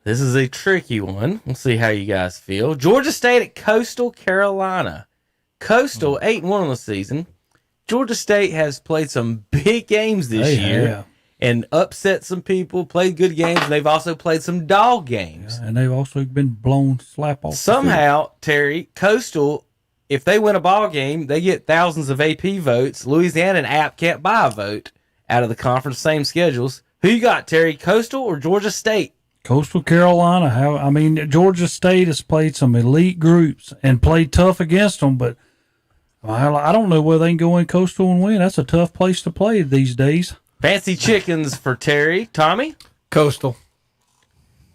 This is a tricky one. We'll see how you guys feel. Georgia State at Coastal Carolina. Coastal 8-1 on the season. Georgia State has played some big games this year and upset some people, played good games. And they've also played some dog games. And they've also been blown slap off. Somehow, Terry, Coastal, if they win a ball game, they get thousands of AP votes. Louisiana and App can't buy a vote out of the conference, same schedules. Who you got, Terry, Coastal or Georgia State? Coastal Carolina. Georgia State has played some elite groups and played tough against them, but I don't know whether they can go in Coastal and win. That's a tough place to play these days. Fancy chickens for Terry. Tommy? Coastal.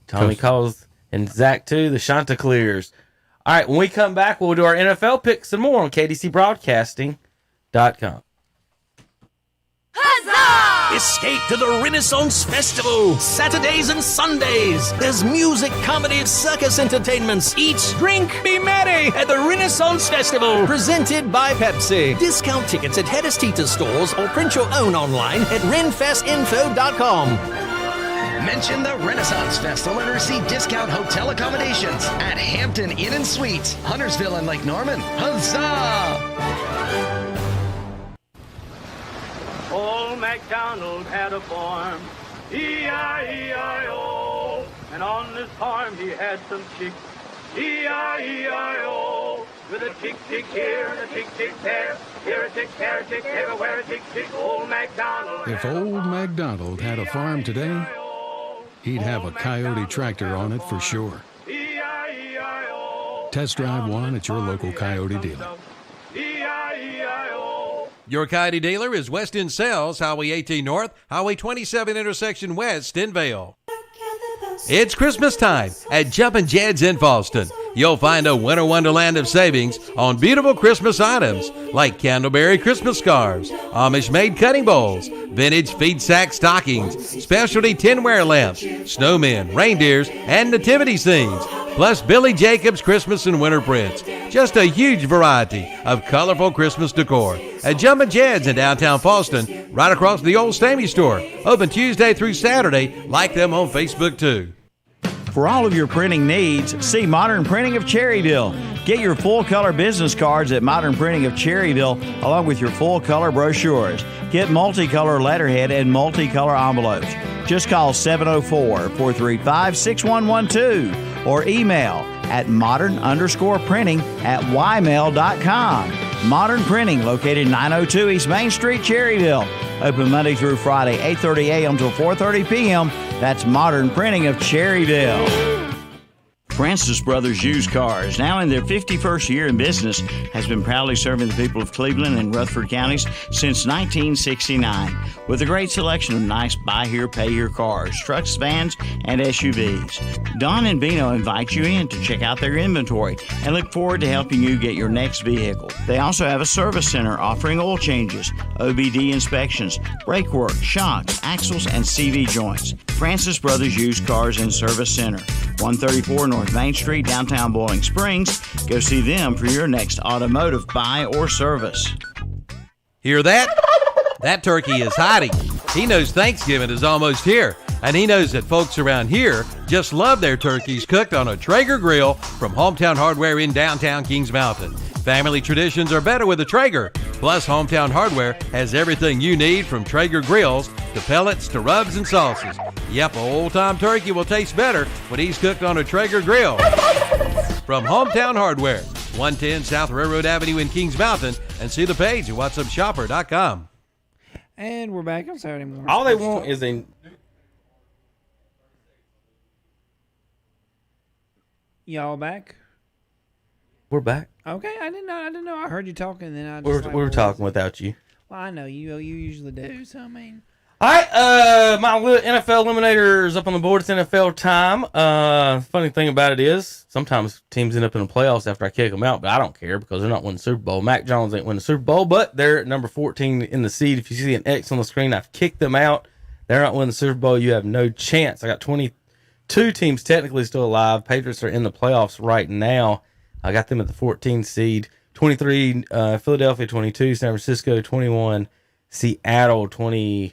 Tommy calls, and Zach too, the Chanticleers. All right, when we come back, we'll do our NFL picks and more on KDCBroadcasting.com. Huzzah! Escape to the Renaissance Festival, Saturdays and Sundays. There's music, comedy, circus entertainments. Eat, drink, be merry at the Renaissance Festival. Presented by Pepsi. Discount tickets at Hedis Tita stores or print your own online at renfestinfo.com. Mention the Renaissance Festival and receive discount hotel accommodations at Hampton Inn and Suites, Huntersville and Lake Norman. Huzzah! Old MacDonald had a farm, E-I-E-I-O, and on this farm he had some chicks, E-I-E-I-O, with a tick here and a tick there, here a tick, there a tick, everywhere a tick, old MacDonald. If old MacDonald had a farm today, he'd have a Coyote tractor on it for sure. Test drive one at your local Coyote dealer. Your Coyote dealer is West End Sales, Highway 18 North, Highway 27 intersection west in Vale. It's Christmas time at Jumpin' Jed's in Falston. You'll find a winter wonderland of savings on beautiful Christmas items like Candleberry Christmas scarves, Amish-made cutting bowls, vintage feed sack stockings, specialty tinware lamps, snowmen, reindeers, and nativity scenes, plus Billy Jacobs Christmas and winter prints. Just a huge variety of colorful Christmas decor at Jumpin' Jed's in downtown Falston, right across from the old Stamey store. Open Tuesday through Saturday. Like them on Facebook too. For all of your printing needs, see Modern Printing of Cherryville. Get your full-color business cards at Modern Printing of Cherryville, along with your full-color brochures. Get multicolor letterhead and multicolor envelopes. Just call 704-435-6112 or email at modern_printing@ymail.com. Modern Printing, located 902 East Main Street, Cherryville. Open Monday through Friday, 8:30 a.m. till 4:30 p.m. That's Modern Printing of Cherryville. Francis Brothers Used Cars, now in their 51st year in business, has been proudly serving the people of Cleveland and Rutherford counties since 1969. With a great selection of nice buy here, pay here cars, trucks, vans, and SUVs. Don and Bino invite you in to check out their inventory and look forward to helping you get your next vehicle. They also have a service center offering oil changes, OBD inspections, brake work, shocks, axles, and CV joints. Francis Brothers Used Cars and Service Center, 134 North Main Street, downtown Boiling Springs. Go see them for your next automotive buy or service. Hear that? That turkey is hiding. He knows Thanksgiving is almost here, and he knows that folks around here just love their turkeys cooked on a Traeger grill from Hometown Hardware in downtown Kings Mountain. Family traditions are better with a Traeger. Plus, Hometown Hardware has everything you need from Traeger grills to pellets to rubs and sauces. Yep, a old-time turkey will taste better when he's cooked on a Traeger grill. From Hometown Hardware, 110 South Railroad Avenue in Kings Mountain, and see the page at whatsupshopper.com. And we're back on Saturday morning. All they want is a... Y'all back? We're back. Okay, I didn't know. I heard you talking, and then I We just were talking without you. Well, I know you usually do. So I mean, all right, my NFL eliminator is up on the board. It's NFL time. Funny thing about it is sometimes teams end up in the playoffs after I kick them out, but I don't care because they're not winning the Super Bowl. Mac Jones ain't winning the Super Bowl, but they're at number 14 in the seed. If you see an X on the screen, I've kicked them out. They're not winning the Super Bowl. You have no chance. I got 22 teams technically still alive. Patriots are in the playoffs right now. I got them at the 14 seed. 23, Philadelphia 22, San Francisco 21, Seattle 20,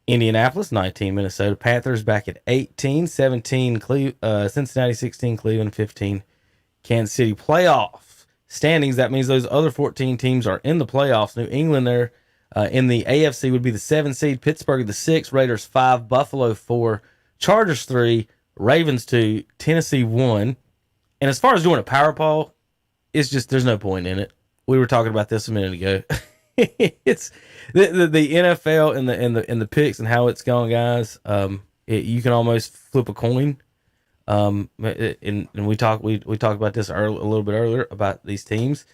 Indianapolis 19, Minnesota Panthers back at 18, 17, Cincinnati 16, Cleveland 15, Kansas City. Playoff standings, that means those other 14 teams are in the playoffs. New England there in the AFC would be the 7 seed, Pittsburgh the 6, Raiders 5, Buffalo 4, Chargers 3, Ravens 2, Tennessee 1. And as far as doing a power poll, it's just there's no point in it. We were talking about this a minute ago. It's the NFL and the picks and how it's going, guys. You can almost flip a coin. And we talked about this a little bit earlier about these teams.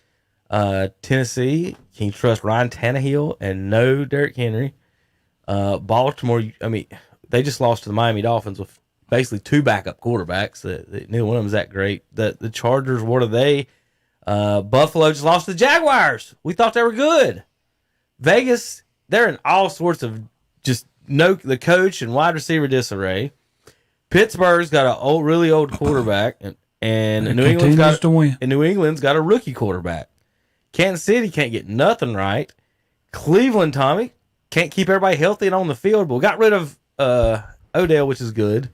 Tennessee, can you trust Ryan Tannehill and no Derrick Henry? Baltimore, I mean, they just lost to the Miami Dolphins with basically 2 backup quarterbacks. Neither one of them is that great. The Chargers, what are they? Buffalo just lost to the Jaguars. We thought they were good. Vegas, they're in all sorts of just the coach and wide receiver disarray. Pittsburgh's got a really old quarterback, and New England's got a rookie quarterback. Kansas City can't get nothing right. Cleveland, Tommy, can't keep everybody healthy and on the field, but we got rid of Odell, which is good.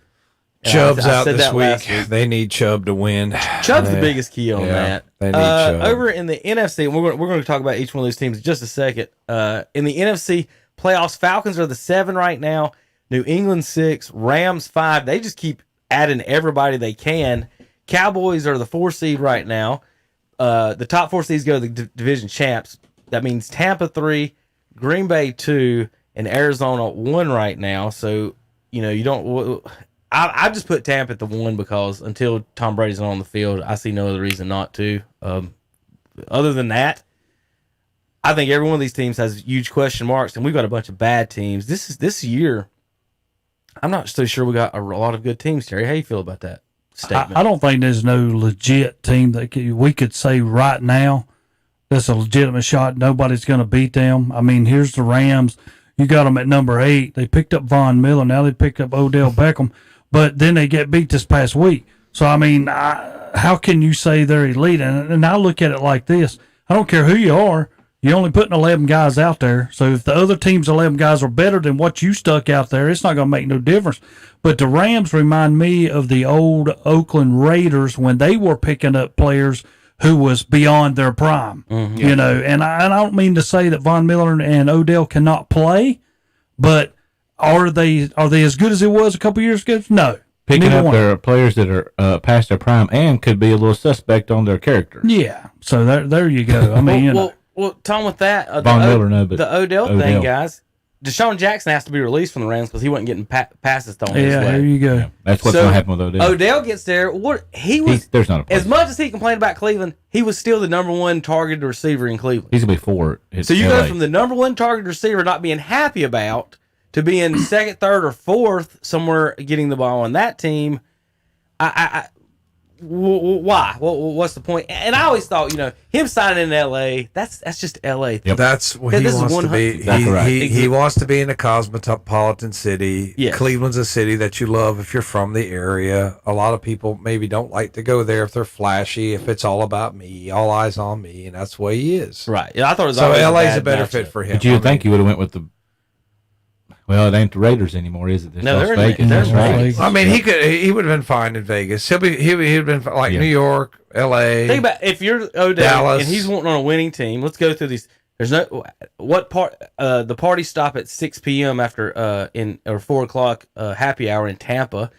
Chubb's out this week. They need Chubb to win. Chubb's the biggest key on that. They need Chubb. Over in the NFC, we're going to talk about each one of those teams in just a second. In the NFC playoffs, Falcons are the 7 right now. New England 6, Rams 5. They just keep adding everybody they can. Cowboys are the 4 seed right now. The top 4 seeds go to the division champs. That means Tampa 3, Green Bay 2, and Arizona 1 right now. So, you don't... I just put Tampa at the 1 because until Tom Brady's on the field, I see no other reason not to. Other than that, I think every one of these teams has huge question marks, and we've got a bunch of bad teams. This year, I'm not so sure we got a lot of good teams, Terry. How you feel about that statement? I don't think there's no legit team that we could say right now that's a legitimate shot. Nobody's going to beat them. I mean, here's the Rams. You got them at number 8. They picked up Von Miller. Now they picked up Odell Beckham. But then they get beat this past week. So, I mean, how can you say they're elite? And I look at it like this. I don't care who you are. You're only putting 11 guys out there. So if the other team's 11 guys are better than what you stuck out there, it's not going to make no difference. But the Rams remind me of the old Oakland Raiders when they were picking up players who was beyond their prime. Mm-hmm. And I don't mean to say that Von Miller and Odell cannot play, but are they as good as it was a couple years ago? No. Picking up their players that are past their prime and could be a little suspect on their character. Yeah. So there you go. I mean, well, Tom, with that, Von Miller, no, but the Odell thing, guys, Deshaun Jackson has to be released from the Rams because he wasn't getting passes thrown his way. There you go. Yeah, that's what's going to happen with Odell. Odell gets there. There's not a as much as he complained about Cleveland, he was still the number 1 targeted receiver in Cleveland. He's going to be 4. So you go from the number 1 targeted receiver not being happy about to being 2nd, 3rd, or 4th somewhere getting the ball on that team. Why? What's the point? And I always thought, him signing in L.A., that's just L.A. Yep. That's what he wants to be. He wants to be in a cosmopolitan city. Yes. Cleveland's a city that you love if you're from the area. A lot of people maybe don't like to go there if they're flashy, if it's all about me, all eyes on me, and that's the way he is. Right. Yeah, I thought it was so L.A.'s a better fit for him. But you would think you would have went with the... Well, it ain't the Raiders anymore, is it? No, they're in Vegas. I mean, he would have been fine in Vegas. He'd have been like New York, L.A. Think about if you're Odell Dallas. and he's wanting on a winning team. Let's go through these. There's no the parties stop at 6 p.m. after 4 o'clock happy hour in Tampa.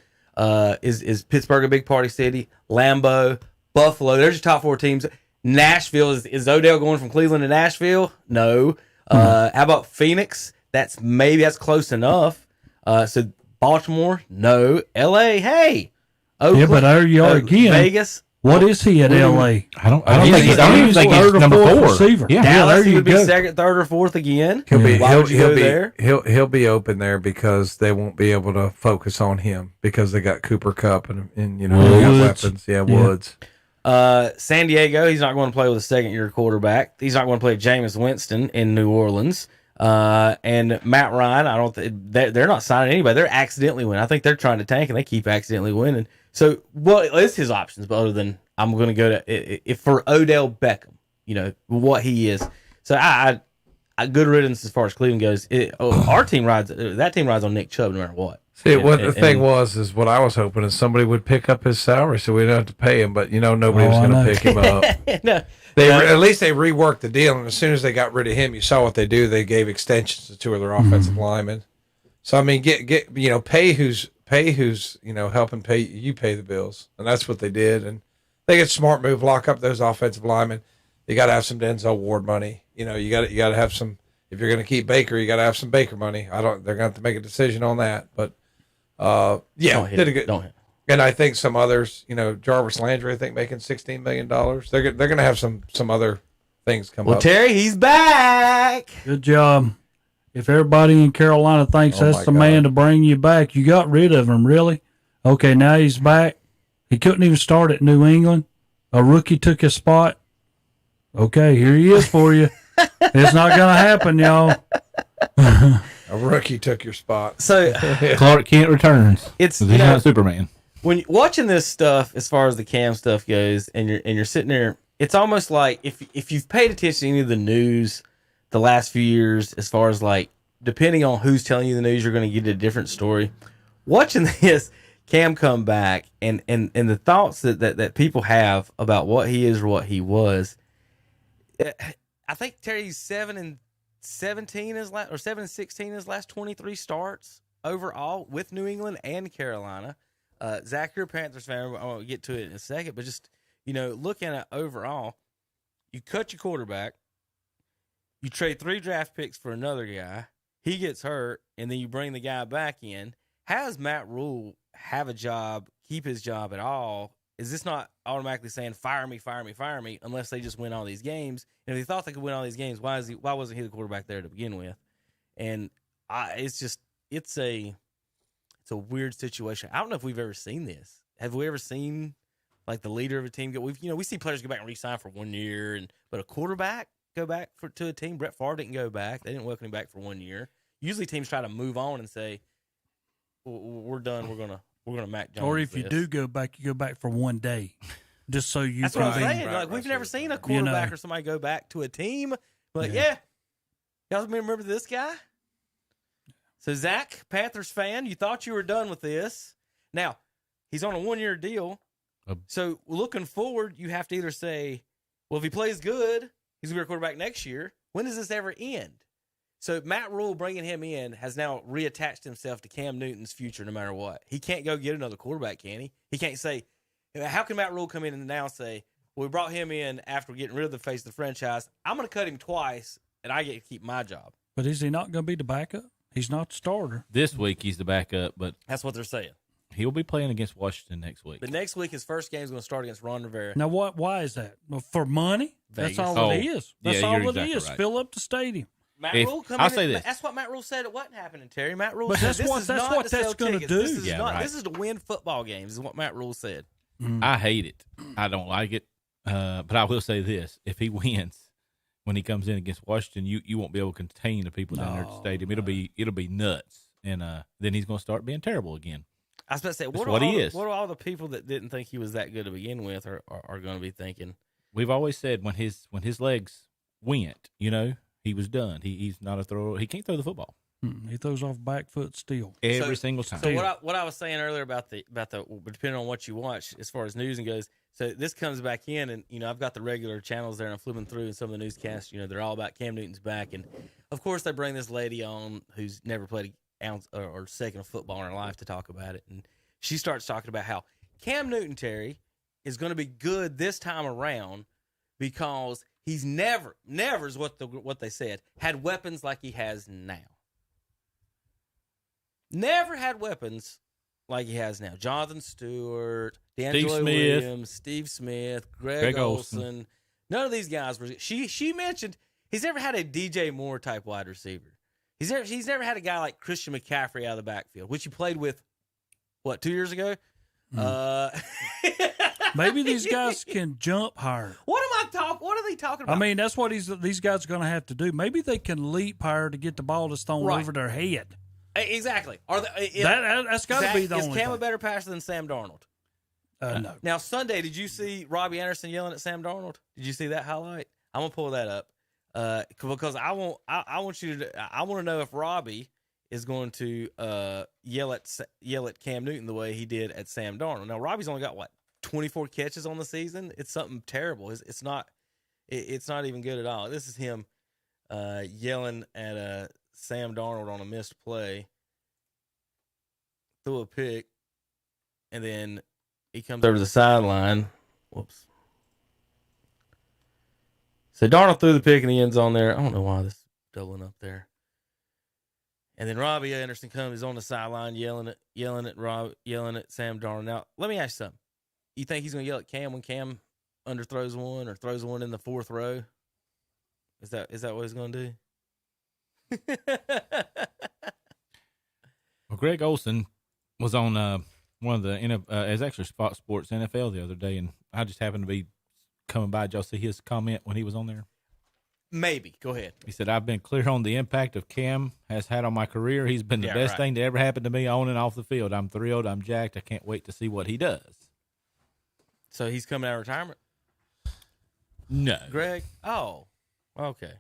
Is Pittsburgh a big party city? Lambeau, Buffalo. There's your top 4 teams. Nashville is Odell going from Cleveland to Nashville? No. How about Phoenix? That's close enough. So Baltimore, no. L.A., hey. Oakland, yeah, but there you are again. Vegas. What is he at L.A.? I don't even think he's number 4. Receiver. Yeah, Dallas, he would be 2nd, 3rd, or 4th again. He'll be open there because they won't be able to focus on him because they got Cooper Kupp and they got weapons. Yeah, Woods. San Diego, he's not going to play with a second-year quarterback. He's not going to play with Jameis Winston in New Orleans. And Matt Ryan, they're not signing anybody. They're accidentally winning. I think they're trying to tank and they keep accidentally winning. So, it's his options, but other than I'm going to go to if for Odell Beckham, what he is. So I good riddance as far as Cleveland goes. Our team rides on Nick Chubb no matter what. See, the thing was what I was hoping is somebody would pick up his salary so we don't have to pay him. But nobody was going to pick him up. At least they reworked the deal, and as soon as they got rid of him, you saw what they do. They gave extensions to 2 of their offensive linemen. So I mean, pay who's helping pay you pay the bills, and that's what they did. And they get a smart move, lock up those offensive linemen. You got to have some Denzel Ward money. You got to have some. If you're going to keep Baker, you got to have some Baker money. They're going to have to make a decision on that. But did a good. Don't hit. And I think some others, Jarvis Landry, I think making $16 million. They're going to have some other things come up. Well, Terry, he's back. Good job. If everybody in Carolina thinks that's the man to bring you back, you got rid of him, really? Okay, now he's back. He couldn't even start at New England. A rookie took his spot. Okay, here he is for you. It's not going to happen, y'all. A rookie took your spot. So Clark Kent returns. He's not Superman. When you're watching this stuff, as far as the Cam stuff goes, and you're sitting there, it's almost like if you've paid attention to any of the news the last few years, as far as like depending on who's telling you the news, you're going to get a different story. Watching this Cam come back and the thoughts that people have about what he is or what he was. I think Terry's 7-17 his last, or 7-16 his last 23 starts overall with New England and Carolina. Zach, you're a Panthers fan. I want to get to it in a second, but just looking at overall, you cut your quarterback, you trade 3 draft picks for another guy, he gets hurt, and then you bring the guy back in. How does Matt Rule have a job, keep his job at all? Is this not automatically saying fire me, unless they just win all these games? And if they thought they could win all these games, why wasn't he the quarterback there to begin with? And it's a weird situation. I don't know if we've ever seen this. Have we ever seen like the leader of a team go? We see players go back and re-sign for 1 year, but a quarterback go back to a team. Brett Favre didn't go back. They didn't welcome him back for 1 year. Usually teams try to move on and say, we're done. We're gonna Mac Jones. Or if you do go back, you go back for 1 day, just so you. That's can what I'm be, saying. Like we've never seen a quarterback or somebody go back to a team. But yeah, y'all remember this guy? So Zach, Panthers fan, you thought you were done with this. Now he's on a 1 year deal. So looking forward, you have to either say, well, if he plays good, he's gonna be a quarterback next year. When does this ever end? So Matt Rule bringing him in has now reattached himself to Cam Newton's future no matter what. He can't go get another quarterback, can he? He can't say, how can Matt Rule come in and now say, well, we brought him in after getting rid of the face of the franchise. I'm going to cut him twice, and I get to keep my job. But is he not going to be the backup? He's not the starter. This week he's the backup, but that's what they're saying. He'll be playing against Washington next week. But next week, his first game is going to start against Ron Rivera. Now, why is that? Well, for money? Vegas. That's all it is. That's all it exactly is. Right. Fill up the stadium. Matt Rule I'll say this. That's what Matt Rule said it wasn't happening, Terry. Matt Rule But said that's what that's going to do. This is to win football games, is what Matt Rule said. I hate it. I don't like it. But I will say this. If he wins, when he comes in against Washington, you won't be able to contain the people down there at the stadium. It'll be nuts. And then he's going to start being terrible again. I was about to say, what are all the people that didn't think he was that good to begin with are going to be thinking? We've always said when his legs went, he was done. He's not a thrower. He can't throw the football. He throws off back foot still every single time. So what I was saying earlier about the depending on what you watch as far as news and goes. So this comes back in, and I've got the regular channels there, and I'm flipping through, and some of the newscasts, they're all about Cam Newton's back, and of course they bring this lady on who's never played an ounce or second of football in her life to talk about it, and she starts talking about how Cam Newton, Terry, is going to be good this time around because he's never is what they said, had weapons like he has now. Never had weapons like he has now. Jonathan Stewart, D'Angelo Williams, Steve Smith, Greg Olsen. None of these guys were. She mentioned he's never had a DJ Moore type wide receiver. He's never had a guy like Christian McCaffrey out of the backfield, which he played with, 2 years ago? Maybe these guys can jump higher. What are they talking about? I mean, that's what these guys are going to have to do. Maybe they can leap higher to get the ball that's thrown over their head. Exactly. That's got to be the only Is Cam thing. a better passer than Sam Darnold? No. Now, Sunday, did you see Robbie Anderson yelling at Sam Darnold? Did you see that highlight? I'm gonna pull that up because I want you to. I want to know if Robbie is going to yell at Cam Newton the way he did at Sam Darnold. Now Robbie's only got 24 catches on the season. It's something terrible. It's not even good at all. This is him yelling at Sam Darnold on a missed play, threw a pick, and then he comes over to the sideline. Whoops. So Darnold threw the pick in the end zone there. I don't know why this is doubling up there. And then Robbie Anderson comes on the sideline yelling at Sam Darnold. Now, let me ask you something. You think he's going to yell at Cam when Cam underthrows one or throws one in the fourth row? Is that what he's going to do? Well, Greg Olson was on one of the it's actually Fox Sports NFL the other day, and I just happened to be coming by. Did y'all see his comment when he was on there? Maybe. Go ahead. He said, "I've been clear on the impact of Cam has had on my career. He's been the best thing to ever happen to me on and off the field. I'm thrilled. I'm jacked. I can't wait to see what he does." So he's coming out of retirement? No. Greg? Oh, okay.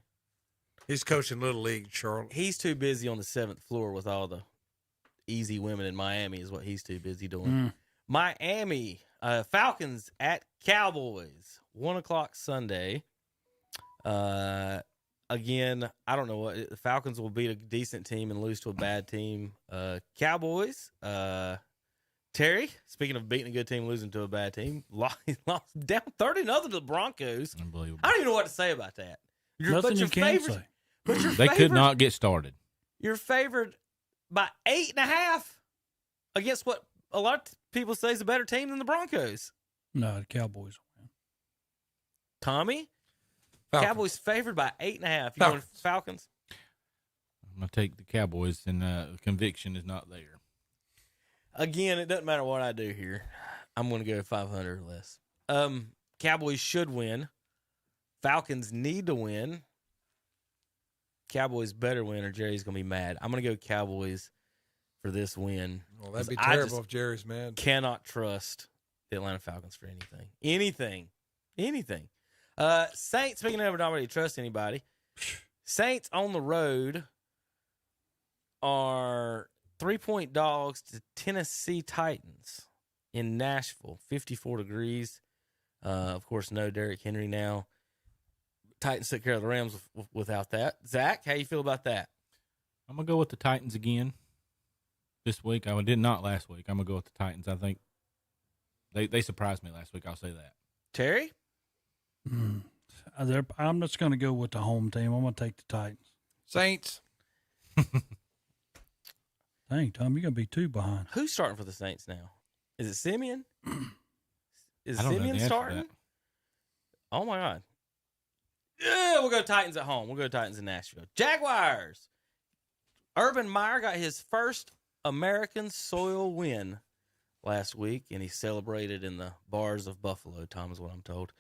He's coaching Little League, Charlotte. He's too busy on the 7th floor with all the easy women in Miami is what he's too busy doing. Miami, Falcons at Cowboys, 1 o'clock Sunday. Again, I don't know what the Falcons will beat a decent team and lose to a bad team. Cowboys, Terry, speaking of beating a good team and losing to a bad team, lost down 30-0 to the Broncos. Unbelievable. I don't even know what to say about that. Nothing you can't say. They could not get started. You're favored by 8.5 against what a lot of people say is a better team than the Broncos. No, the Cowboys win. Tommy? Falcons. Cowboys favored by 8.5. You going Falcons? I'm going to take the Cowboys, and conviction is not there. Again, it doesn't matter what I do here. I'm going to go 500 or less. Cowboys should win. Falcons need to win. Cowboys better win or Jerry's going to be mad. I'm going to go Cowboys for this win. Well, that'd be terrible if Jerry's mad. Cannot trust the Atlanta Falcons for anything. Anything. Saints, speaking of not really trust anybody, Saints on the road are 3-point dogs to Tennessee Titans in Nashville, 54 degrees. Of course, no Derrick Henry now. Titans took care of the Rams without that. Zach, how you feel about that? I'm going to go with the Titans again this week. I did not last week. I'm going to go with the Titans. I think they surprised me last week. I'll say that. Terry? I'm just going to go with the home team. I'm going to take the Titans. Saints. Dang, Tom, you're going to be 2 behind. Who's starting for the Saints now? Is it Simeon? Is I don't know Simeon the answer to starting? that. Oh, my God. Yeah, we'll go Titans at home. We'll go Titans in Nashville. Jaguars. Urban Meyer got his first American soil win last week, and he celebrated in the bars of Buffalo, Tom, is what I'm told.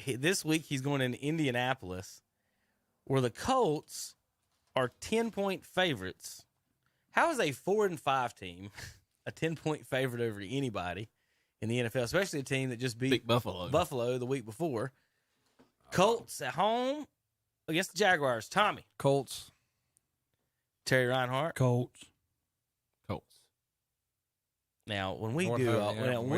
This week he's going in Indianapolis, where the Colts are 10-point favorites. How is a 4-5 team a 10-point favorite over anybody in the NFL, especially a team that just beat Buffalo the week before? Colts at home against the Jaguars. Tommy. Colts. Terry Reinhardt. Colts. Now, when we When we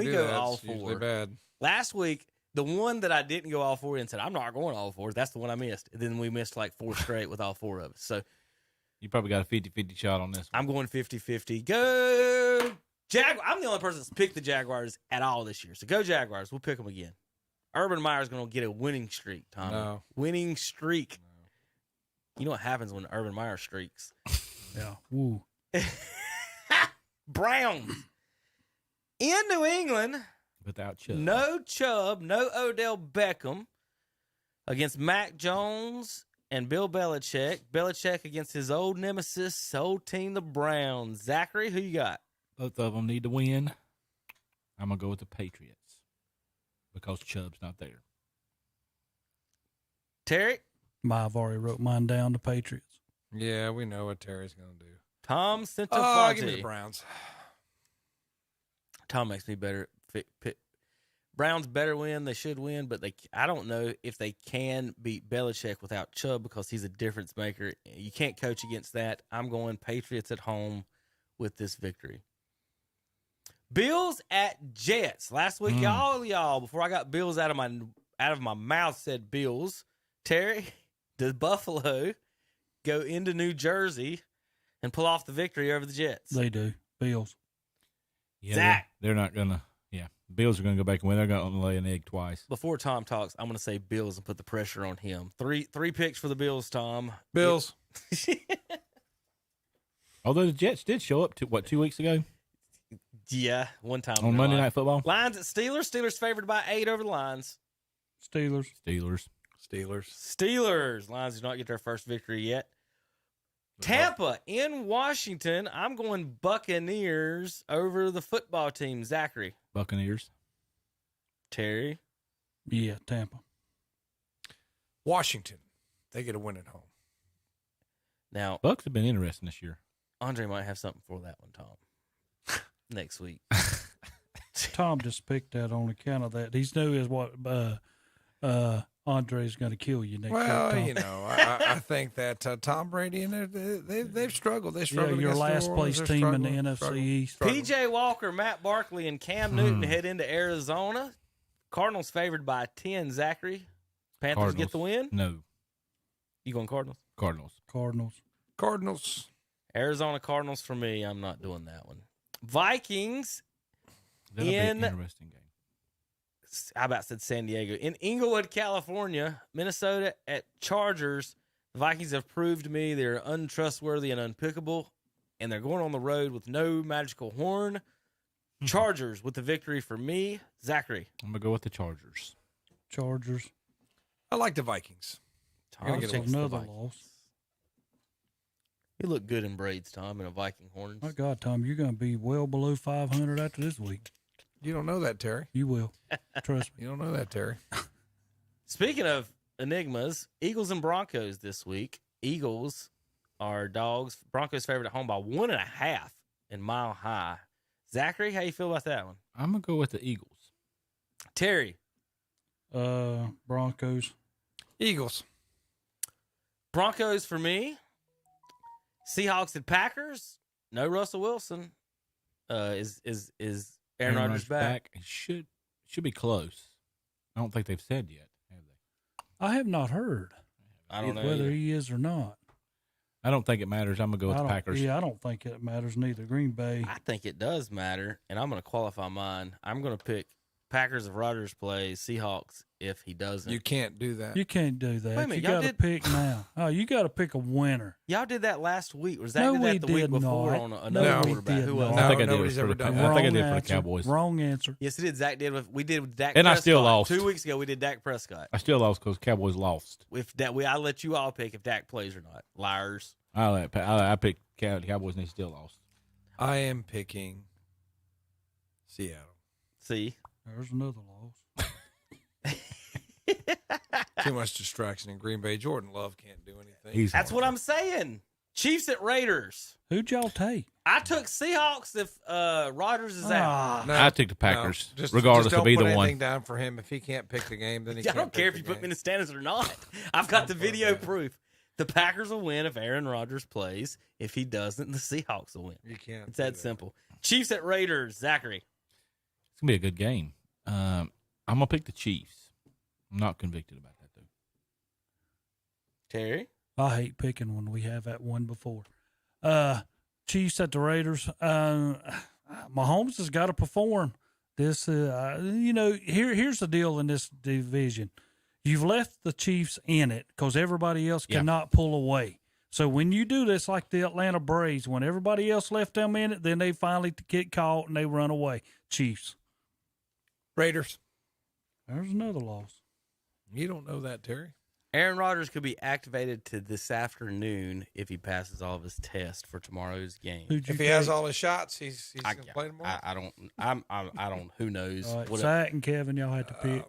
go that, all it's usually four, bad. last week, the one that I didn't go all four and said, I'm not going all four, that's the one I missed. And then we missed like 4 straight with all 4 of us. So You probably got a 50-50 shot on this one. I'm going 50-50. Go Jaguars. I'm the only person that's picked the Jaguars at all this year. So go Jaguars. We'll pick them again. Urban Meyer's going to get a winning streak, Tommy. No. Winning streak. No. You know what happens when Urban Meyer streaks? Yeah. Woo. Browns. In New England. Without Chubb. No Chubb. No Odell Beckham. Against Mac Jones and Bill Belichick. Belichick against his old nemesis, old team, the Browns. Zachary, who you got? Both of them need to win. I'm going to go with the Patriots because Chubb's not there. Terry? I've already wrote mine down, the Patriots. Yeah, we know what Terry's going to do. Tom Centofanti. Give me the Browns. Tom makes me better. Browns better win. They should win, but I don't know if they can beat Belichick without Chubb because he's a difference maker. You can't coach against that. I'm going Patriots at home with this victory. Bills at Jets. Last week, y'all, before I got Bills out of my mouth, said Bills. Terry, does Buffalo go into New Jersey and pull off the victory over the Jets? They do. Bills. Yeah, Zach. they're not going to. Yeah, Bills are going to go back and win. They're going to lay an egg twice. Before Tom talks, I'm going to say Bills and put the pressure on him. Three picks for the Bills, Tom. Bills. Although the Jets did show up 2 weeks ago? Yeah, one time. On Monday Night Football? Lions at Steelers. Steelers favored by 8 over the Lions. Steelers. Lions do not get their first victory yet. Tampa in Washington. I'm going Buccaneers over the football team. Zachary. Buccaneers. Terry. Yeah, Tampa. Washington. They get a win at home. Now, Bucks have been interesting this year. Andre might have something for that one, Tom. Next week. Tom just picked that on account of that. He's knew is what Andre's going to kill you next week. Well, Tom. you know, I think that Tom Brady and they've struggled. They struggled. Your against last New Orleans. place They're team in the struggling, NFC East. PJ Walker, Matt Barkley, and Cam Newton head into Arizona. Cardinals favored by 10. Zachary. Panthers get the win? No. You going Cardinals? Cardinals. Arizona Cardinals for me. I'm not doing that one. Vikings That'll be an interesting game. I about said San Diego. In Inglewood, California, Minnesota at Chargers. The Vikings have proved to me they're untrustworthy and unpickable, and they're going on the road with no magical horn. Chargers with the victory for me. Zachary. I'm going to go with the Chargers. I like the Vikings. Tom That's takes another the Vikings. loss. You look good in braids, Tom, in a Viking horns. My God, Tom, you're going to be well below 500 after this week. You don't know that, Terry. You will. Trust me. You don't know that, Terry. Speaking of enigmas, Eagles and Broncos this week. Eagles are dogs. Broncos favored at home by 1.5 in Mile High. Zachary, how you feel about that one? I'm going to go with the Eagles. Terry. Broncos. Eagles. Broncos for me. Seahawks and Packers. No Russell Wilson. Is Aaron Rodgers back? It should be close. I don't think they've said yet, have they? I have not heard. I don't know whether either. he is or not. I don't think it matters. I'm going to go with the Packers. Yeah, I don't think it matters neither. Green Bay. I think it does matter, and I'm going to qualify mine. I'm going to pick Packers if Rodgers plays, Seahawks if he doesn't. You can't do that. You can't do that. Wait a minute, you y'all got to pick now. Oh, you got to pick a winner. Y'all did that last week. Was that No, did we that the week did before not. on another No, we quarterback? did Who else? not. I think I did it nobody's for ever the done I think I did it for the answer. Cowboys. Wrong answer. Yes, it did. Zach did. We did with Dak And I Prescott. still lost. 2 weeks ago, we did Dak Prescott. I still lost because Cowboys lost. I let you all pick if Dak plays or not. Liars. I picked Cowboys and they still lost. I am picking Seattle. See? There's another loss. Too much distraction in Green Bay. Jordan Love can't do anything. That's what I'm saying. Chiefs at Raiders. Who'd y'all take? I took Seahawks if Rodgers is out. No, I took the Packers, just regardless don't of either put one. anything down for him if he can't pick the game. Then he I can't don't care if pick you the put game. me in the standings or not. I've got the video proof. The Packers will win if Aaron Rodgers plays. If he doesn't, the Seahawks will win. You can't. It's that simple. Chiefs at Raiders. Zachary. It's going to be a good game. I'm going to pick the Chiefs. I'm not convicted about that, though. Terry. I hate picking when we have that one before. Chiefs at the Raiders. Mahomes has got to perform. This, here's the deal in this division. You've left the Chiefs in it because everybody else cannot pull away. So when you do this, like the Atlanta Braves, when everybody else left them in it, then they finally get caught and they run away. Chiefs. Raiders. There's another loss. You don't know that, Terry. Aaron Rodgers could be activated to this afternoon if he passes all of his tests for tomorrow's game. If he has all his shots, he's going to play tomorrow. I don't. Who knows? All right, Zach and Kevin, y'all had to pick.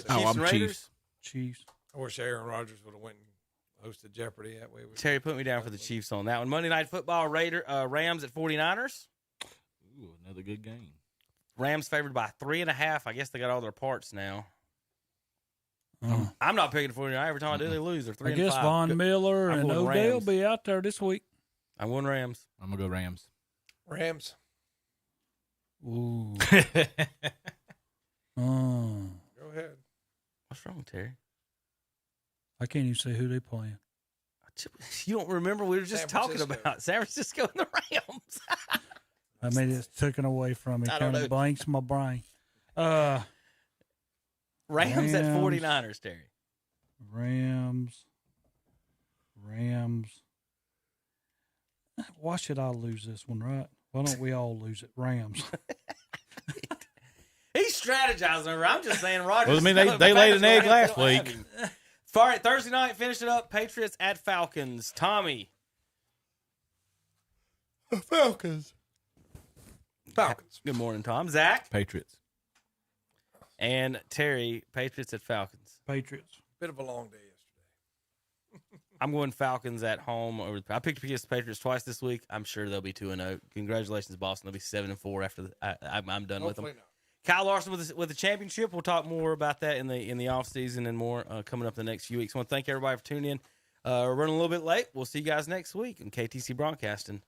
Chiefs and Raiders. Chiefs. I wish Aaron Rodgers would have went and hosted Jeopardy that way. Terry, put me down for the Chiefs on that one. Monday Night Football, Rams at 49ers. Ooh, another good game. Rams favored by 3.5. I guess they got all their parts now. I'm not picking 49. Every time I do, they lose. They're 3 I guess Von Miller I'm and going Odell Rams. be out there this week. I'm going Rams. I'm going to go Rams. Rams. Ooh. Go ahead. What's wrong, Terry? I can't even say who they playing. You don't remember? We were just talking about San Francisco and the Rams. I mean, it's taken away from me. I don't Kind know. of blanks my brain. Rams at 49ers, Terry. Rams. Why should I lose this one, right? Why don't we all lose it? Rams. He's strategizing over. I'm just saying, Rodgers. Well, I mean, they laid an egg last week. All right, Thursday night, finished it up. Patriots at Falcons. Tommy. Falcons. Good morning, Tom. Zach. Patriots. And Terry, Patriots at Falcons. Patriots. Bit of a long day yesterday. I'm going Falcons at home. I picked against the Patriots twice this week. I'm sure they'll be 2-0. Congratulations, Boston. They'll be 7-4 after I'm done with them. Hopefully not. Kyle Larson with the championship. We'll talk more about that in the off season and more coming up the next few weeks. I want to thank everybody for tuning in. We're running a little bit late. We'll see you guys next week on KTC Broadcasting.